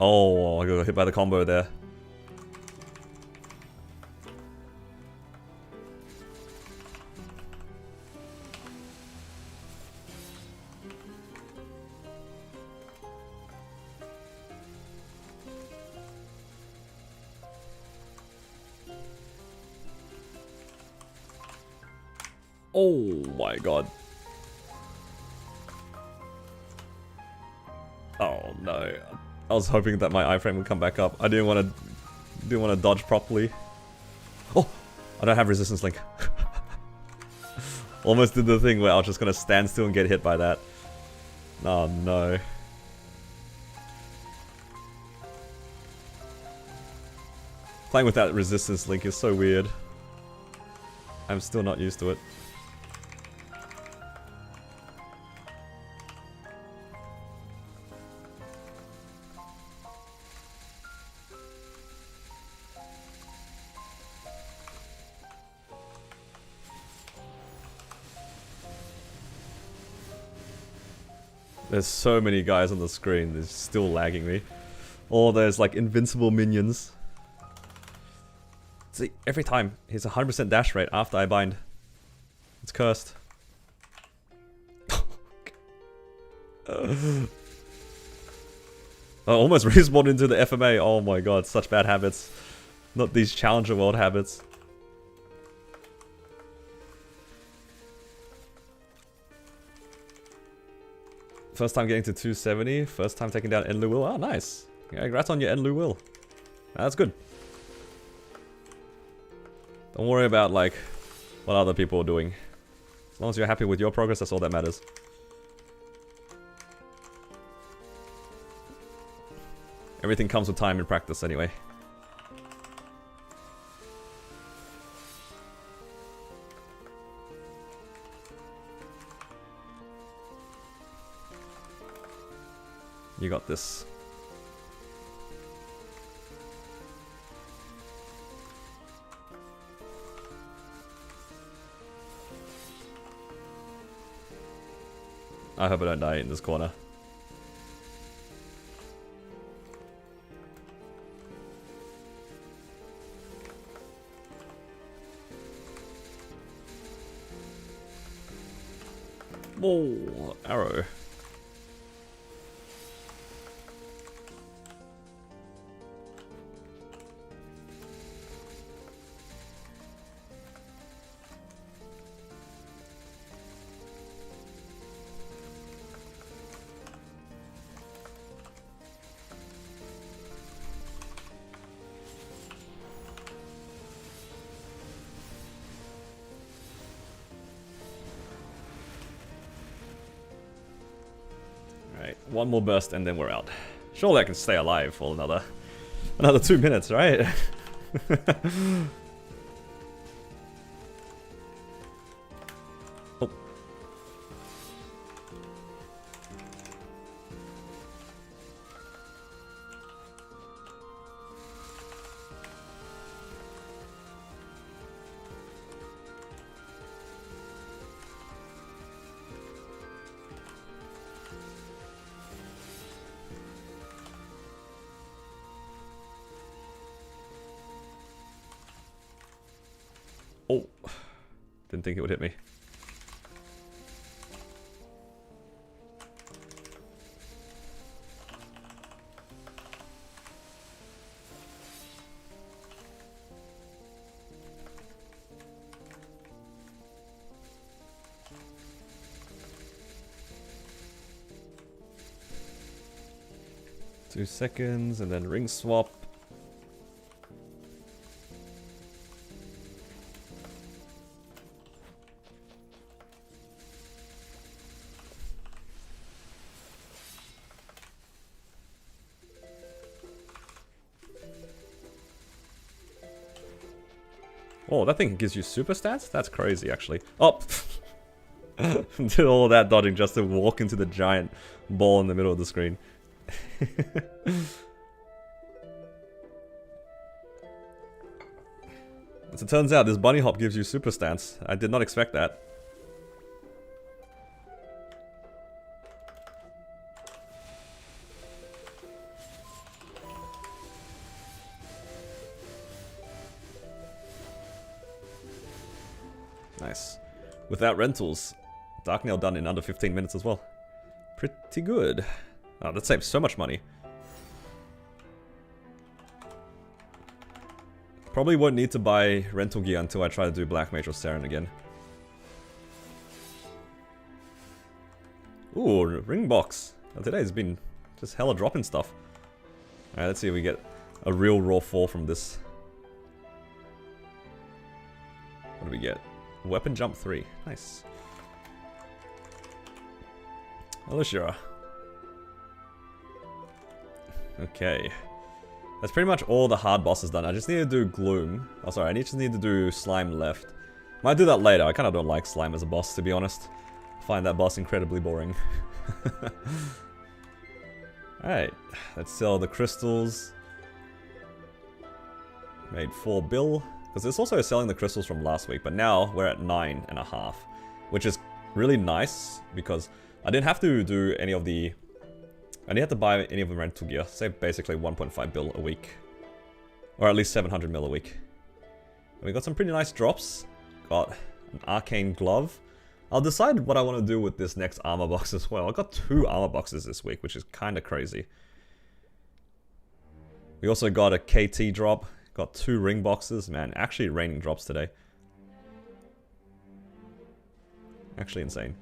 Oh, I got hit by the combo there. Oh my god. Oh no. I was hoping that my iframe would come back up. I didn't want to dodge properly. Oh, I don't have resistance link. Almost did the thing where I was just gonna stand still and get hit by that. Oh no. Playing with that resistance link is so weird. I'm still not used to it. There's so many guys on the screen, it's still lagging me. Or there's like invincible minions. See, every time, he's 100% dash rate after I bind. It's cursed. I almost respawned into the FMA, oh my god, such bad habits. Not these Challenger World habits. First time getting to 270, first time taking down Enlu Will. Oh, nice. Yeah, congrats on your Enlu Will. That's good. Don't worry about, like, what other people are doing. As long as you're happy with your progress, that's all that matters. Everything comes with time and practice anyway. You got this. I hope I don't die in this corner. Oh, arrow. One more burst and then we're out. Surely I can stay alive for another 2 minutes, right? Oh. Oh, didn't think it would hit me. Two seconds and then ring swap. Oh, that thing gives you super stats? That's crazy, actually. Oh! Did all that dodging just to walk into the giant ball in the middle of the screen. As it turns out, this bunny hop gives you super stats. I did not expect that. Nice. Without rentals, Dark Nail done in under 15 minutes as well. Pretty good. Oh, that saves so much money. Probably won't need to buy rental gear until I try to do Black Mage or Saren again. Ooh, ring box. Well, today's been just hella dropping stuff. Alright, let's see if we get a real raw 4 from this. What do we get? Weapon jump 3. Nice. Elishira. Okay. That's pretty much all the hard bosses done. I just need to do Gloom. Oh, sorry, I just need to do Slime left. Might do that later. I kind of don't like Slime as a boss, to be honest. I find that boss incredibly boring. Alright. Let's sell the crystals. Made 4 bill. Because it's also selling the crystals from last week, but now we're at 9.5, which is really nice because I didn't have to do any of the... I didn't have to buy any of the rental gear. Save basically 1.5 bill a week. Or at least 700 mil a week. And we got some pretty nice drops. Got an arcane glove. I'll decide what I want to do with this next armor box as well. I got 2 armor boxes this week, which is kind of crazy. We also got a KT drop. Got 2 ring boxes. Man, actually raining drops today. Actually insane.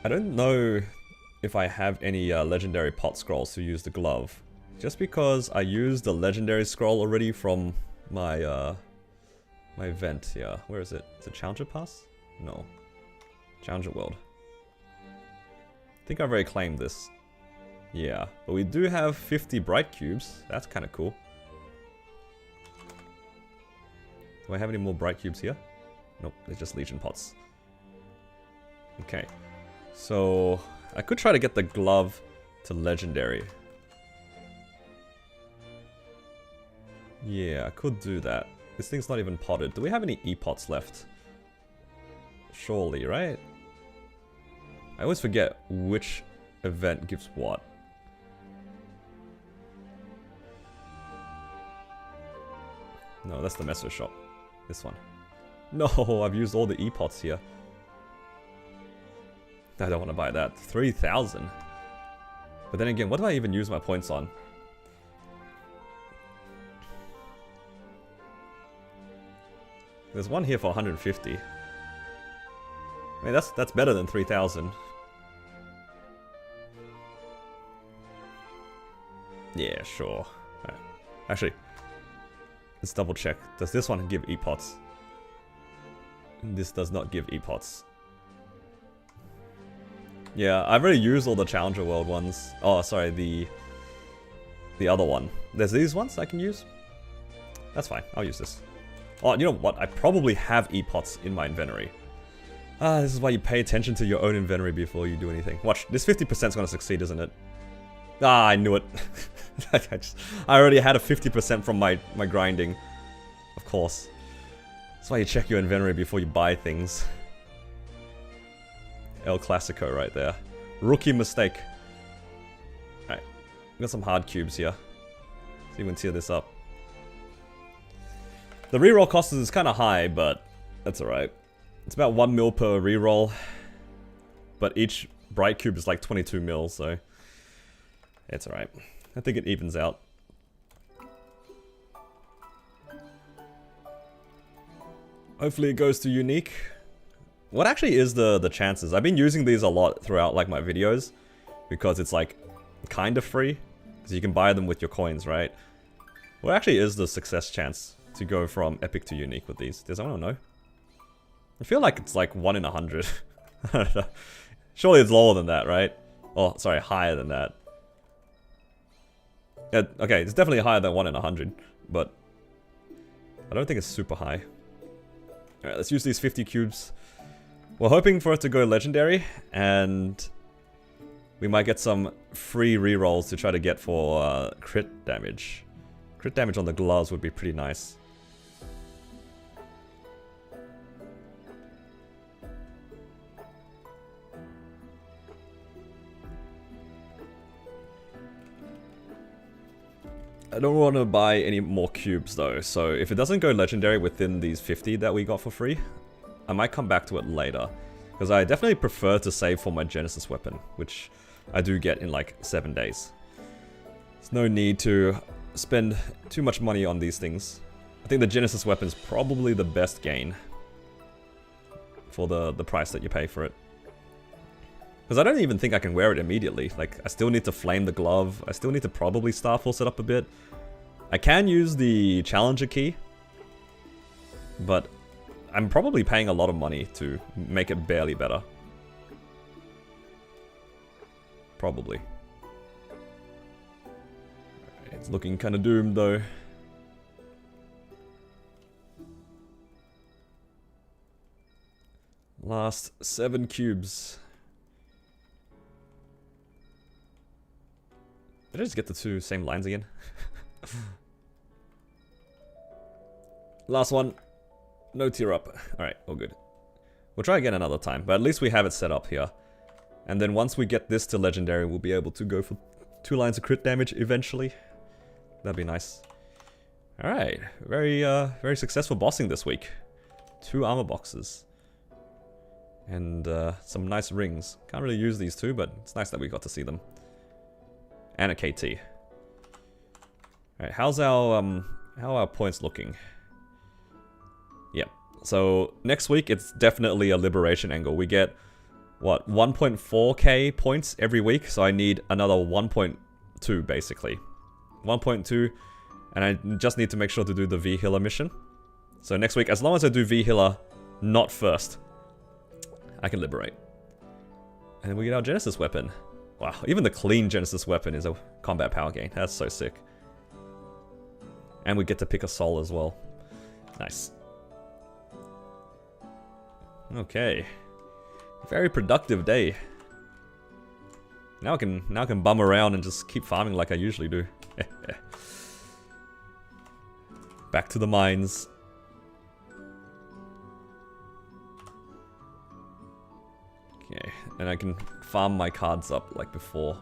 I don't know if I have any legendary pot scrolls to use the glove. Just because I used the legendary scroll already from my My event here. Where is it? Is it Challenger Pass? No. Challenger World. I think I've already claimed this. Yeah, but we do have 50 bright cubes. That's kind of cool. Do I have any more bright cubes here? Nope, they're just Legion pots. Okay. So, I could try to get the glove to legendary. Yeah, I could do that. This thing's not even potted. Do we have any E-pots left? Surely, right? I always forget which event gives what. No, that's the Messer shop. This one. No, I've used all the E-pots here. I don't want to buy that. 3,000. But then again, what do I even use my points on? There's one here for 150. I mean, that's better than 3,000. Yeah, sure. Right. Actually, let's double check. Does this one give E-pots? This does not give E-pots. Yeah, I've already used all the Challenger World ones. Oh, sorry, the other one. There's these ones I can use? That's fine, I'll use this. Oh, you know what? I probably have E-pots in my inventory. Ah, this is why you pay attention to your own inventory before you do anything. Watch, this 50% is going to succeed, isn't it? Ah, I knew it. I already had a 50% from my grinding. Of course. That's why you check your inventory before you buy things. El Clasico right there. Rookie mistake. Alright. We got some hard cubes here. So you can tear this up. The reroll cost is kind of high, but that's alright. It's about 1 mil per reroll. But each bright cube is like 22 mil, so it's alright. I think it evens out. Hopefully it goes to unique. What actually is the chances? I've been using these a lot throughout like my videos because it's like kind of free because you can buy them with your coins, right? What actually is the success chance to go from epic to unique with these? Does anyone know? I feel like it's like 1 in 100. I don't know. Surely it's lower than that, right? Oh, sorry, higher than that. Yeah, okay, it's definitely higher than 1 in 100, but I don't think it's super high. Alright, let's use these 50 cubes. We're hoping for it to go legendary, and we might get some free rerolls to try to get for crit damage. Crit damage on the gloves would be pretty nice. I don't want to buy any more cubes though, so if it doesn't go legendary within these 50 that we got for free, I might come back to it later. Because I definitely prefer to save for my Genesis weapon, which I do get in like 7 days. There's no need to spend too much money on these things. I think the Genesis weapon is probably the best gain for the price that you pay for it. Because I don't even think I can wear it immediately. Like, I still need to flame the glove. I still need to probably Starforce it up a bit. I can use the Challenger key. But I'm probably paying a lot of money to make it barely better. Probably. It's looking kind of doomed though. Last 7 cubes. Did I just get the 2 same lines again? Last one. No tier up. Alright, all good. We'll try again another time, but at least we have it set up here. And then once we get this to legendary, we'll be able to go for 2 lines of crit damage eventually. That'd be nice. Alright, very successful bossing this week. 2 armor boxes. And some nice rings. Can't really use these 2, but it's nice that we got to see them. And a KT. Alright, how are our points looking? Yep. So next week it's definitely a liberation angle. We get what, 1.4k points every week, so I need another 1.2 basically. 1.2, and I just need to make sure to do the V healer mission. So next week, as long as I do V-Healer not first, I can liberate. And then we get our Genesis weapon. Wow, even the clean Genesis weapon is a combat power gain. That's so sick. And we get to pick a soul as well. Nice. Okay. Very productive day. Now I can bum around and just keep farming like I usually do. Back to the mines. Okay, and I can farm my cards up like before.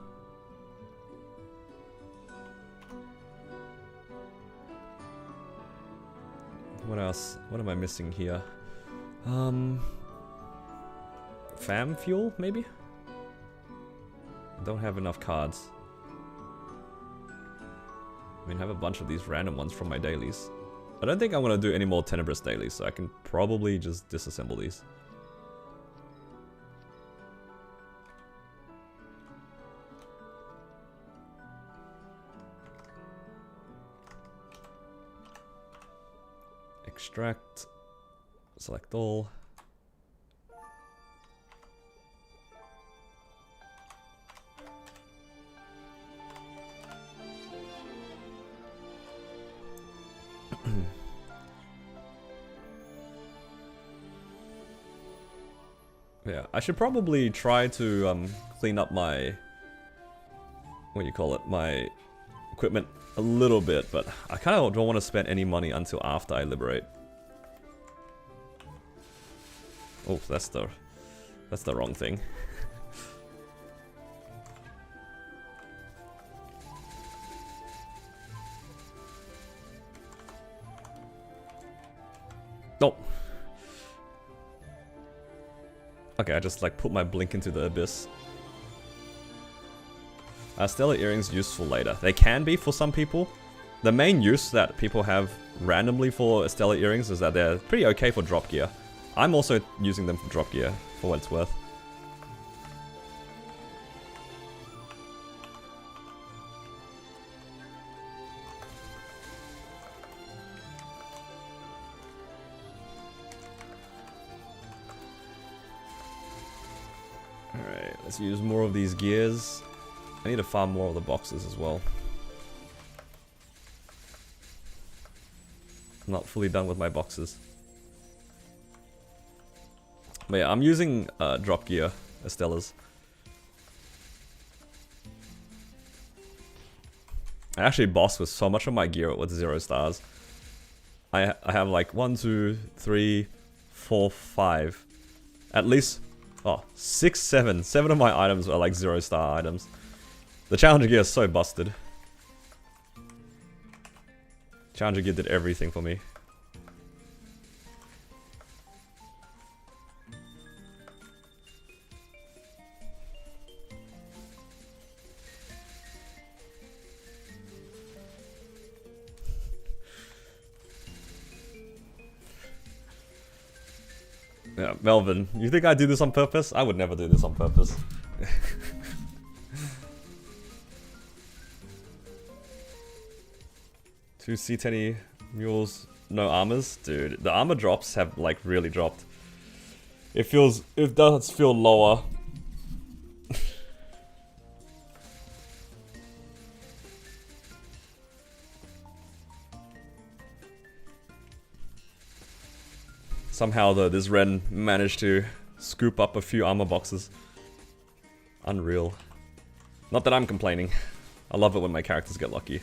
What else? What am I missing here? Fam fuel, maybe? I don't have enough cards. I mean, I have a bunch of these random ones from my dailies. I don't think I'm gonna do any more Tenebrous dailies, so I can probably just disassemble these. Extract. Select all. Yeah, I should probably try to clean up my, what do you call it, my equipment a little bit, but I kind of don't want to spend any money until after I liberate. Oh, that's the wrong thing. Oh. Okay, I just like put my blink into the abyss. Stellar earrings useful later. They can be for some people. The main use that people have randomly for stellar earrings is that they're pretty okay for drop gear. I'm also using them for drop gear, for what it's worth. Alright, let's use more of these gears. I need to farm more of the boxes as well. I'm not fully done with my boxes. But yeah, I'm using drop gear Estella's. I actually bossed with so much of my gear with 0 stars. I have like 1, 2, 3, 4, 5. At least, oh, 6, 7. 7 of my items are like 0 star items. The Challenger gear is so busted. Challenger gear did everything for me. Yeah, Melvin, you think I do this on purpose? I would never do this on purpose. Two C10 mules, no armors? Dude, the armor drops have like really dropped. It does feel lower. Somehow though, this Ren managed to scoop up a few armor boxes. Unreal. Not that I'm complaining. I love it when my characters get lucky.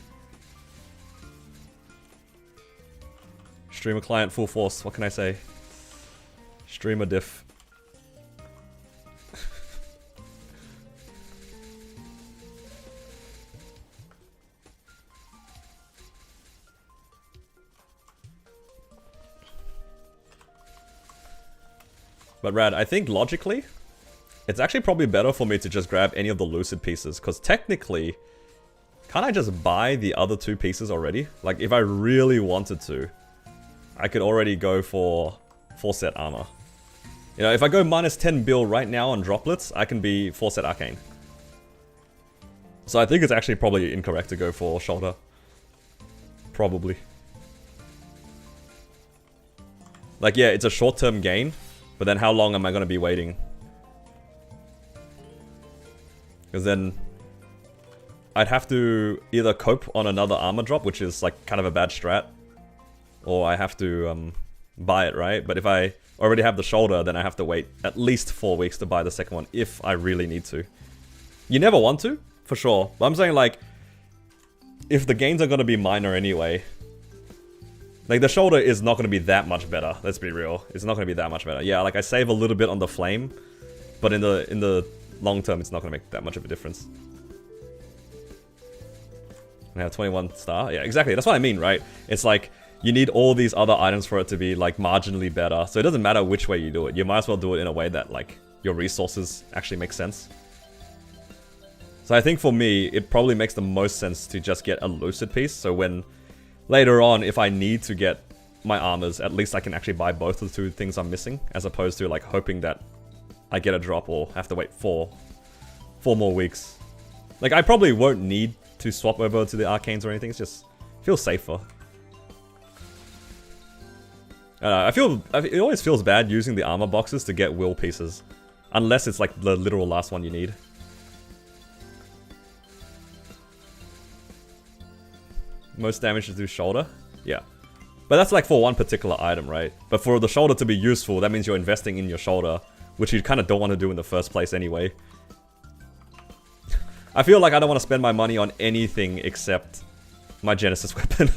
Streamer client full force, what can I say? Streamer diff. But Rad, I think logically, it's actually probably better for me to just grab any of the lucid pieces, because technically, can't I just buy the other 2 pieces already? Like, if I really wanted to, I could already go for 4 set armor. You know, if I go minus 10 bill right now on droplets, I can be 4 set arcane. So I think it's actually probably incorrect to go for shoulder. Probably. Like, yeah, it's a short-term gain, but then how long am I going to be waiting? Because then I'd have to either cope on another armor drop, which is like kind of a bad strat, or I have to buy it, right? But if I already have the shoulder, then I have to wait at least 4 weeks to buy the second one if I really need to. You never want to, for sure. But I'm saying, like, if the gains are going to be minor anyway, like, the shoulder is not going to be that much better. Let's be real. It's not going to be that much better. Yeah, like, I save a little bit on the flame, but in the long term, it's not going to make that much of a difference. I have 21 star. Yeah, exactly. That's what I mean, right? It's like, you need all these other items for it to be, like, marginally better. So it doesn't matter which way you do it. You might as well do it in a way that, like, your resources actually make sense. So I think for me, it probably makes the most sense to just get a lucid piece. So when later on, if I need to get my armors, at least I can actually buy both of the two things I'm missing, as opposed to, like, hoping that I get a drop or have to wait four more weeks. Like, I probably won't need to swap over to the arcanes or anything. It's just feels safer. It always feels bad using the armor boxes to get will pieces, unless it's like the literal last one you need. Most damage to do shoulder? Yeah. But that's like for one particular item, right? But for the shoulder to be useful, that means you're investing in your shoulder, which you kind of don't want to do in the first place anyway. I feel like I don't want to spend my money on anything except my Genesis weapon.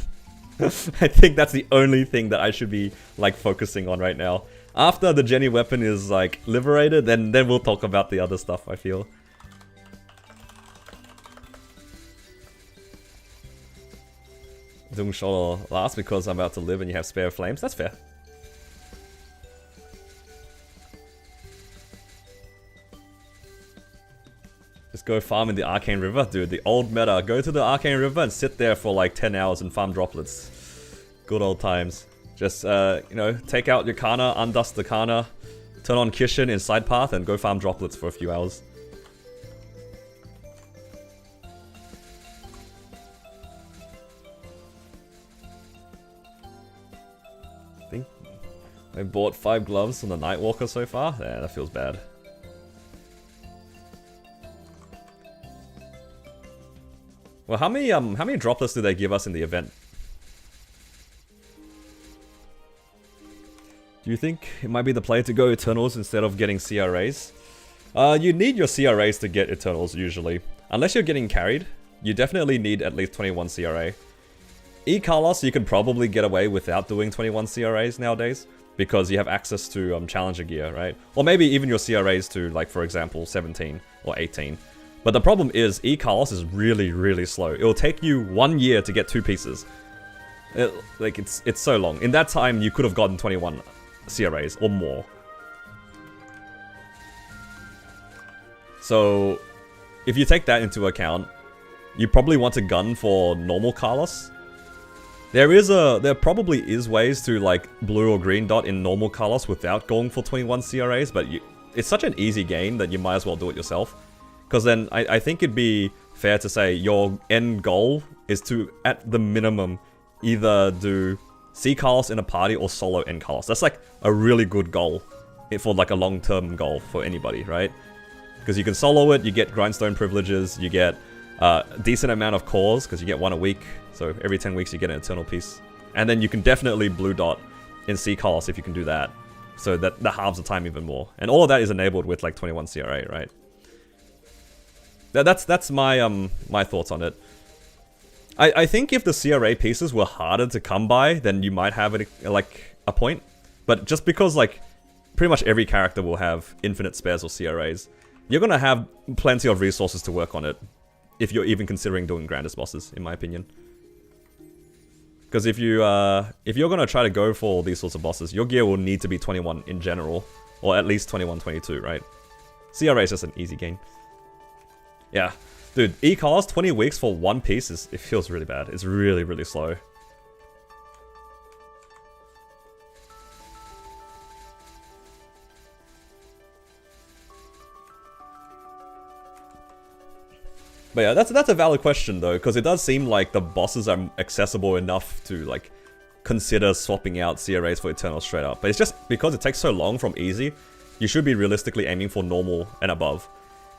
I think that's the only thing that I should be, like, focusing on right now. After the Jenny weapon is, like, liberated, then we'll talk about the other stuff, I feel. Doing shoulder last because I'm about to live and you have spare flames. That's fair. Just go farm in the Arcane River. Dude, the old meta. Go to the Arcane River and sit there for like 10 hours and farm droplets. Good old times. Just, you know, take out your Kana, undust the Kana, turn on Kishin in side path and go farm droplets for a few hours. I think I bought 5 gloves on the Nightwalker so far. Yeah, that feels bad. Well, how many droplets do they give us in the event? Do you think it might be the play to go Eternals instead of getting CRAs? You need your CRAs to get Eternals usually. Unless you're getting carried, you definitely need at least 21 CRA. E-Carlos, you can probably get away without doing 21 CRAs nowadays, because you have access to Challenger gear, right? Or maybe even your CRAs to, like, for example, 17 or 18. But the problem is, E-Carlos is really, really slow. It will take you 1 year to get 2 pieces. It's so long. In that time, you could have gotten 21 CRAs or more. So, if you take that into account, you probably want to gun for normal Carlos. There probably is ways to, like, blue or green dot in normal Carlos without going for 21 CRAs, but it's such an easy game that you might as well do it yourself. Because then I think it'd be fair to say your end goal is to, at the minimum, either do C Carlos in a party or solo N Carlos. That's like a really good goal for like a long-term goal for anybody, right? Because you can solo it, you get grindstone privileges, you get a decent amount of cores, because you get 1 a week. So every 10 weeks you get an eternal piece. And then you can definitely blue dot in C Carlos if you can do that. So that halves the time even more. And all of that is enabled with like 21 CRA, right? That's my my thoughts on it. I think if the CRA pieces were harder to come by, then you might have it like a point. But just because like pretty much every character will have infinite spares or CRAs, you're gonna have plenty of resources to work on it, if you're even considering doing grandest bosses, in my opinion. Because if you're gonna try to go for all these sorts of bosses, your gear will need to be 21 in general, or at least 21, 22, right? CRA is just an easy game. Yeah, dude, E-Carlos 20 weeks for 1 piece it feels really bad. It's really, really slow. But yeah, that's a valid question though, because it does seem like the bosses are accessible enough to like consider swapping out CRAs for Eternal straight up. But it's just because it takes so long from easy, you should be realistically aiming for normal and above.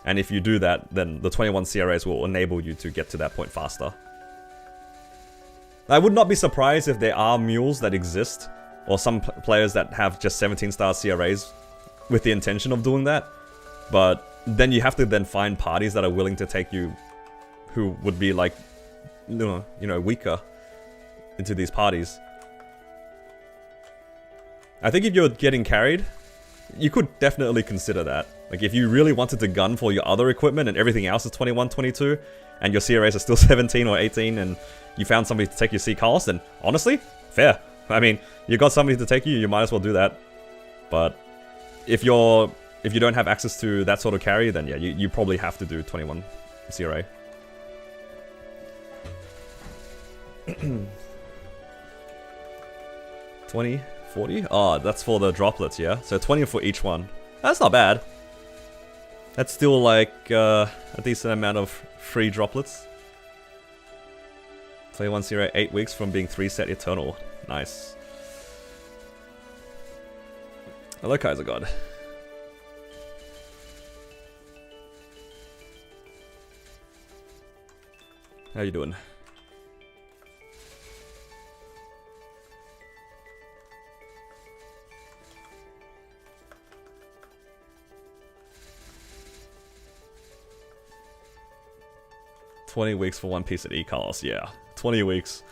And if you do that, then the 21 CRAs will enable you to get to that point faster. I would not be surprised if there are mules that exist, or some players that have just 17-star CRAs with the intention of doing that. But then you have to then find parties that are willing to take you, who would be like, you know, weaker into these parties. I think if you're getting carried, you could definitely consider that. Like, if you really wanted to gun for your other equipment and everything else is 21, 22, and your CRAs are still 17 or 18, and you found somebody to take your C Carlos, then honestly, fair. I mean, you got somebody to take you, you might as well do that. But if you don't have access to that sort of carry, then yeah, you probably have to do 21 CRA. 20, 40? Oh, that's for the droplets, yeah? So 20 for each one. That's not bad. That's still like a decent amount of free droplets. 21 CRA, 8 weeks from being 3-set Eternal. Nice. Hello, Kaiser God. How you doing? $20 weeks for one piece at E-Carlos, yeah. 20 weeks.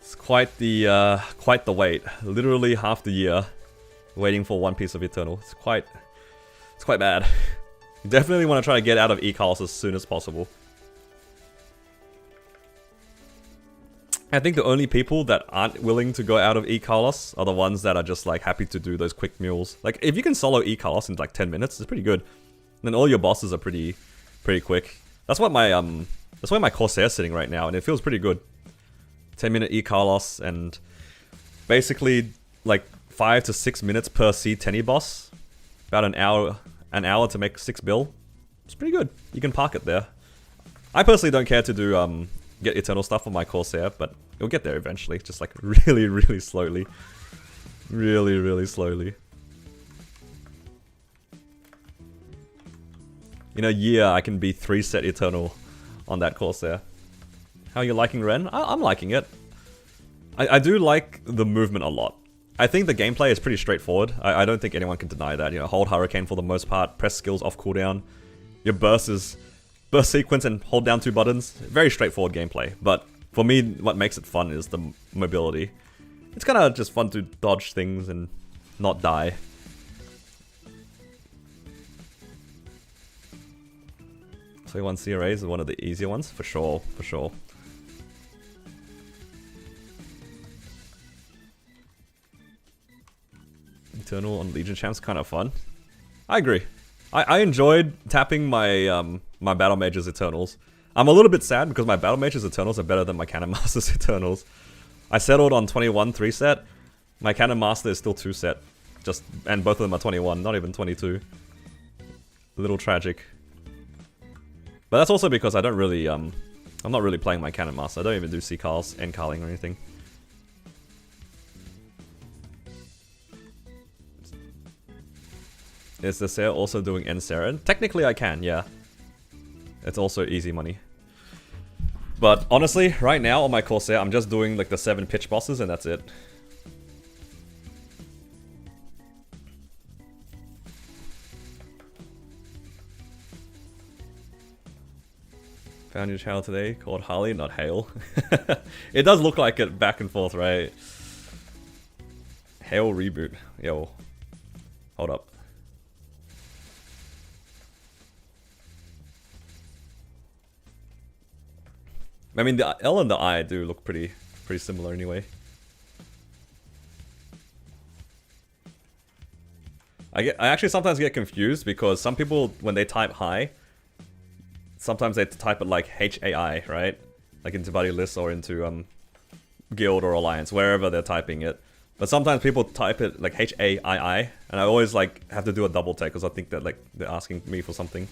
It's quite the wait. Literally half the year waiting for one piece of Eternal. It's quite bad. You definitely want to try to get out of E-Carlos as soon as possible. I think the only people that aren't willing to go out of E-Carlos are the ones that are just like happy to do those quick mules. Like, if you can solo E-Carlos in like 10 minutes, it's pretty good. And then all your bosses are pretty quick. That's what my that's where my Corsair's sitting right now, and it feels pretty good. 10-minute E-Carlos, and basically like 5 to 6 minutes per C10 boss. About an hour to make 6 bill. It's pretty good. You can park it there. I personally don't care to do get Eternal stuff on my Corsair, but it'll get there eventually. Just like really slowly. Really slowly. In a year, I can be 3-set Eternal on that Corsair. How are you liking Ren? I'm liking it. I do like the movement a lot. I think the gameplay is pretty straightforward. I don't think anyone can deny that. You know, hold Hurricane for the most part, press skills off cooldown. Your burst sequence and hold down 2 buttons. Very straightforward gameplay. But for me, what makes it fun is the mobility. It's kind of just fun to dodge things and not die. So 1 CRAs is one of the easier ones, for sure. Eternal on Legion Champ's kind of fun. I agree. I enjoyed tapping my my Battle Mage's Eternals. I'm a little bit sad because my Battle Mage's Eternals are better than my Cannon Master's Eternals. I settled on 21 3-set. My Cannon Master is still 2-set. And both of them are 21, not even 22. A little tragic. But that's also because I don't really, I'm not really playing my Cannon Master. I don't even do C-Carls, N-Carling or anything. Is the sale also doing N-Saren? Technically I can, yeah. It's also easy money. But honestly, right now on my Corsair, I'm just doing like the 7 pitch bosses and that's it. Found your channel today called Harley, not Hale. It does look like it back and forth, right? Hale reboot. Yo. Hold up. I mean, the L and the I do look pretty similar anyway. I actually sometimes get confused because some people, when they type hi, sometimes they type it like HAI, right? Like into Buddy List or into Guild or Alliance, wherever they're typing it. But sometimes people type it like HAII, and I always like have to do a double take because I think that like they're asking me for something.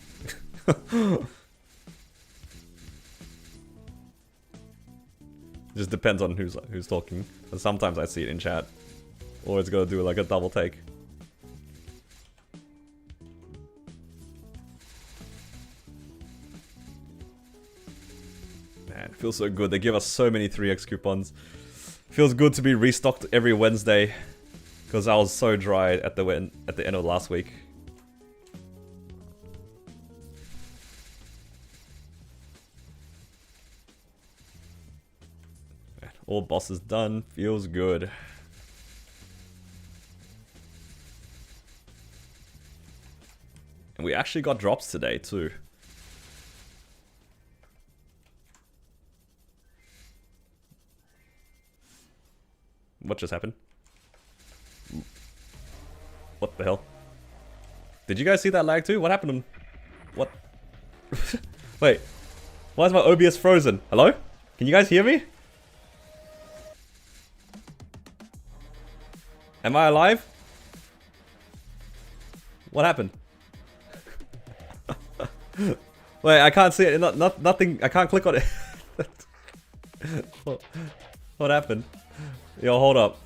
Just depends on who's talking. And sometimes I see it in chat. Or it's gotta do like a double take. Man, it feels so good. They give us so many 3x coupons. Feels good to be restocked every Wednesday. Because I was so dry at the end of last week. Man, all bosses done. Feels good. And we actually got drops today too. What just happened? What the hell? Did you guys see that lag too? What happened? What? Wait. Why is my OBS frozen? Hello? Can you guys hear me? Am I alive? What happened? Wait, I can't see it. Nothing. I can't click on it. What happened? Yo, hold up.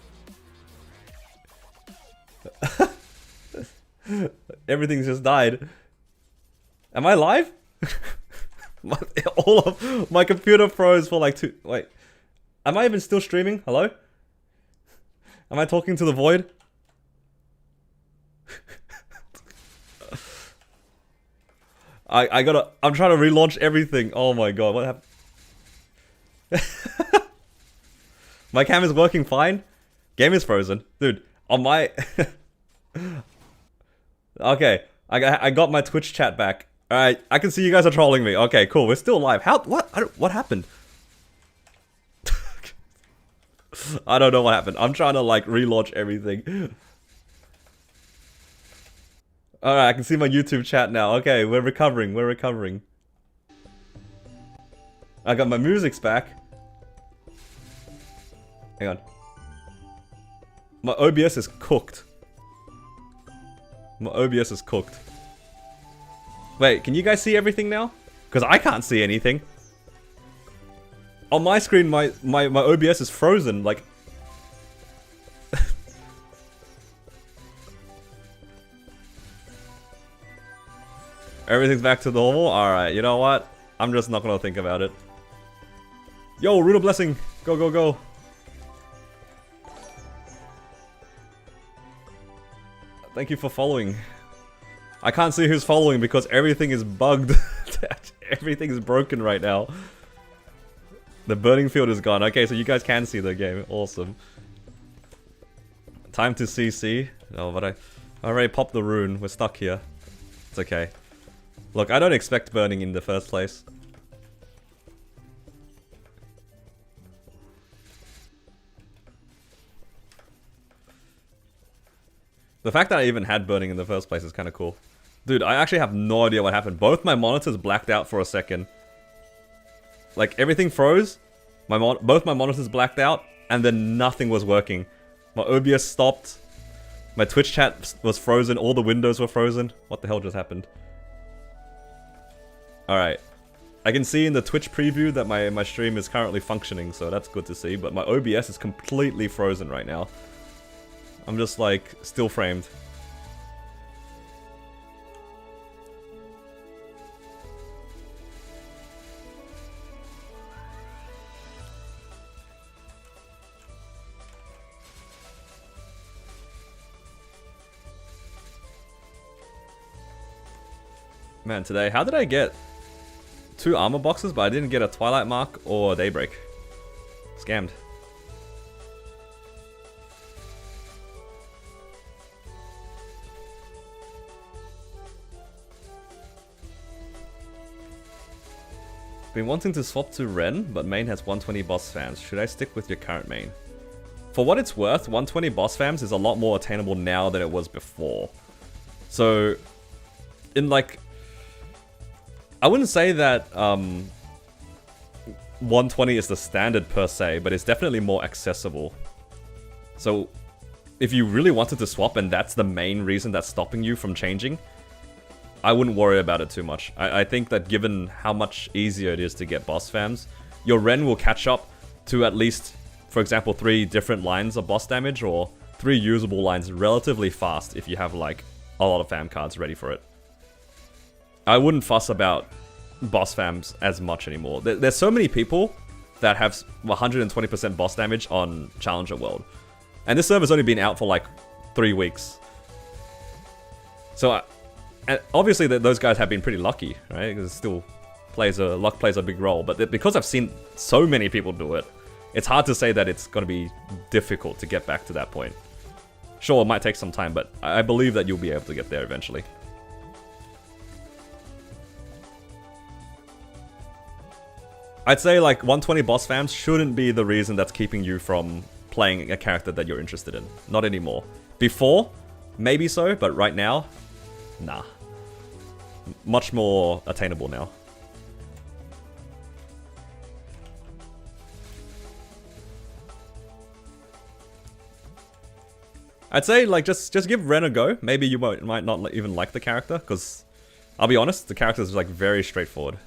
Everything's just died. Am I live? All of my computer froze for like 2. Wait, am I even still streaming? Hello? Am I talking to the void? I'm trying to relaunch everything. Oh my god, what happened? My cam is working fine. Game is frozen, dude. On my okay, I got my Twitch chat back. All right, I can see you guys are trolling me. Okay, cool. We're still live. How? What? What happened? I don't know what happened. I'm trying to like relaunch everything. All right, I can see my YouTube chat now. Okay, we're recovering. We're recovering. I got my music's back. Hang on. My OBS is cooked. My OBS is cooked. Wait, can you guys see everything now? Because I can't see anything. On my screen, my OBS is frozen, like... Everything's back to normal? Alright, you know what? I'm just not gonna think about it. Yo, Root of Blessing! Go, go, go! Thank you for following. I can't see who's following because everything is bugged. Everything is broken right now. The burning field is gone. Okay, so you guys can see the game. Awesome. Time to CC. Oh, but I already popped the rune. We're stuck here. It's okay. Look, I don't expect burning in the first place. The fact that I even had burning in the first place is kind of cool. Dude, I actually have no idea what happened. Both my monitors blacked out for a second. Like, everything froze. Both my monitors blacked out, and then nothing was working. My OBS stopped. My Twitch chat was frozen. All the windows were frozen. What the hell just happened? Alright. I can see in the Twitch preview that my stream is currently functioning, so that's good to see. But my OBS is completely frozen right now. I'm just like, still framed. Man, today, how did I get 2 armor boxes, but I didn't get a Twilight Mark or a Daybreak? Scammed. Been wanting to swap to Ren, but main has 120 boss fams. Should I stick with your current main? For what it's worth, 120 boss fams is a lot more attainable now than it was before. So, in like... I wouldn't say that 120 is the standard per se, but it's definitely more accessible. So, if you really wanted to swap and that's the main reason that's stopping you from changing, I wouldn't worry about it too much. I think that given how much easier it is to get boss fams, your Ren will catch up to at least, for example, 3 different lines of boss damage or 3 usable lines relatively fast if you have like a lot of fam cards ready for it. I wouldn't fuss about boss fams as much anymore. There's so many people that have 120% boss damage on Challenger World. And this server's only been out for like 3 weeks. So, and obviously those guys have been pretty lucky, right? Because still luck plays a big role. But because I've seen so many people do it, it's hard to say that it's going to be difficult to get back to that point. Sure, it might take some time, but I believe that you'll be able to get there eventually. I'd say like 120 boss fams shouldn't be the reason that's keeping you from playing a character that you're interested in. Not anymore. Before, maybe so, but right now, nah. Much more attainable now. I'd say like just give Ren a go. Maybe you might not even like the character, because I'll be honest, the character is like very straightforward.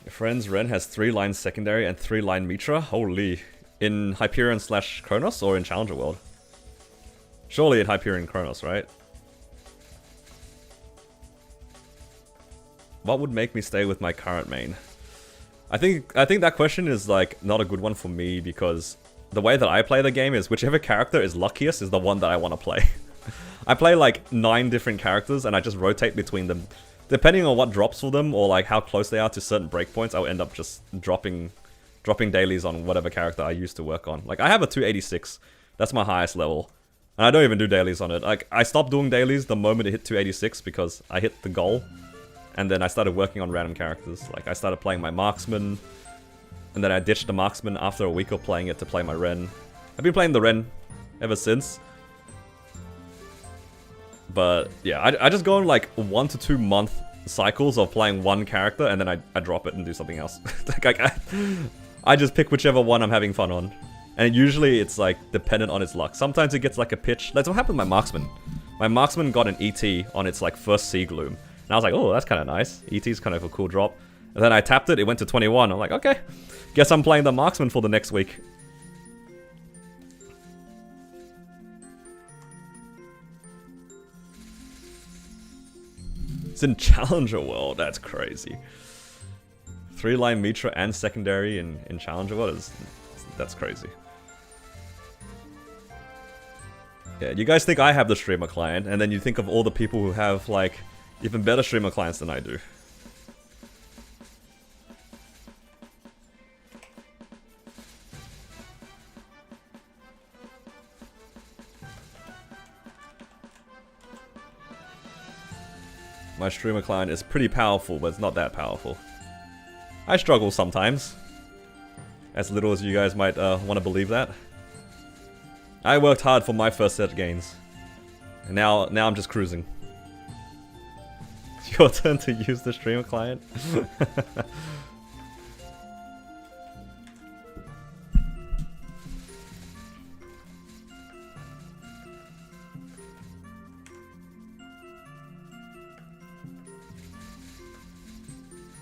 Friends, Ren has 3 lines secondary and 3 line Mitra. Holy. In Hyperion / Kronos or in Challenger World? Surely in Hyperion Kronos, right? What would make me stay with my current main? I think that question is like not a good one for me, because the way that I play the game is whichever character is luckiest is the one that I want to play. I play like 9 different characters and I just rotate between them. Depending on what drops for them, or like how close they are to certain breakpoints, I'll end up just dropping dailies on whatever character I used to work on. Like, I have a 286. That's my highest level. And I don't even do dailies on it. Like, I stopped doing dailies the moment it hit 286 because I hit the goal. And then I started working on random characters. Like, I started playing my marksman. And then I ditched the marksman after a week of playing it to play my Ren. I've been playing the Ren ever since. But yeah, I just go on like 1 to 2 month cycles of playing one character, and then I drop it and do something else. Like I just pick whichever one I'm having fun on. And usually it's like dependent on its luck. Sometimes it gets like a pitch. That's what happened with my marksman. My marksman got an ET on its like first Sea Gloom. And I was like, oh, that's kind of nice. ET's kind of a cool drop. And then I tapped it, it went to 21. I'm like, okay, guess I'm playing the marksman for the next week. It's in Challenger World, that's crazy. 3-line Mitra and secondary in Challenger World, that's crazy. Yeah, you guys think I have the streamer client, and then you think of all the people who have, like, even better streamer clients than I do. My streamer client is pretty powerful, but it's not that powerful. I struggle sometimes. As little as you guys might want to believe that. I worked hard for my first set of gains. And now I'm just cruising. It's your turn to use the streamer client.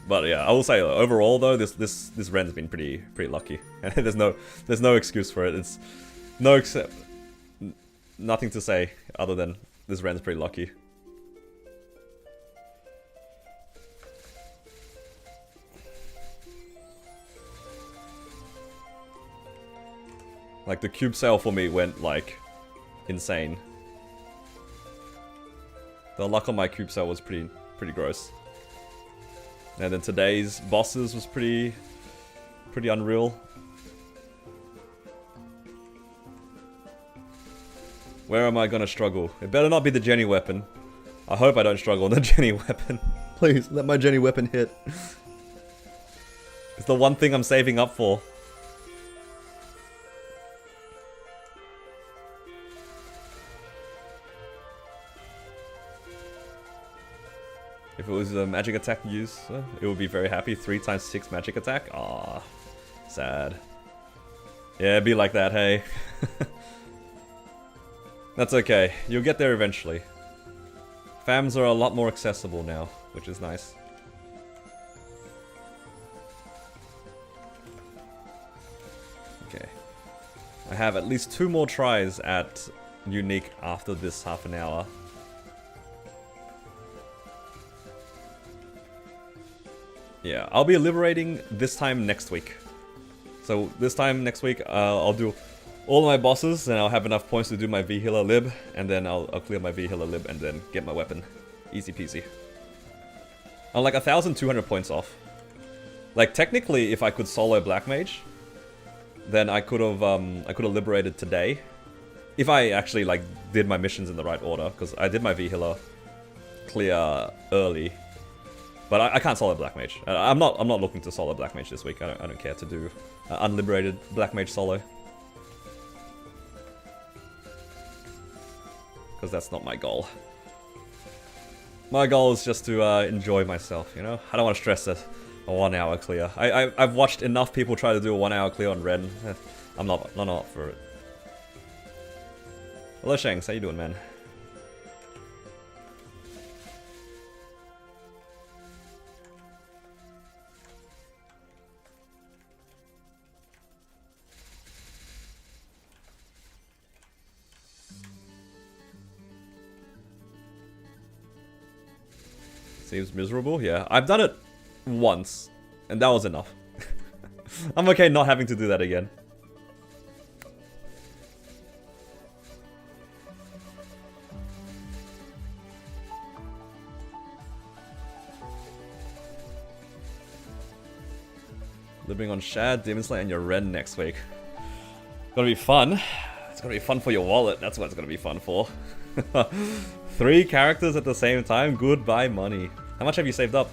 But yeah, I will say overall though, this Ren's been pretty lucky. there's no excuse for it. It's nothing to say other than this Ren's pretty lucky. Like the cube sale for me went like insane. The luck on my cube sale was pretty gross. And then today's bosses was pretty unreal. Where am I gonna struggle? It better not be the Jenny weapon. I hope I don't struggle on the Jenny weapon. Please, let my Jenny weapon hit. It's the one thing I'm saving up for. If it was a magic attack use, it would be very happy. 3 × 6 magic attack. Ah, sad. Yeah, it'd be like that, hey. That's okay. You'll get there eventually. Fams are a lot more accessible now, which is nice. Okay. I have at least 2 more tries at Unique after this half an hour. Yeah, I'll be liberating this time next week. So this time next week, I'll do all my bosses, and I'll have enough points to do my V-Healer lib, and then I'll clear my V-Healer lib, and then get my weapon. Easy peasy. I'm like 1,200 points off. Like, technically, if I could solo Black Mage, then I could have liberated today. If I actually, like, did my missions in the right order, because I did my V-Healer clear early. But I can't solo Black Mage. I'm not looking to solo Black Mage this week. I don't care to do unliberated Black Mage solo. Because that's not my goal. My goal is just to enjoy myself, you know? I don't want to stress it. A 1 hour clear. I've watched enough people try to do a 1 hour clear on Ren. I'm not up for it. Hello Shanks, how you doing, man? Seems miserable, yeah. I've done it once, and that was enough. I'm okay not having to do that again. Living on Shad, Demon Slayer, and your Ren next week. Gonna be fun. It's gonna be fun for your wallet, that's what it's gonna be fun for. 3 characters at the same time, goodbye money. How much have you saved up?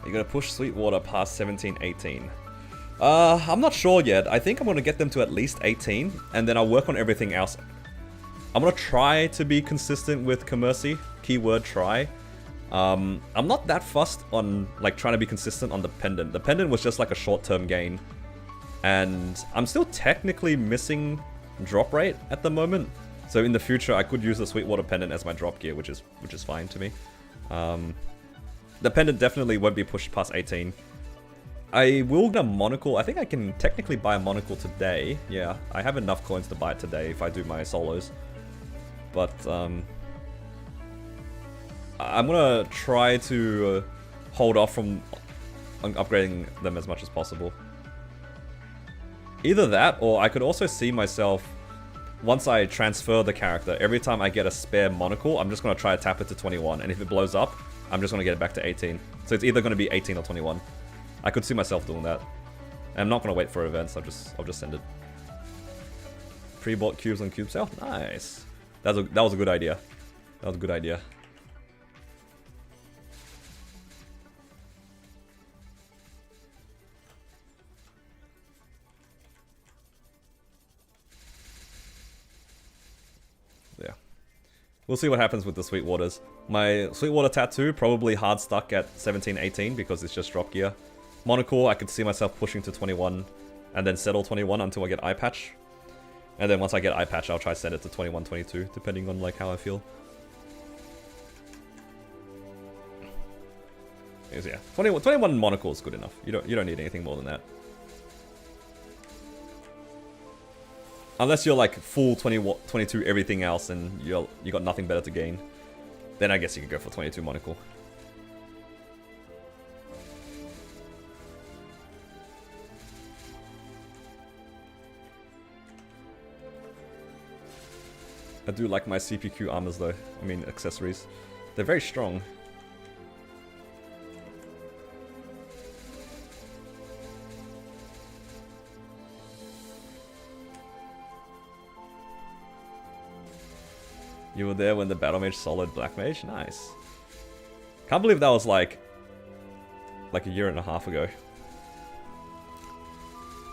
You're gonna push Sweetwater past 17, 18. I'm not sure yet. I think I'm gonna get them to at least 18, and then I'll work on everything else. I'm gonna try to be consistent with Commercy. Keyword try. I'm not that fussed on like trying to be consistent on the pendant. The pendant was just like a short-term gain. And I'm still technically missing drop rate at the moment. So in the future, I could use the Sweetwater pendant as my drop gear, which is fine to me. The pendant definitely won't be pushed past 18. I will get a monocle. I think I can technically buy a monocle today. Yeah, I have enough coins to buy it today if I do my solos. But I'm gonna try to hold off from upgrading them as much as possible. Either that, or I could also see myself, once I transfer the character, every time I get a spare monocle, I'm just going to try to tap it to 21, and if it blows up, I'm just going to get it back to 18. So it's either going to be 18 or 21. I could see myself doing that. And I'm not going to wait for events, I'll just send it. Pre-bought cubes on cube sale? Nice. That was a good idea. That was a good idea. Yeah. We'll see what happens with the Sweetwaters. My Sweetwater tattoo probably hard stuck at 17, 18 because it's just drop gear. Monocle, I could see myself pushing to 21 and then settle 21 until I get eye patch. And then once I get eye patch, I'll try to set it to 21, 22, depending on like how I feel. Yeah, 21 monocle is good enough. You don't need anything more than that. Unless you're like full 22 everything else and you got nothing better to gain, then I guess you could go for 22 monocle. I do like my CPQ armors though. I mean accessories. They're very strong. You were there when the Battle Mage soloed Black Mage? Nice. Can't believe that was like a year and a half ago.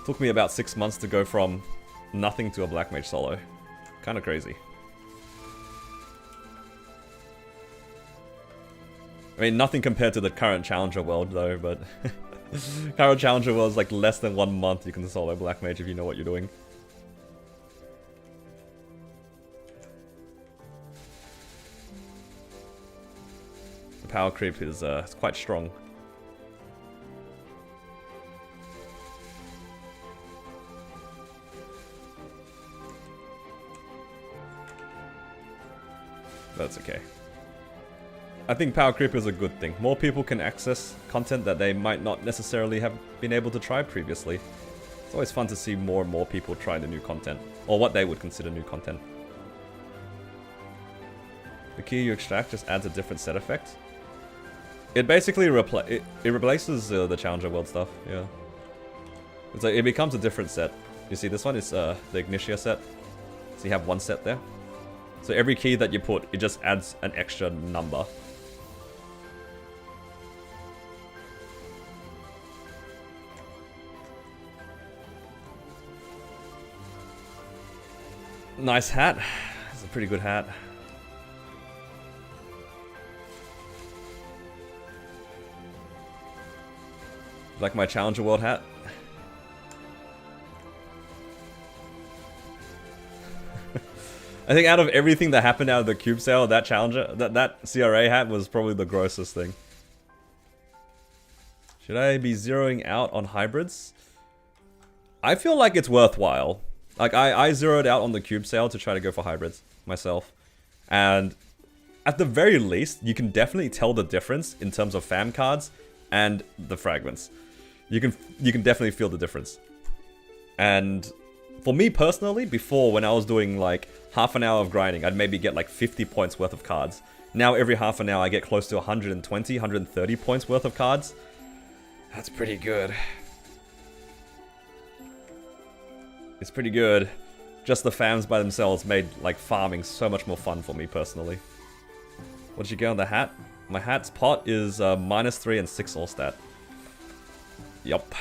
Took me about 6 months to go from nothing to a Black Mage solo. Kinda crazy. I mean, nothing compared to the current Challenger world though, but current Challenger world is like less than 1 month you can solo Black Mage if you know what you're doing. The power creep is quite strong. That's okay. I think power creep is a good thing. More people can access content that they might not necessarily have been able to try previously. It's always fun to see more and more people try the new content, or what they would consider new content. The key you extract just adds a different set effect. It basically replaces the Challenger World stuff, yeah. It's like, it becomes a different set. You see, this one is the Ignitia set. So you have one set there. So every key that you put, it just adds an extra number. Nice hat. It's a pretty good hat. Like my Challenger World hat. I think out of everything that happened out of the cube sale, that Challenger, that CRA hat was probably the grossest thing. Should I be zeroing out on hybrids? I feel like it's worthwhile. Like, I zeroed out on the cube sale to try to go for hybrids myself. And at the very least, you can definitely tell the difference in terms of fam cards and the fragments. You can definitely feel the difference. And for me personally, before when I was doing like half an hour of grinding, I'd maybe get like 50 points worth of cards. Now every half an hour I get close to 120, 130 points worth of cards. That's pretty good. It's pretty good. Just the fams by themselves made like farming so much more fun for me personally. What did you get on the hat? My hat's pot is -3 and 6 all stat. Yup.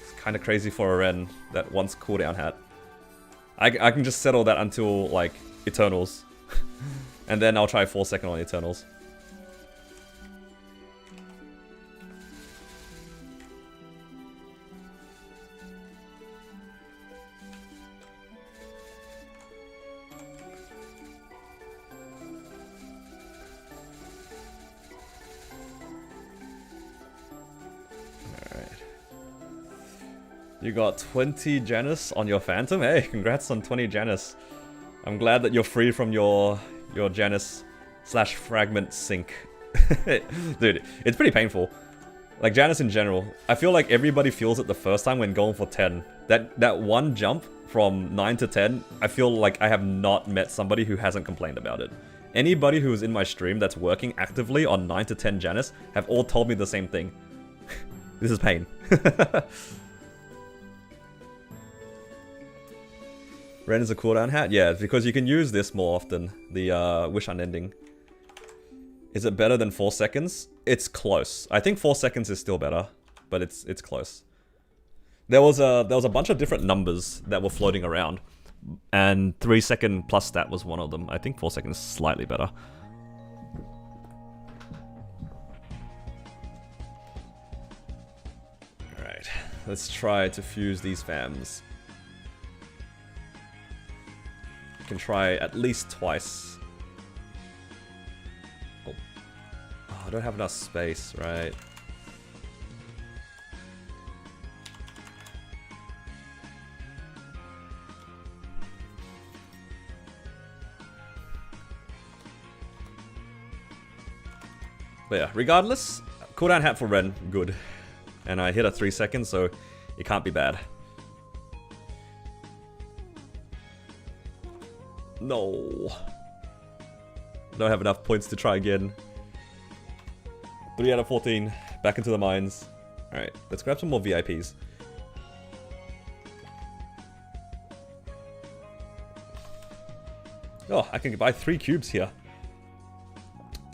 It's kind of crazy for a Ren that wants cooldown hat. I can just settle that until like Eternals. And then I'll try 4-second on Eternals. You got 20 Janus on your Phantom? Hey, congrats on 20 Janus. I'm glad that you're free from your Janus / fragment sink. Dude, it's pretty painful. Like Janus in general. I feel like everybody feels it the first time when going for 10. That one jump from 9 to 10, I feel like I have not met somebody who hasn't complained about it. Anybody who is in my stream that's working actively on 9 to 10 Janus have all told me the same thing. This is pain. Ren is a cooldown hat? Yeah, because you can use this more often. The Wish Unending. Is it better than 4 seconds? It's close. I think 4 seconds is still better, but it's close. There was a bunch of different numbers that were floating around, and 3 second plus stat was one of them. I think 4 seconds is slightly better. Alright, let's try to fuse these fams. Can try at least twice. Oh, I don't have enough space, right? But yeah, regardless, cooldown hat for Ren, good. And I hit a 3 seconds, so it can't be bad. No. Don't have enough points to try again. 3 out of 14. Back into the mines. Alright, let's grab some more VIPs. Oh, I can buy 3 cubes here.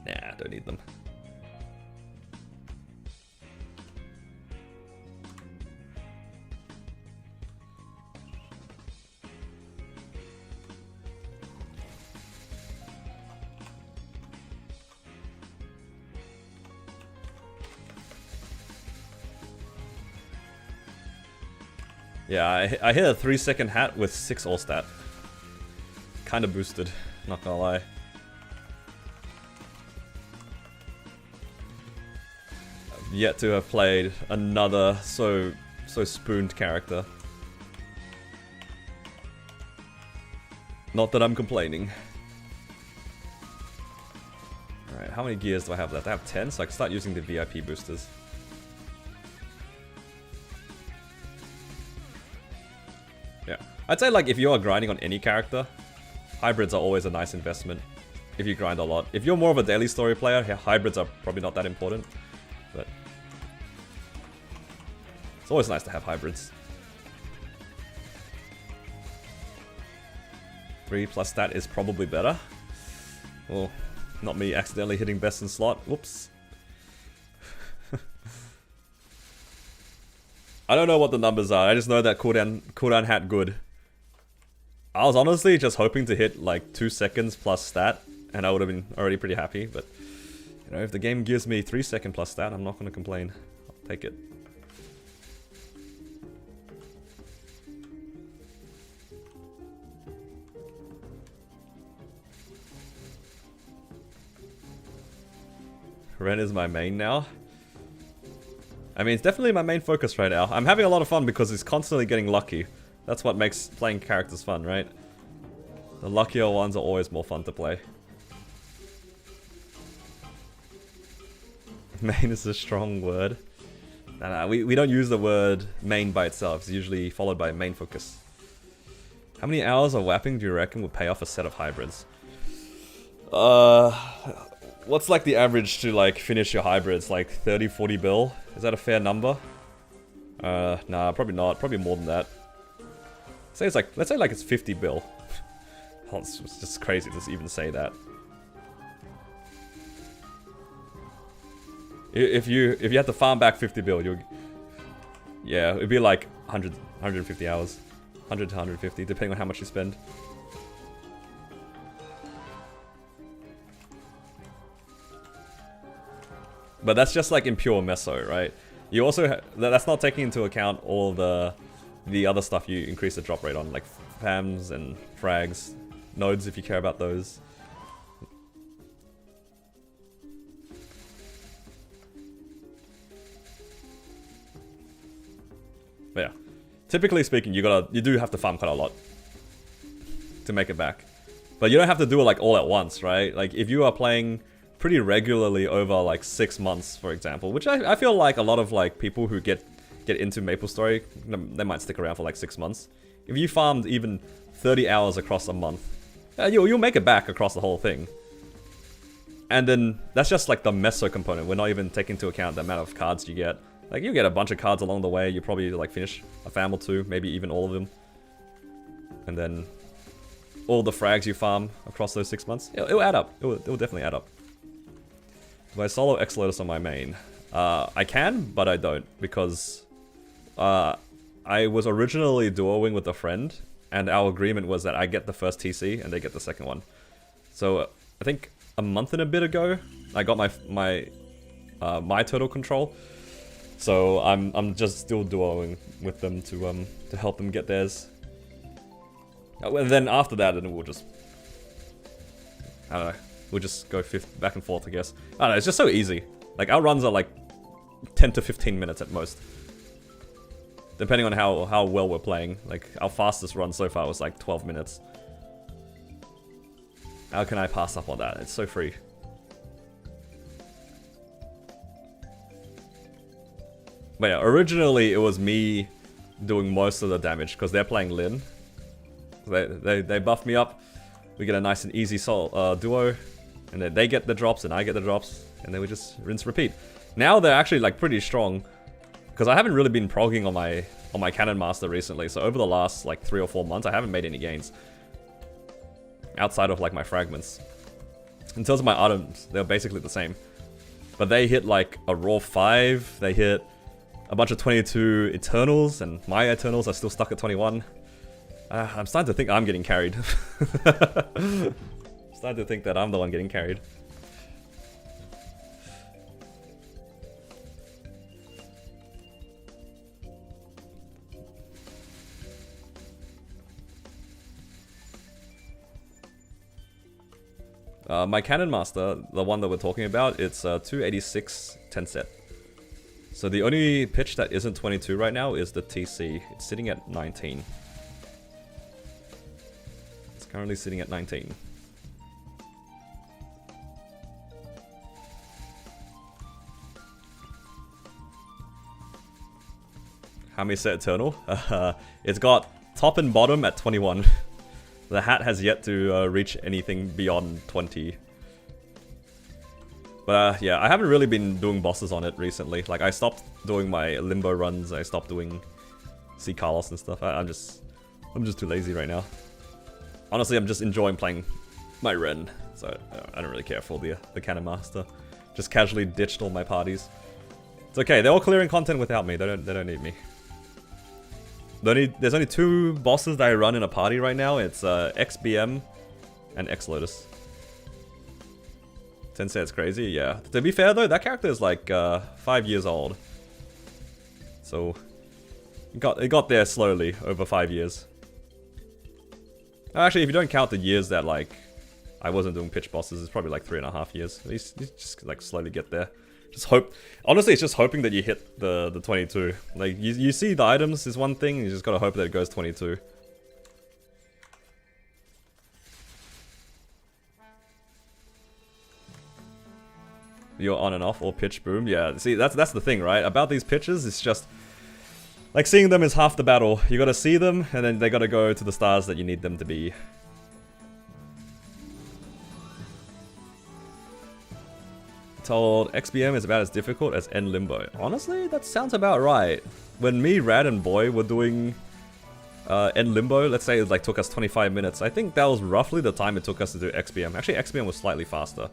Nah, don't need them. Yeah, I hit a 3 second hat with 6 all stat. Kinda boosted, not gonna lie. I've yet to have played another so spooned character. Not that I'm complaining. how many gears do I have left? I have 10, so I can start using the VIP boosters. Yeah. I'd say like if you are grinding on any character, hybrids are always a nice investment if you grind a lot. If you're more of a daily story player, hybrids are probably not that important, but it's always nice to have hybrids. 3 plus stat is probably better. Well, not me accidentally hitting best in slot. Whoops. I don't know what the numbers are. I just know that cooldown hat good. I was honestly just hoping to hit like 2 seconds plus stat, and I would have been already pretty happy. But you know, if the game gives me 3 second plus stat, I'm not going to complain. I'll take it. Ren is my main now. I mean, it's definitely my main focus right now. I'm having a lot of fun because he's constantly getting lucky. That's what makes playing characters fun, right? The luckier ones are always more fun to play. Main is a strong word. Nah, we don't use the word main by itself. It's usually followed by main focus. How many hours of whapping do you reckon would pay off a set of hybrids? What's like the average to like finish your hybrids? Like 30, 40 bill? Is that a fair number? Nah, probably not. Probably more than that. Say it's like, let's say like it's 50 bill. Oh, it's just crazy to even say that. If you had to farm back 50 bill, yeah, it'd be like 150 hours. 100 to 150, depending on how much you spend. But that's just like in pure meso, right? You also that's not taking into account all the other stuff you increase the drop rate on, like FAMs and frags, nodes if you care about those. But yeah, typically speaking, you do have to farm quite a lot to make it back. But you don't have to do it like all at once, right? Like if you are playing pretty regularly over like 6 months, for example, which I feel like a lot of like people who get into MapleStory, they might stick around for like 6 months. If you farmed even 30 hours across a month, you'll make it back across the whole thing. And then that's just like the meso component. We're not even taking into account the amount of cards you get. Like you get a bunch of cards along the way. You probably like finish a fam or two, maybe even all of them. And then all the frags you farm across those 6 months, it'll add up. It'll definitely add up. Do I solo X-Lotus on my main? I can, but I don't, because I was originally duoing with a friend, and our agreement was that I get the first TC and they get the second one. So I think a month and a bit ago, I got my turtle control. So I'm just still duoing with them to help them get theirs. And then after that, then we'll just, I don't know. We'll just go back and forth, I guess. I don't know, it's just so easy. Like, our runs are like 10 to 15 minutes at most. Depending on how well we're playing. Like, our fastest run so far was like 12 minutes. How can I pass up on that? It's so free. But yeah, originally it was me doing most of the damage, because they're playing Lin. They buff me up. We get a nice and easy duo. And then they get the drops and I get the drops, and then we just rinse repeat. Now they're actually like pretty strong, because I haven't really been progging on my Cannon Master recently. So over the last like 3 or 4 months, I haven't made any gains outside of like my fragments. In terms of my items, they're basically the same, but they hit like a raw 5. They hit a bunch of 22 Eternals, and my Eternals are still stuck at 21. I'm starting to think I'm getting carried. Starting to think that I'm the one getting carried. My Cannon Master, the one that we're talking about, it's 286 10 set. So the only pitch that isn't 22 right now is the TC. It's sitting at 19. It's currently sitting at 19. How many set Eternal? It's got top and bottom at 21. The hat has yet to reach anything beyond 20. But yeah, I haven't really been doing bosses on it recently. Like, I stopped doing my Limbo runs, I stopped doing C. Carlos and stuff. I'm just too lazy right now. Honestly, I'm just enjoying playing my Ren, so I don't really care for the Cannon Master. Just casually ditched all my parties. It's okay, they're all clearing content without me, they don't need me. There's only 2 bosses that I run in a party right now. It's XBM and X-Lotus. Sensei, it's crazy, yeah. To be fair though, that character is like 5 years old. So it got there slowly over 5 years. Actually, if you don't count the years that like I wasn't doing pitch bosses, it's probably like 3.5 years. You just like slowly get there. Just hope. Honestly, it's just hoping that you hit the 22. Like you see the items is one thing, you just gotta hope that it goes 22. You're on and off or pitch boom. Yeah, see that's the thing, right? About these pitches, it's just like seeing them is half the battle. You gotta see them, and then they gotta go to the stars that you need them to be. Told XBM is about as difficult as N Limbo. Honestly, that sounds about right. When me, Rad, and Boy were doing N Limbo, let's say it like took us 25 minutes. I think that was roughly the time it took us to do XBM. Actually, XBM was slightly faster.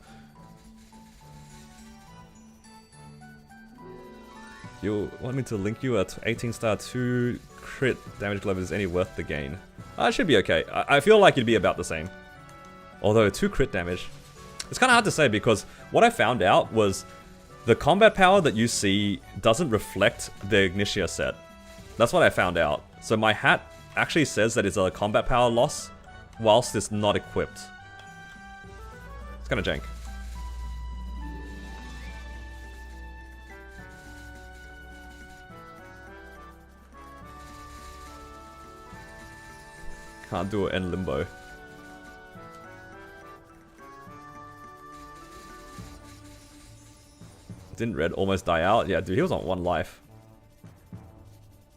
You want me to link you at 18 star 2 crit damage glove is any worth the gain? It should be okay. I feel like it'd be about the same. Although 2 crit damage. It's kind of hard to say because what I found out was the combat power that you see doesn't reflect the Ignitia set. That's what I found out. So my hat actually says that it's a combat power loss whilst it's not equipped. It's kind of jank. Can't do it in Limbo. Didn't Red almost die out? Yeah, dude, he was on 1 life.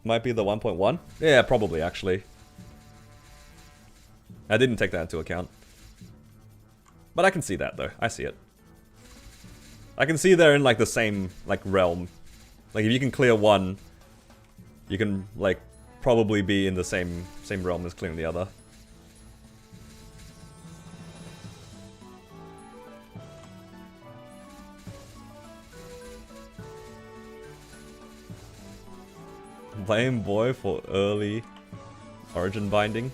Might be the 1.1? Yeah, probably, actually. I didn't take that into account. But I can see that, though. I see it. I can see they're in, like, the same, like, realm. Like, if you can clear one, you can, like, probably be in the same realm as clearing the other. Blame Boy for early origin binding.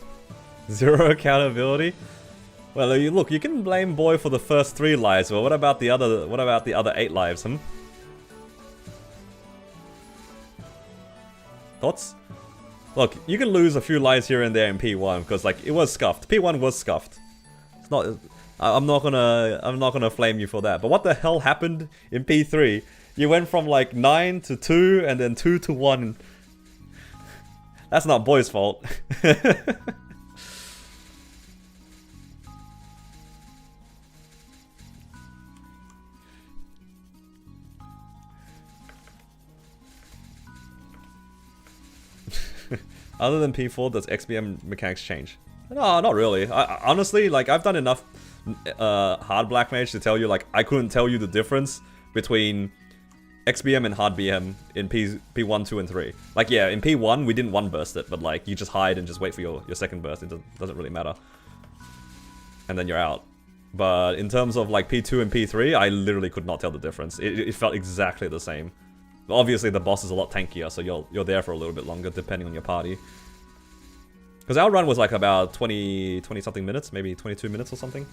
0 accountability. Well, look, you can blame Boy for the first 3 lives, but what about the other 8 lives, Thoughts? Look, you can lose a few lives here and there in P1 because like it was scuffed. P1 was scuffed. It's not. I'm not gonna flame you for that. But what the hell happened in P3? You went from like 9 to 2 and then 2 to 1. That's not Boy's fault. Other than P4, does XBM mechanics change? No, not really. Honestly, like I've done enough hard black mage to tell you, like I couldn't tell you the difference between XBM and hard BM in P1, 2, and 3. Like yeah, in P1 we didn't 1-burst it, but like you just hide and just wait for your second burst. It doesn't really matter. And then you're out. But in terms of like P2 and P3, I literally could not tell the difference. It felt exactly the same. Obviously the boss is a lot tankier, so you're there for a little bit longer depending on your party. Because our run was like about 20 something minutes, maybe 22 minutes or something.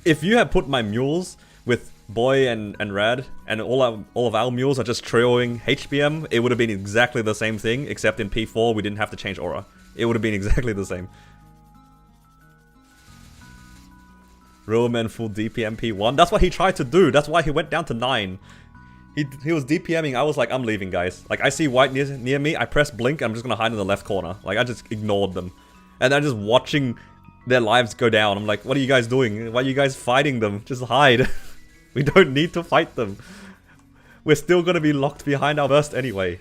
If you had put my mules with Boy and Rad, and all of our mules are just trioing HBM, it would have been exactly the same thing, except in P4 we didn't have to change aura. It would have been exactly the same. Real men full DPM P1. That's what he tried to do. That's why he went down to 9. He was DPMing. I was like, I'm leaving, guys. Like, I see white near me. I press blink. I'm just gonna hide in the left corner. Like, I just ignored them. And I'm just watching their lives go down. I'm like, what are you guys doing? Why are you guys fighting them? Just hide. We don't need to fight them. we're still gonna be locked behind our burst anyway.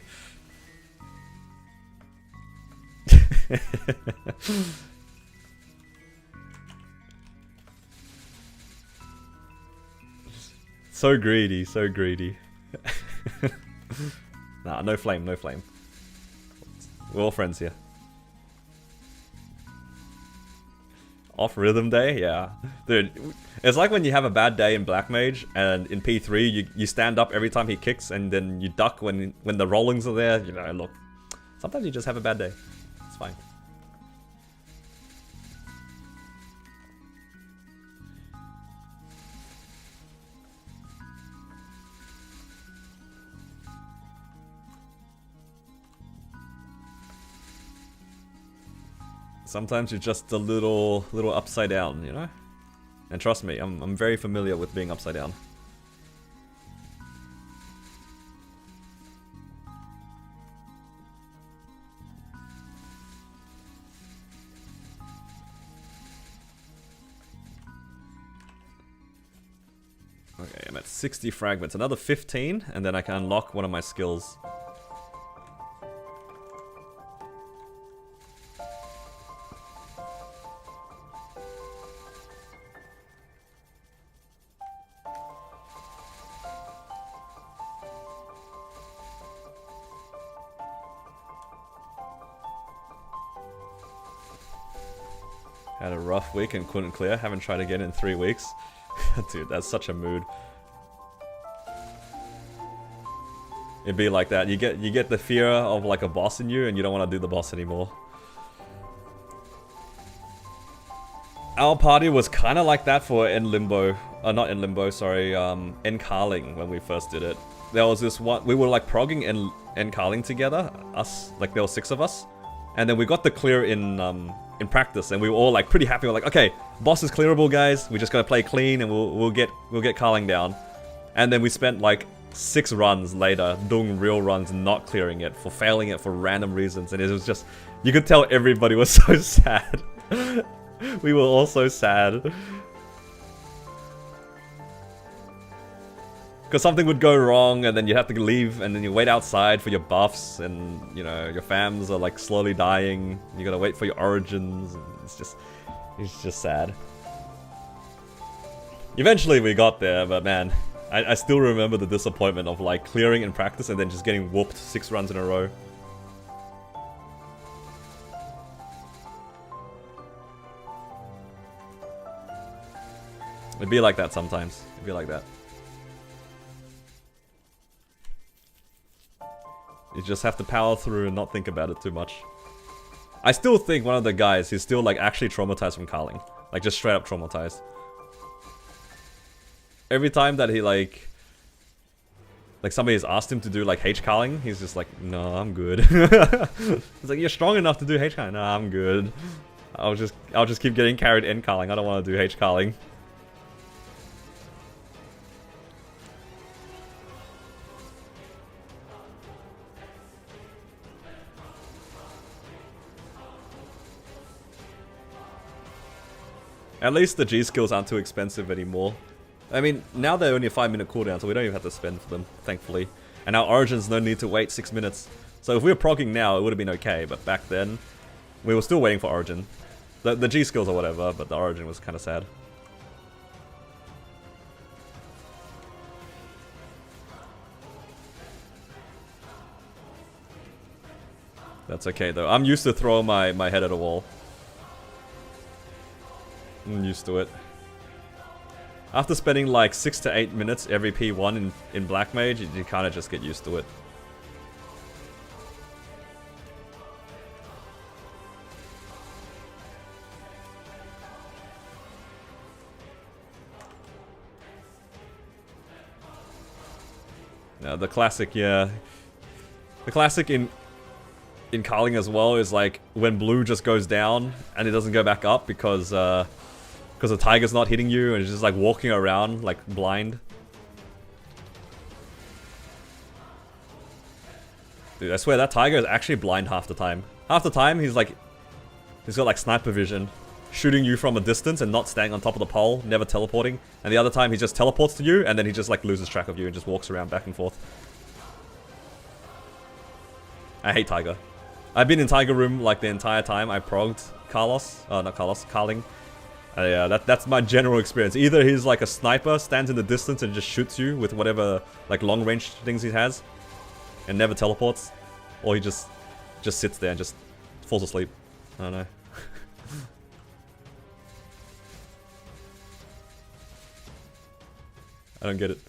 So greedy, so greedy. Nah, no flame, no flame. We're all friends here. Off rhythm day? Yeah. Dude, it's like when you have a bad day in Black Mage, and in P3 you stand up every time he kicks, and then you duck when the rollings are there. You know, look. Sometimes you just have a bad day. It's fine. Sometimes you're just a little upside down, you know? And trust me, I'm very familiar with being upside down. Okay, I'm at 60 fragments. Another 15, and then I can unlock one of my skills. Had a rough week and couldn't clear. Haven't tried again in 3 weeks. Dude, that's such a mood. It'd be like that. You get the fear of like a boss in you, and you don't want to do the boss anymore. Our party was kind of like that for End Limbo. Not End Limbo, sorry. End Carling when we first did it. There was this one. We were like progging End Carling together. Us, like there were 6 of us, and then we got the clear in practice, and we were all like pretty happy. We're like, okay, boss is clearable, guys. We just gotta play clean, and we'll get Carling down. And then we spent like 6 runs later doing real runs and not clearing it, for failing it for random reasons, and it was just, you could tell everybody was so sad. We were all so sad. Because something would go wrong, and then you'd have to leave, and then you wait outside for your buffs, and, you know, your fams are like slowly dying. You gotta wait for your origins. It's just sad. Eventually we got there, but man, I still remember the disappointment of like clearing in practice and then just getting whooped 6 runs in a row. It'd be like that sometimes. It'd be like that. You just have to power through and not think about it too much. I still think one of the guys is still like actually traumatized from Carling. Like just straight up traumatized. Every time that he like somebody has asked him to do like H-Carling, he's just like, no, I'm good. He's like, you're strong enough to do H-Carling. No, I'm good. I'll just keep getting carried N-Carling. I don't want to do H-Carling. At least the G skills aren't too expensive anymore. I mean, now they're only a 5-minute cooldown, so we don't even have to spend for them, thankfully. And our Origins no need to wait 6 minutes. So if we were progging now, it would have been okay, but back then, we were still waiting for Origin. The G skills or whatever, but the Origin was kind of sad. That's okay though. I'm used to throwing my head at a wall. I'm used to it. After spending like 6 to 8 minutes every P1 in Black Mage, you kind of just get used to it. The classic, yeah. The classic in Carling as well is like when blue just goes down and it doesn't go back up because the tiger's not hitting you and it's just like walking around like blind. Dude, I swear that tiger is actually blind half the time. Half the time he's got like sniper vision. shooting you from a distance and not staying on top of the pole, never teleporting. And the other time he just teleports to you and then he just like loses track of you and just walks around back and forth. I hate Tiger. I've been in Tiger Room like the entire time I progged Carlos. Not Carlos, Carling. Yeah, that's my general experience. Either he's like a sniper, stands in the distance and just shoots you with whatever like long range things he has and never teleports. Or he just sits there and just falls asleep. I don't know. I don't get it.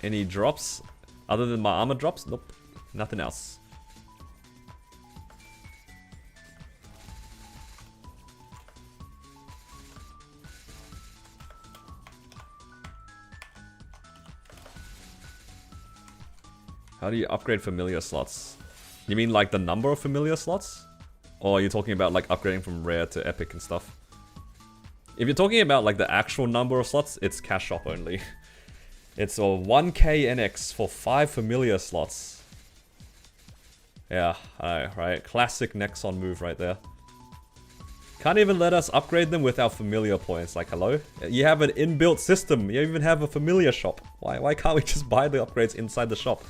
Any drops? Other than my armor drops? Nope. Nothing else. How do you upgrade familiar slots? You mean like the number of familiar slots? Or are you talking about like upgrading from rare to epic and stuff? If you're talking about like the actual number of slots, it's cash shop only. It's a 1k NX for 5 familiar slots. Yeah, I know, right? Classic Nexon move right there. Can't even let us upgrade them with our familiar points. Like, hello? You have an inbuilt system. You even have a familiar shop. Why can't we just buy the upgrades inside the shop?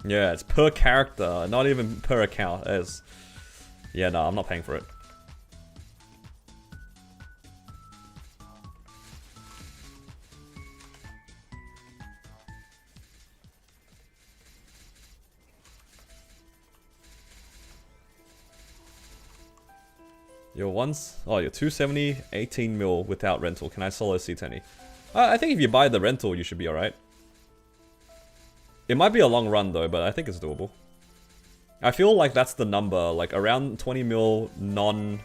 Yeah, it's per character, not even per account. Yeah, no, I'm not paying for it. You're 270, 18 mil without rental. Can I solo C10? I think if you buy the rental, you should be alright. It might be a long run though, but I think it's doable. I feel like that's the number, like around 20 mil non-rental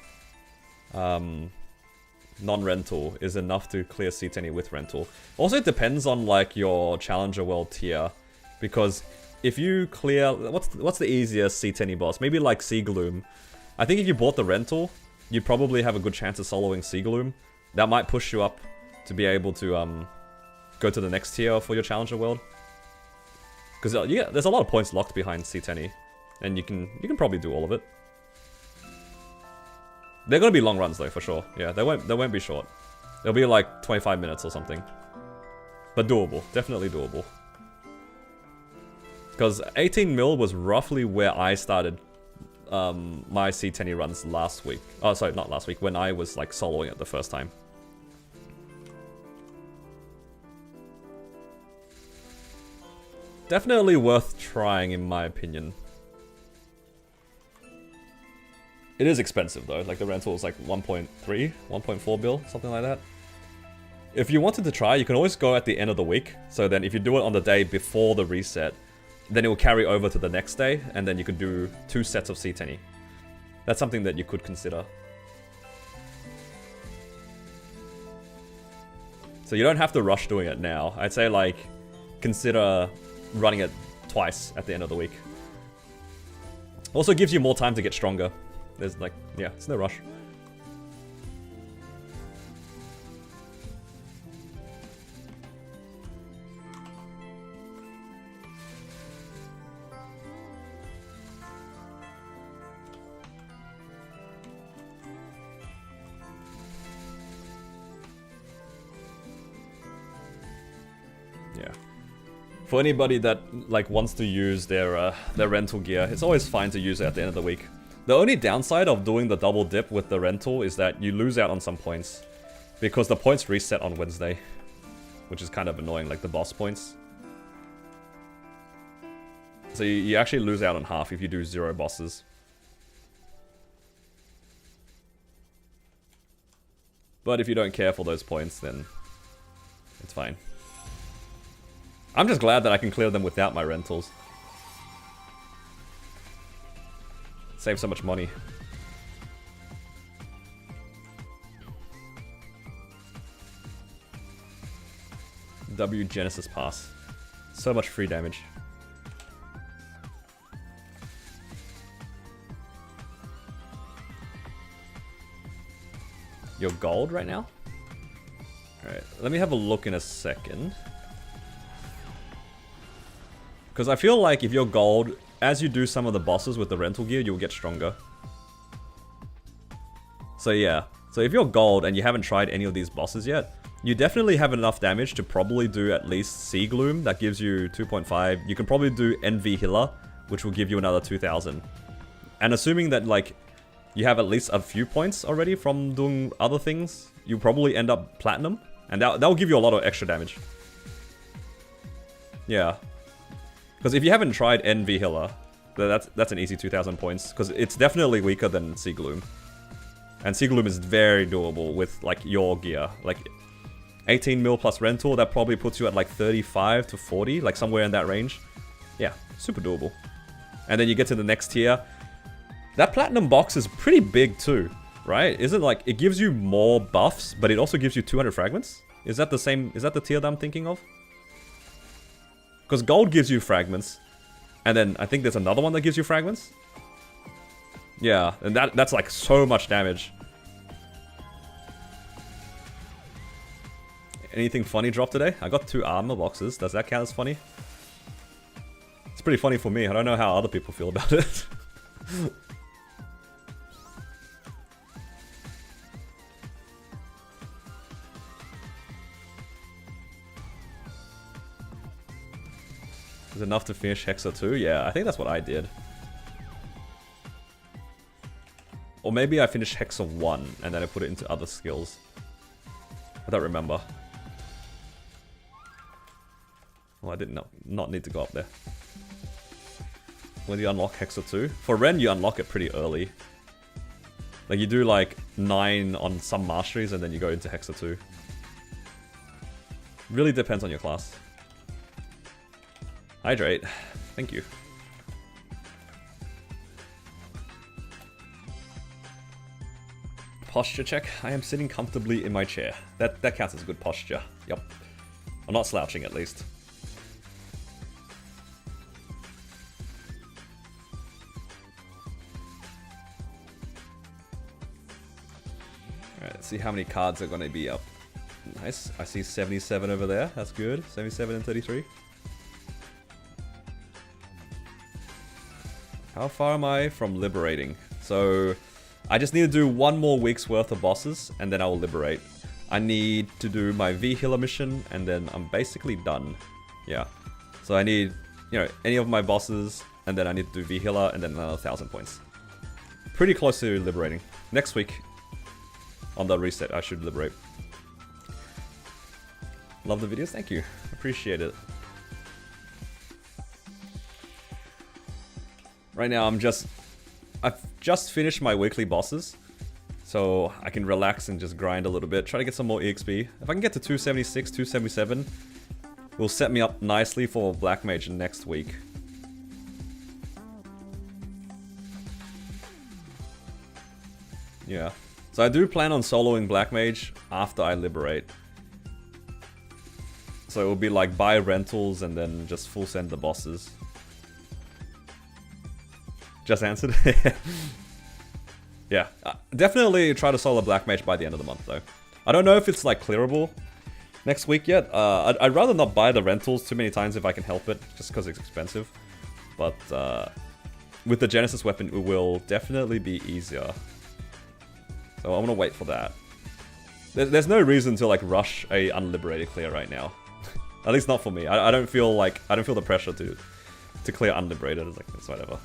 is enough to clear C10 with rental. Also, it depends on like your Challenger World tier, because if you clear, what's the easiest C10 boss? Maybe like Sea Gloom. I think if you bought the rental, you'd probably have a good chance of soloing Sea Gloom. That might push you up to be able to go to the next tier for your Challenger World. Because yeah, there's a lot of points locked behind C10, and you can probably do all of it. They're gonna be long runs though, for sure. Yeah, they won't be short. They'll be like 25 minutes or something. But doable, definitely doable. Because 18 mil was roughly where I started my C10 runs last week. Oh, sorry, not last week, when I was like soloing it the first time. Definitely worth trying, in my opinion. It is expensive though, like the rental is like 1.3, 1.4 bill, something like that. If you wanted to try, you can always go at the end of the week. So then if you do it on the day before the reset, then it will carry over to the next day, and then you could do 2 sets of C10. That's something that you could consider. So you don't have to rush doing it now. I'd say like, consider running it twice at the end of the week. Also gives you more time to get stronger. There's like, yeah, it's no rush. Yeah. For anybody that like wants to use their rental gear, it's always fine to use it at the end of the week. The only downside of doing the double dip with the rental is that you lose out on some points, because the points reset on Wednesday, which is kind of annoying, like the boss points. So you actually lose out on half if you do 0 bosses. But if you don't care for those points, then it's fine. I'm just glad that I can clear them without my rentals. Save so much money. W Genesis Pass. So much free damage. You're gold right now? Alright, let me have a look in a second. Because I feel like if you're gold, as you do some of the bosses with the rental gear, you'll get stronger. So yeah. So if you're gold and you haven't tried any of these bosses yet, you definitely have enough damage to probably do at least Sea Gloom. That gives you 2.5. You can probably do NV Healer, which will give you another 2000. And assuming that like you have at least a few points already from doing other things, you probably end up platinum. And that'll give you a lot of extra damage. Yeah. Because if you haven't tried NV Healer, that's an easy 2000 points. Because it's definitely weaker than Sea Gloom. And Sea Gloom is very doable with like your gear. Like 18 mil plus rental, that probably puts you at like 35 to 40, like somewhere in that range. Yeah, super doable. And then you get to the next tier. That platinum box is pretty big too, right? Isn't like, it gives you more buffs, but it also gives you 200 fragments? Is that the same, is that the tier that I'm thinking of? Because gold gives you fragments. And then I think there's another one that gives you fragments. Yeah, and that's like so much damage. Anything funny dropped today? I got 2 armor boxes. Does that count as funny? It's pretty funny for me. I don't know how other people feel about it. Is it enough to finish Hexa 2? Yeah, I think that's what I did. Or maybe I finished Hexa 1 and then I put it into other skills. I don't remember. Well, I did not need to go up there. When do you unlock Hexa 2? For Ren, you unlock it pretty early. Like, you do like 9 on some masteries and then you go into Hexa 2. Really depends on your class. Hydrate. Thank you. Posture check. I am sitting comfortably in my chair. That counts as good posture. Yep. I'm not slouching at least. Alright, let's see how many cards are going to be up. Nice. I see 77 over there. That's good. 77 and 33. How far am I from liberating? So, I just need to do 1 more week's worth of bosses, and then I will liberate. I need to do my V-Healer mission, and then I'm basically done. Yeah. So I need, you know, any of my bosses, and then I need to do V-Healer, and then another 1000 points. Pretty close to liberating. Next week, on the reset, I should liberate. Love the videos, thank you. Appreciate it. Right now, I've just finished my weekly bosses, so I can relax and just grind a little bit, try to get some more EXP. If I can get to 276, 277, will set me up nicely for Black Mage next week. Yeah, so I do plan on soloing Black Mage after I liberate. So it will be like buy rentals and then just full send the bosses. Just answered. Yeah, definitely try to solo Black Mage by the end of the month though. I don't know if it's like clearable next week yet. I'd rather not buy the rentals too many times if I can help it, just because it's expensive. But with the Genesis weapon, it will definitely be easier. So I'm gonna wait for that. There's no reason to like rush a unliberated clear right now. At least not for me. I don't feel the pressure to clear unliberated. It's like it's whatever.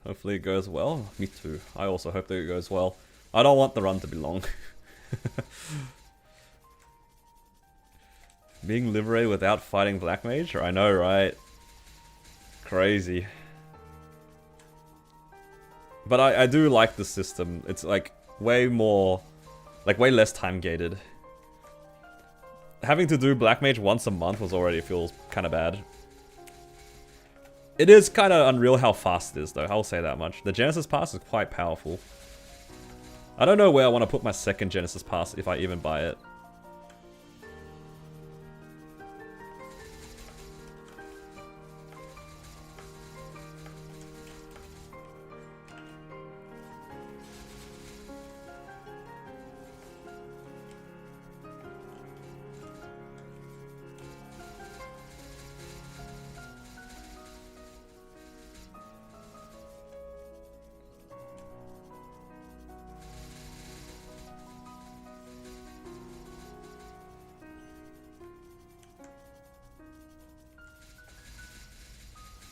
Hopefully it goes well. Me too. I also hope that it goes well. I don't want the run to be long. Being liberated without fighting Black Mage? I know, right? Crazy. But I do like the system. It's like way more, like way less time gated. Having to do Black Mage once a month feels kind of bad. It is kind of unreal how fast it is though, I'll say that much. The Genesis Pass is quite powerful. I don't know where I want to put my second Genesis Pass if I even buy it.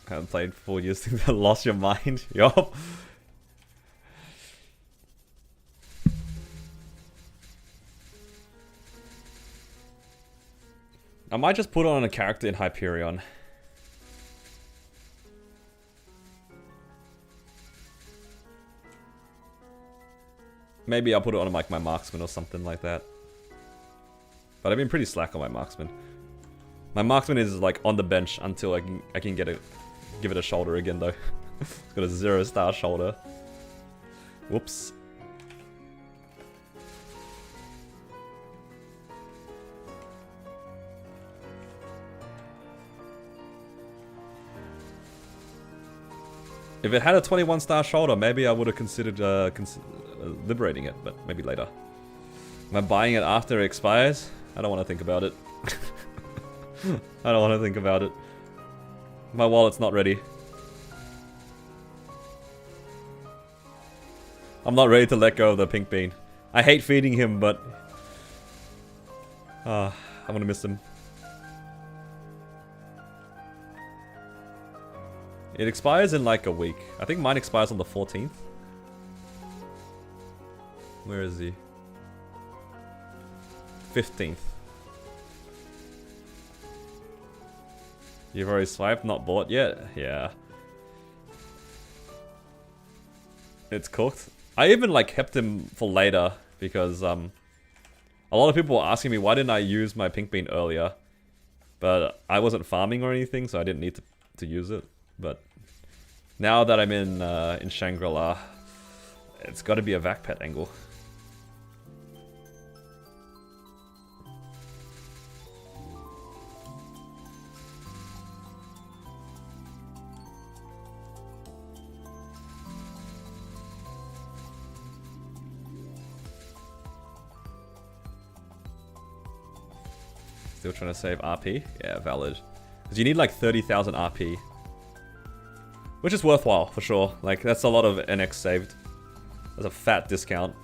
Haven't played 4 years, think that lost your mind. Yup. I might just put on a character in Hyperion. Maybe I'll put it on like my marksman or something like that. But I've been pretty slack on my marksman. My marksman is like on the bench until I can give it a shoulder again though. It's got a 0-star shoulder. Whoops. If it had a 21-star shoulder, maybe I would have considered liberating it, but maybe later. Am I buying it after it expires? I don't want to think about it. I don't want to think about it. My wallet's not ready. I'm not ready to let go of the pink bean. I hate feeding him, but... I'm gonna miss him. It expires in like a week. I think mine expires on the 14th. Where is he? 15th. You've already swiped, not bought yet? Yeah. It's cooked. I even like kept him for later because a lot of people were asking me why didn't I use my pink bean earlier. But I wasn't farming or anything, so I didn't need to use it. But now that I'm in Shangri-La, it's got to be a vac pet angle. Still trying to save RP? Yeah, valid. Because you need like 30,000 RP. Which is worthwhile, for sure. Like, that's a lot of NX saved. That's a fat discount.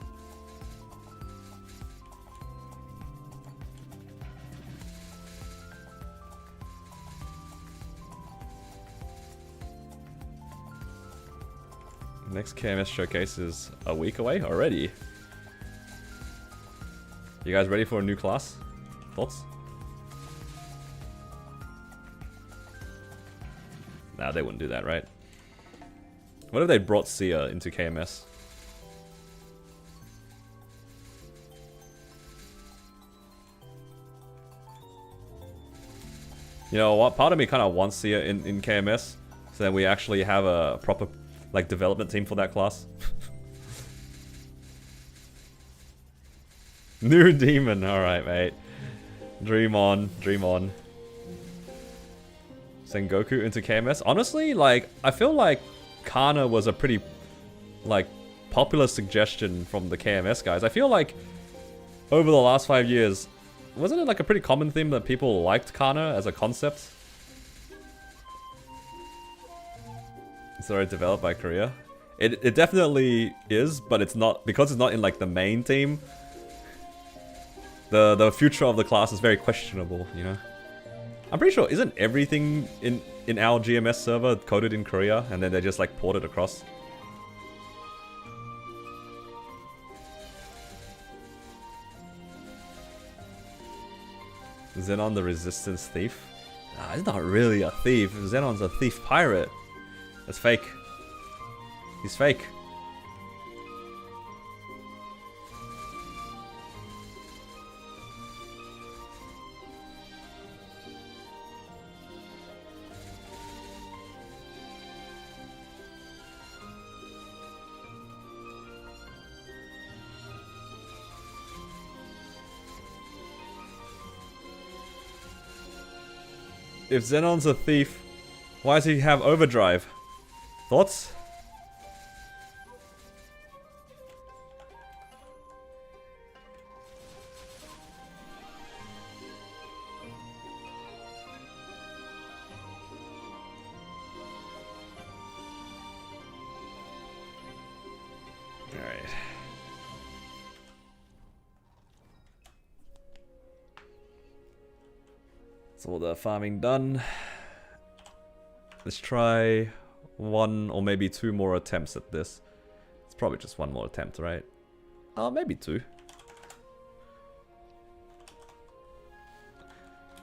Next KMS showcase is a week away already. You guys ready for a new class? Thoughts? Nah, they wouldn't do that, right? What if they brought Sia into KMS? You know what? Part of me kind of wants Sia in KMS, so that we actually have a proper like development team for that class. New demon, alright mate. Dream on, dream on. Sengoku into KMS. Honestly, like, I feel like Kana was a pretty, like, popular suggestion from the KMS guys. I feel like over the last 5 years, wasn't it like a pretty common theme that people liked Kana as a concept? Sorry, developed by Korea. It definitely is, but it's not, because it's not in like the main team. The future of the class is very questionable, you know? I'm pretty sure, isn't everything in our GMS server coded in Korea and then they just like port it across? Xenon the resistance thief? Nah, he's not really a thief. Xenon's a thief pirate. That's fake. He's fake. If Xenon's a thief, why does he have overdrive? Thoughts? Alright. That's all the farming done. Let's try 1 or maybe 2 more attempts at this. It's probably just 1 more attempt, right? Oh, maybe 2.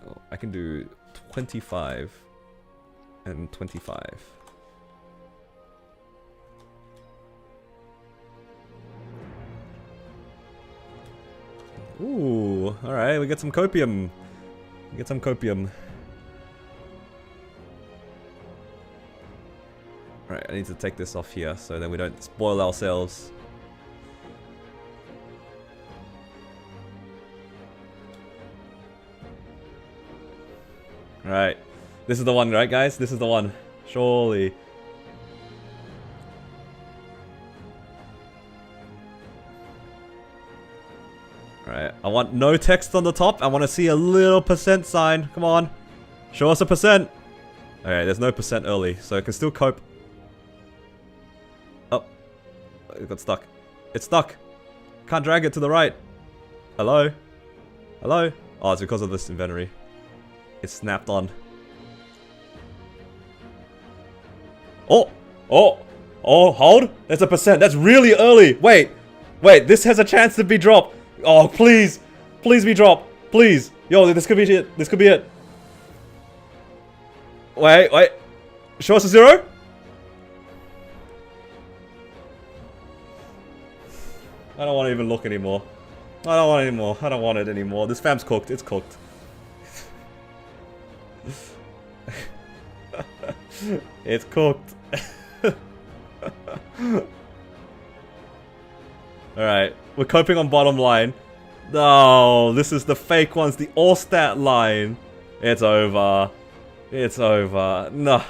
Oh, I can do 25 and 25. Ooh, alright, we get some copium. We get some copium. Alright, I need to take this off here so then we don't spoil ourselves. Alright, this is the one, right guys? This is the one. Surely. Alright, I want no text on the top. I want to see a little percent sign. Come on. Show us a percent. Alright, there's no percent early, so I can still cope. Oh. It got stuck. It's stuck. Can't drag it to the right. Hello? Hello? Oh, it's because of this inventory. It's snapped on. Oh! Oh! Oh, hold! That's a percent. That's really early. Wait. Wait, this has a chance to be dropped. Oh, please. Please be dropped. Please. Yo, this could be it. This could be it. Wait, wait. Show us a 0? I don't want to even look anymore. I don't want it anymore. I don't want it anymore. This fam's cooked. It's cooked. It's cooked. Alright, we're coping on bottom line. No, this is the fake ones, the all stat line. It's over. It's over. No.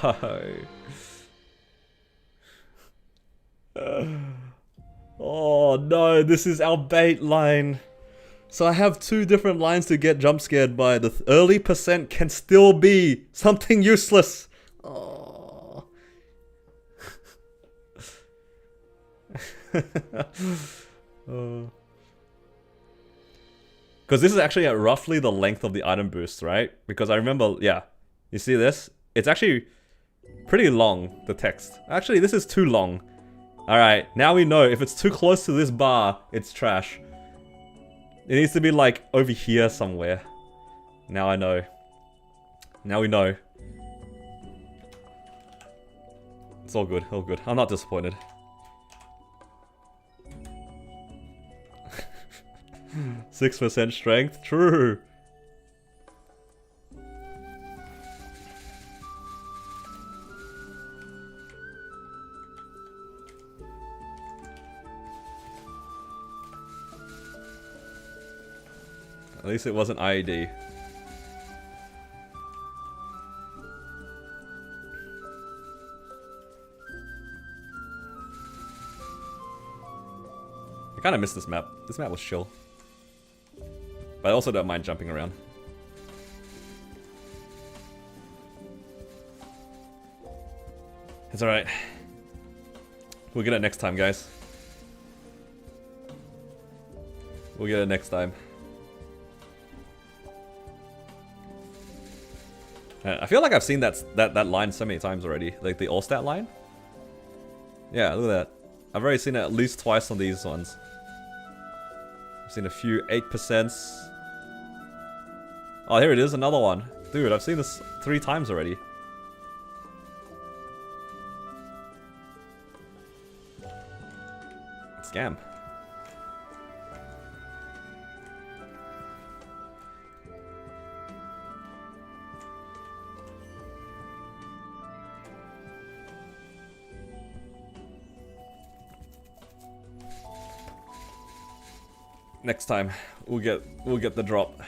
Oh no, this is our bait line. So I have 2 different lines to get jump scared by. The early percent can still be something useless. Oh. Because this is actually at roughly the length of the item boost, right? Because I remember, yeah, you see this? It's actually pretty long, the text. Actually, this is too long. Alright, now we know if it's too close to this bar, it's trash. It needs to be like over here somewhere. Now I know. Now we know. It's all good, all good. I'm not disappointed. 6% strength, true. At least it wasn't IED. I kinda missed this map. This map was chill. But I also don't mind jumping around. It's alright. We'll get it next time, guys. We'll get it next time. I feel like I've seen that line so many times already. Like the all-stat line. Yeah, look at that. I've already seen it at least twice on these ones. I've seen a few 8%. Oh, here it is, another one. Dude, I've seen this 3 times already. Scam. Next time, we'll get the drop.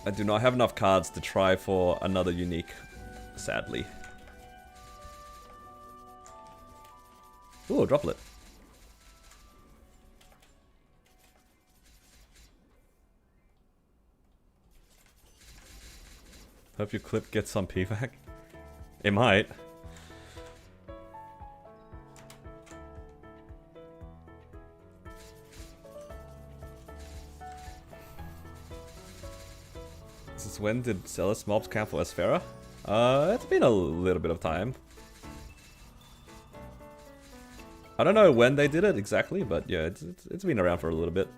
I do not have enough cards to try for another unique, sadly. Ooh, a droplet. Hope your clip gets some PVAC. It might. Since when did Celis mobs count for Esfera? It's been a little bit of time. I don't know when they did it exactly, but yeah, it's been around for a little bit.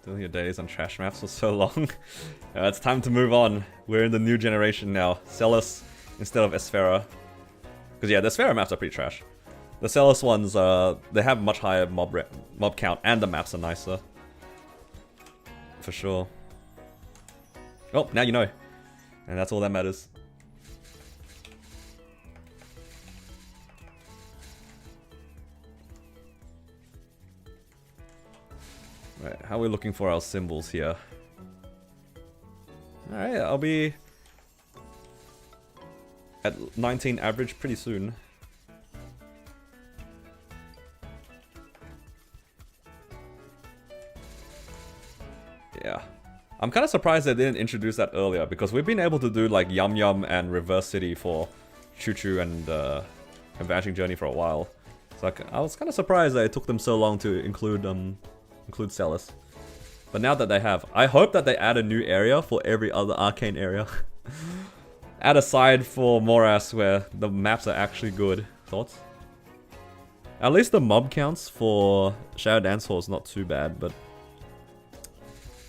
Doing your days on trash maps for so long. It's time to move on. We're in the new generation now. Celis instead of Esfera. Because yeah, the Esfera maps are pretty trash. The Celis ones, they have much higher mob count, and the maps are nicer. For sure. Oh, now you know. And that's all that matters. Right, how are we looking for our symbols here? Alright, I'll be at 19 average pretty soon. Yeah. I'm kind of surprised they didn't introduce that earlier, because we've been able to do like Yum Yum and Reverse City for Choo Choo and Vanishing Journey for a while. So I was kind of surprised that it took them so long to include Celis. But now that they have, I hope that they add a new area for every other arcane area. Add a side for Morass where the maps are actually good. Thoughts? At least the mob counts for Shadow Dance Hall is not too bad, but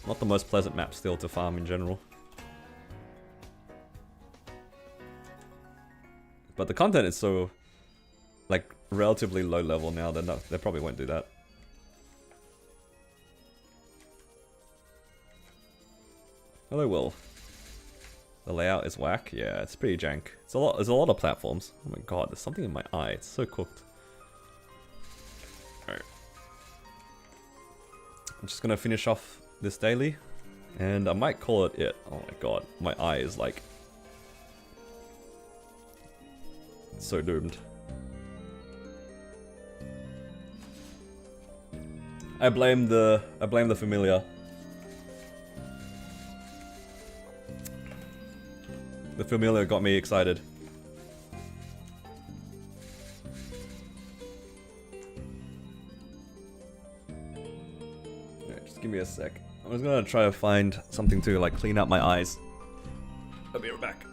not the most pleasant map still to farm in general. But the content is so, like, relatively low level now that they probably won't do that. Hello, Will. The layout is whack. Yeah, it's pretty jank. There's a lot of platforms. Oh my god, there's something in my eye. It's so cooked. Alright. I'm just gonna finish off this daily, and I might call it. Oh my god, my eye is like so doomed. I blame the familiar. The familiar got me excited. Alright, just give me a sec. I was gonna try to find something to like clean out my eyes. I'll be right back.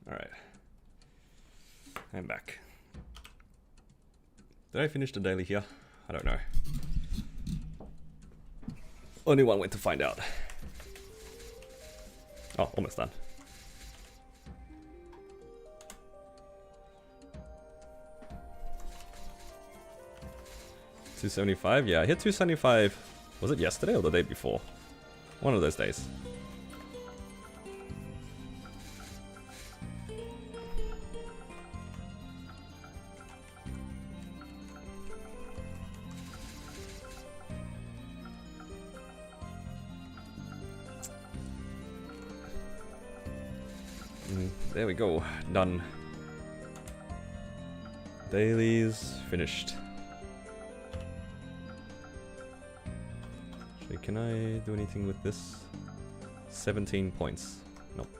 Alright. I'm back. Did I finish the daily here? I don't know. Only one way to find out. Oh, almost done. $275? Yeah, I hit 275. Was it yesterday or the day before? One of those days. There we go. Done. Dailies finished. Actually, can I do anything with this? 17 points. Nope.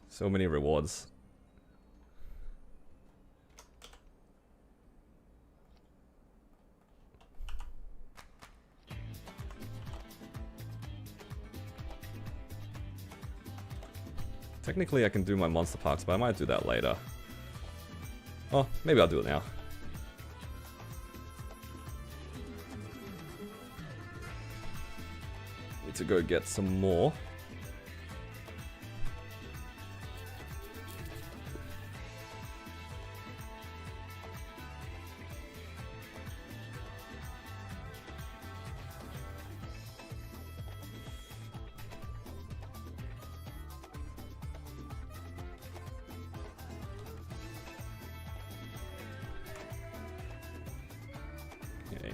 So many rewards. technically I can do my monster parks, but I might do that later. Oh, maybe I'll do it now. Need to go get some more. Okay.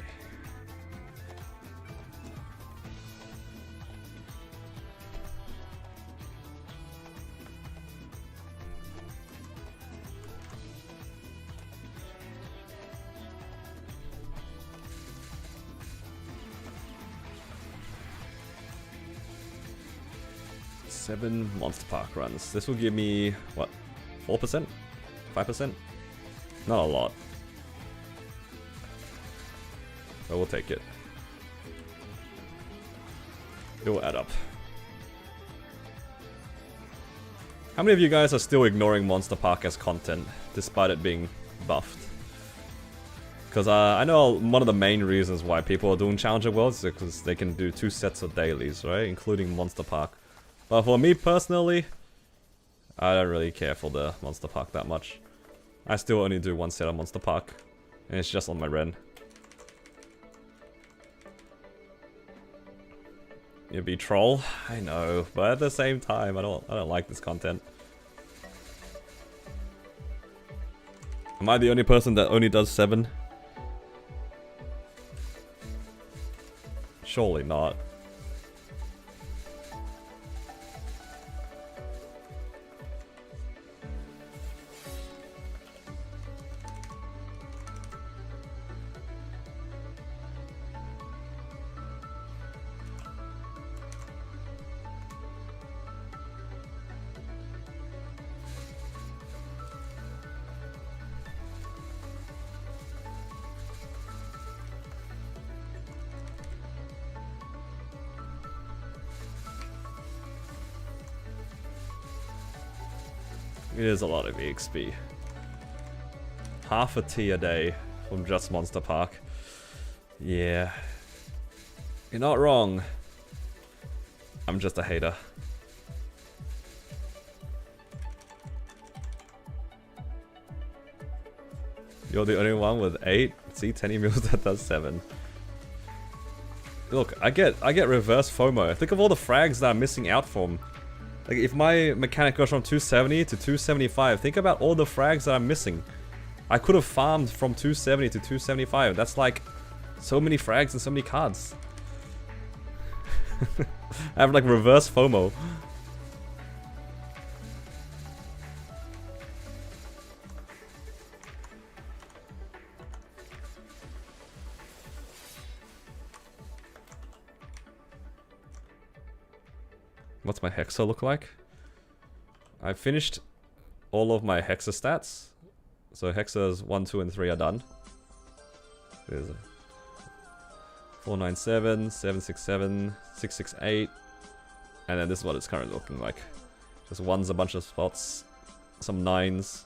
Seven monster park runs. This will give me, what, 4%? 5%? Not a lot. But we'll take it. It will add up. How many of you guys are still ignoring Monster Park as content, despite it being buffed? Because I know one of the main reasons why people are doing Challenger Worlds is because they can do 2 sets of dailies, right? Including Monster Park. But for me personally, I don't really care for the Monster Park that much. I still only do 1 set of Monster Park, and it's just on my Ren. You'd be troll, I know, but at the same time, I don't like this content. Am I the only person that only does 7? Surely not. It is a lot of EXP. Half a T a day from just Monster Park. Yeah. You're not wrong. I'm just a hater. You're the only one with 8? See, 10 emails that does 7. Look, I get reverse FOMO. Think of all the frags that I'm missing out from. Like, if my mechanic goes from 270 to 275, think about all the frags that I'm missing. I could have farmed from 270 to 275. That's like so many frags and so many cards. I have like reverse FOMO. What's my Hexa look like? I finished all of my Hexa stats. So Hexas 1, 2, and 3 are done. There's 497, 767, 668. And then this is what it's currently looking like. Just 1's a bunch of spots. Some 9's.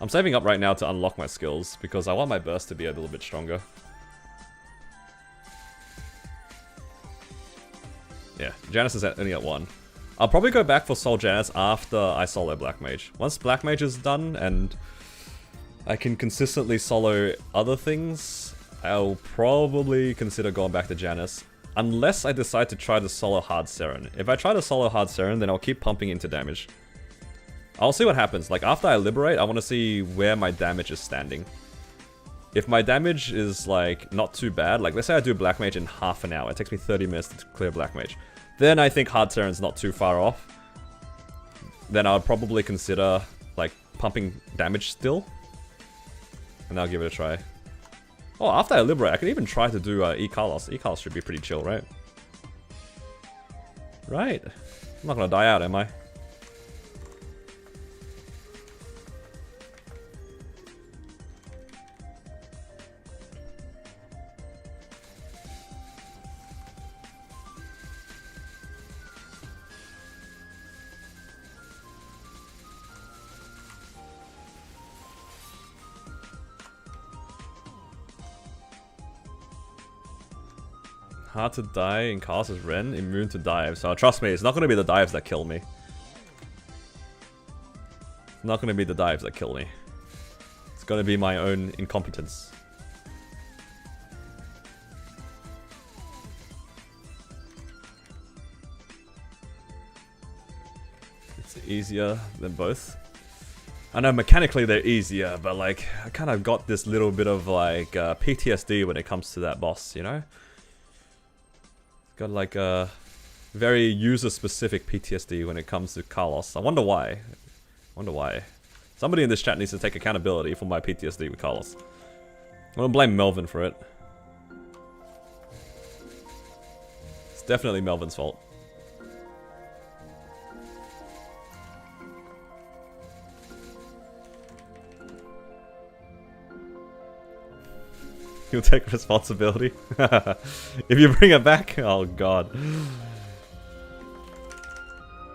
I'm saving up right now to unlock my skills because I want my burst to be a little bit stronger. Yeah, Janus is only at 1. I'll probably go back for Soul Janus after I solo Black Mage. Once Black Mage is done and I can consistently solo other things, I'll probably consider going back to Janus. Unless I decide to try to solo Hard Seren. If I try to solo Hard Seren, then I'll keep pumping into damage. I'll see what happens. Like, after I liberate, I want to see where my damage is standing. If my damage is, like, not too bad, like, let's say I do Black Mage in half an hour. It takes me 30 minutes to clear Black Mage. Then I think Hard Seren's not too far off. Then I would probably consider, like, pumping damage still. And I'll give it a try. Oh, after I liberate, I can even try to do E-Carlos. E-Carlos should be pretty chill, right? Right. I'm not gonna die out, am I? Hard to die in cast as Ren, immune to dives. So trust me, it's not going to be the dives that kill me. It's not going to be the dives that kill me. It's going to be my own incompetence. It's easier than both. I know mechanically they're easier, but like, I kind of got this little bit of like PTSD when it comes to that boss, you know? Got like a very user-specific PTSD when it comes to Carlos. I wonder why. I wonder why. Somebody in this chat needs to take accountability for my PTSD with Carlos. I'm gonna blame Melvin for it. It's definitely Melvin's fault. You'll take responsibility. If you bring it back, oh god.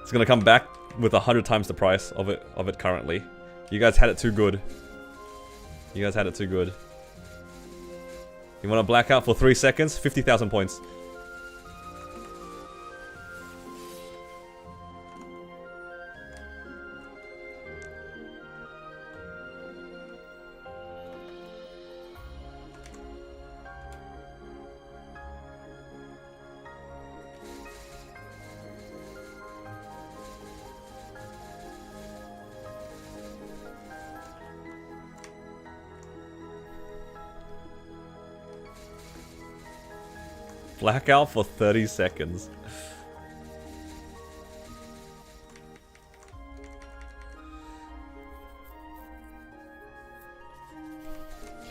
It's gonna come back with 100 times the price of it currently. You guys had it too good. You guys had it too good. You want to black out for 3 seconds? 50,000 points. Blackout for 30 seconds.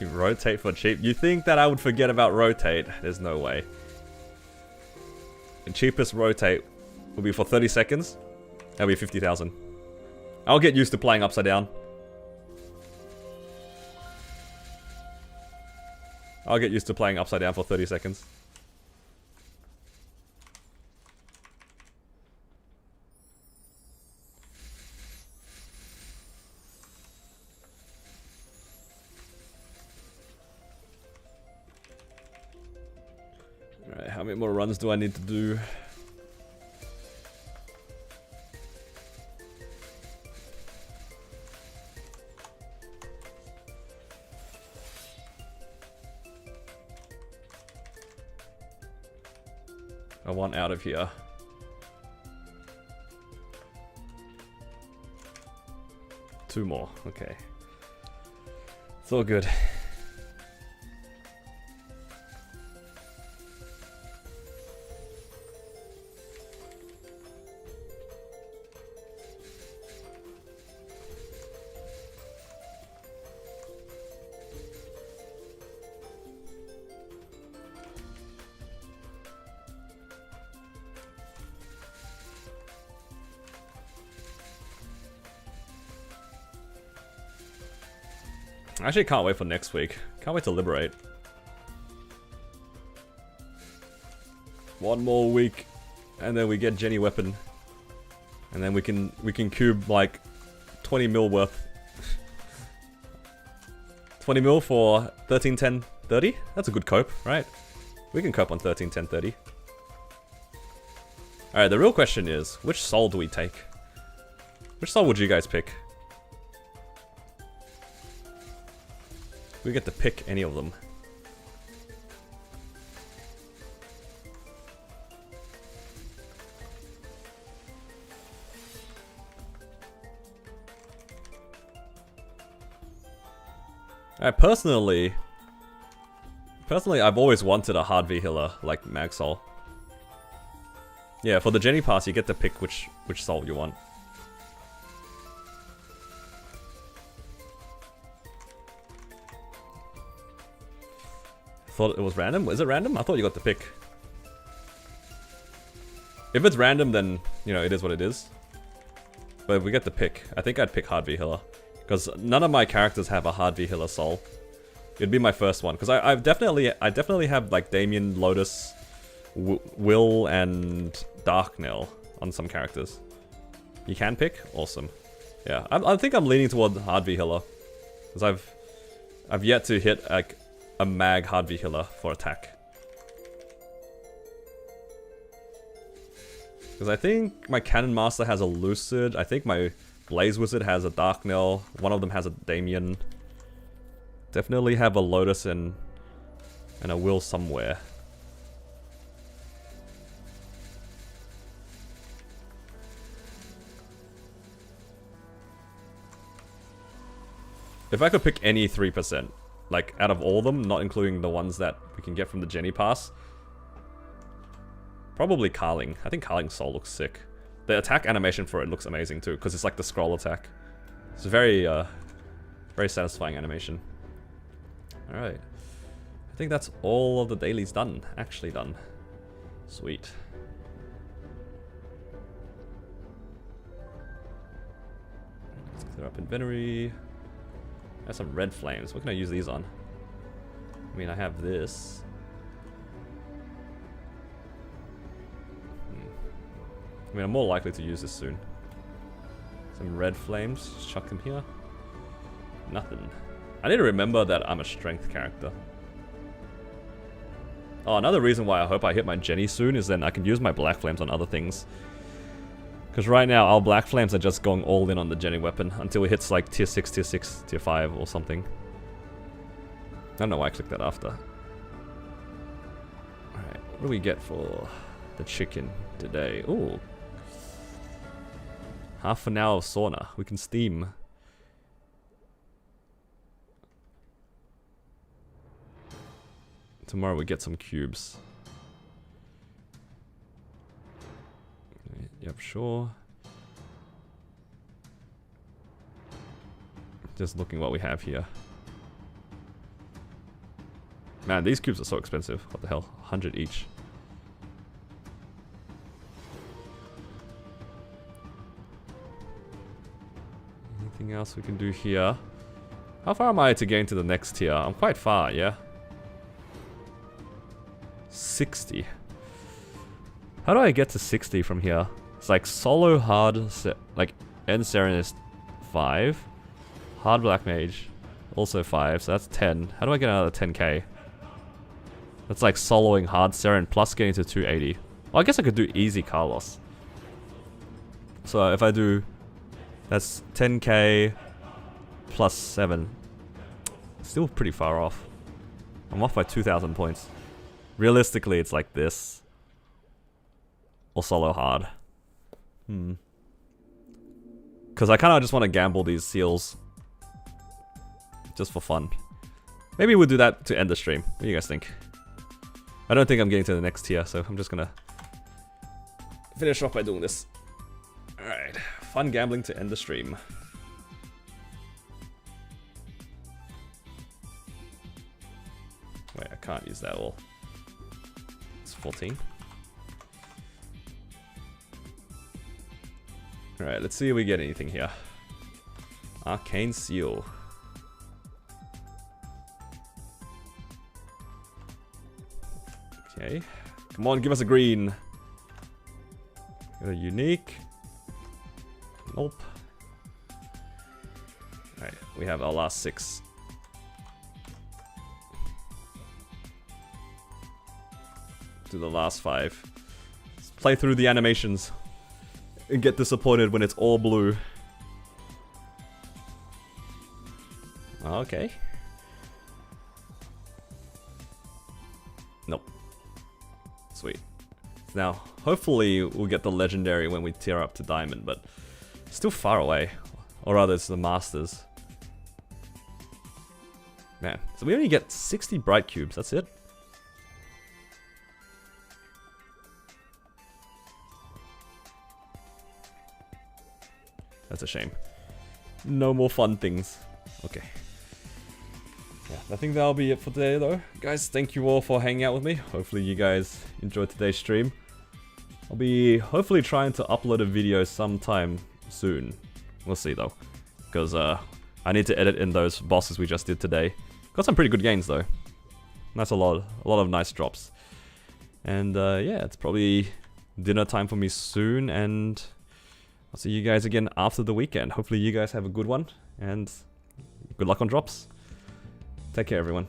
You rotate for cheap. You think that I would forget about rotate? There's no way. The cheapest rotate will be for 30 seconds. That'll be 50,000. I'll get used to playing upside down. I'll get used to playing upside down for 30 seconds. Alright, how many more runs do I need to do? I want out of here. Two more, okay. It's all good. I actually can't wait for next week. Can't wait to liberate. One more week, and then we get Jenny weapon, and then we can cube like 20 mil worth. 20 mil for 13, 10, 30? That's a good cope, right? We can cope on 13, 10, 30. Alright, the real question is, which soul do we take? Which soul would you guys pick? We get to pick any of them. Personally, I've always wanted a hard V healer like Mag Soul. Yeah, for the Jenny pass, you get to pick which soul you want. Thought it was random? Is it random? I thought you got to pick. If it's random, then, you know, it is what it is. But if we get to pick, I think I'd pick hard V healer. Because none of my characters have a hard V healer soul. It'd be my first one. Because I definitely have like Damien, Lotus, Will, and Darknail on some characters. You can pick? Awesome. Yeah, I think I'm leaning toward hard V healer. Because I've yet to hit like a mag hard V healer for attack. Because I think my Cannon Master has a Lucid. I think my Blaze Wizard has a Dark Knell. One of them has a Damien. Definitely have a Lotus and a Will somewhere. If I could pick any 3%, like out of all of them, not including the ones that we can get from the Jenny Pass, probably Carling. I think Carling's Soul looks sick. The attack animation for it looks amazing too, because it's like the scroll attack. It's a very, very satisfying animation. Alright. I think that's all of the dailies done. Actually done. Sweet. Let's clear up inventory. I have some red flames. What can I use these on? I mean, I have this. I mean, I'm more likely to use this soon. Some red flames. Just chuck them here. Nothing. I need to remember that I'm a strength character. Oh, another reason why I hope I hit my Jenny soon is then I can use my black flames on other things. Because right now, our black flames are just going all in on the Jenny weapon until it hits like tier 6, tier 5 or something. I don't know why I clicked that after. Alright, what do we get for the chicken today? Ooh. Half an hour of sauna. We can steam. Tomorrow we get some cubes. Yep, sure. Just looking what we have here. Man, these cubes are so expensive. What the hell? 100 each. Anything else we can do here? How far am I to getting to the next tier? I'm quite far, yeah? 60. How do I get to 60 from here? It's like solo hard, like End Serenist 5, hard black mage also 5, so that's 10. How do I get another 10k? That's like soloing hard Seren plus getting to 280. Well, I guess I could do easy Carlos. So if I do, that's 10k plus 7. Still pretty far off. I'm off by 2,000 points. Realistically, it's like this. Or solo hard. Because I kind of just want to gamble these seals. Just for fun. Maybe we'll do that to end the stream. What do you guys think? I don't think I'm getting to the next tier, so I'm just gonna finish off by doing this. Alright. Fun gambling to end the stream. Wait, I can't use that all. It's 14. Alright, let's see if we get anything here. Arcane Seal. Okay. Come on, give us a green. Got a unique. Nope. Alright, we have our last 6. Do the last 5. Let's play through the animations. And get disappointed when it's all blue. Okay. Nope. Sweet. Now, hopefully we'll get the legendary when we tier up to diamond, but still far away. Or rather, it's the masters. Man, so we only get 60 bright cubes, that's it? That's a shame. No more fun things. Okay. Yeah, I think that'll be it for today though. Guys, thank you all for hanging out with me. Hopefully you guys enjoyed today's stream. I'll be hopefully trying to upload a video sometime soon. We'll see though. Because I need to edit in those bosses we just did today. Got some pretty good gains though. That's a lot of nice drops. And yeah, it's probably dinner time for me soon, and I'll see you guys again after the weekend. Hopefully you guys have a good one, and good luck on drops. Take care, everyone.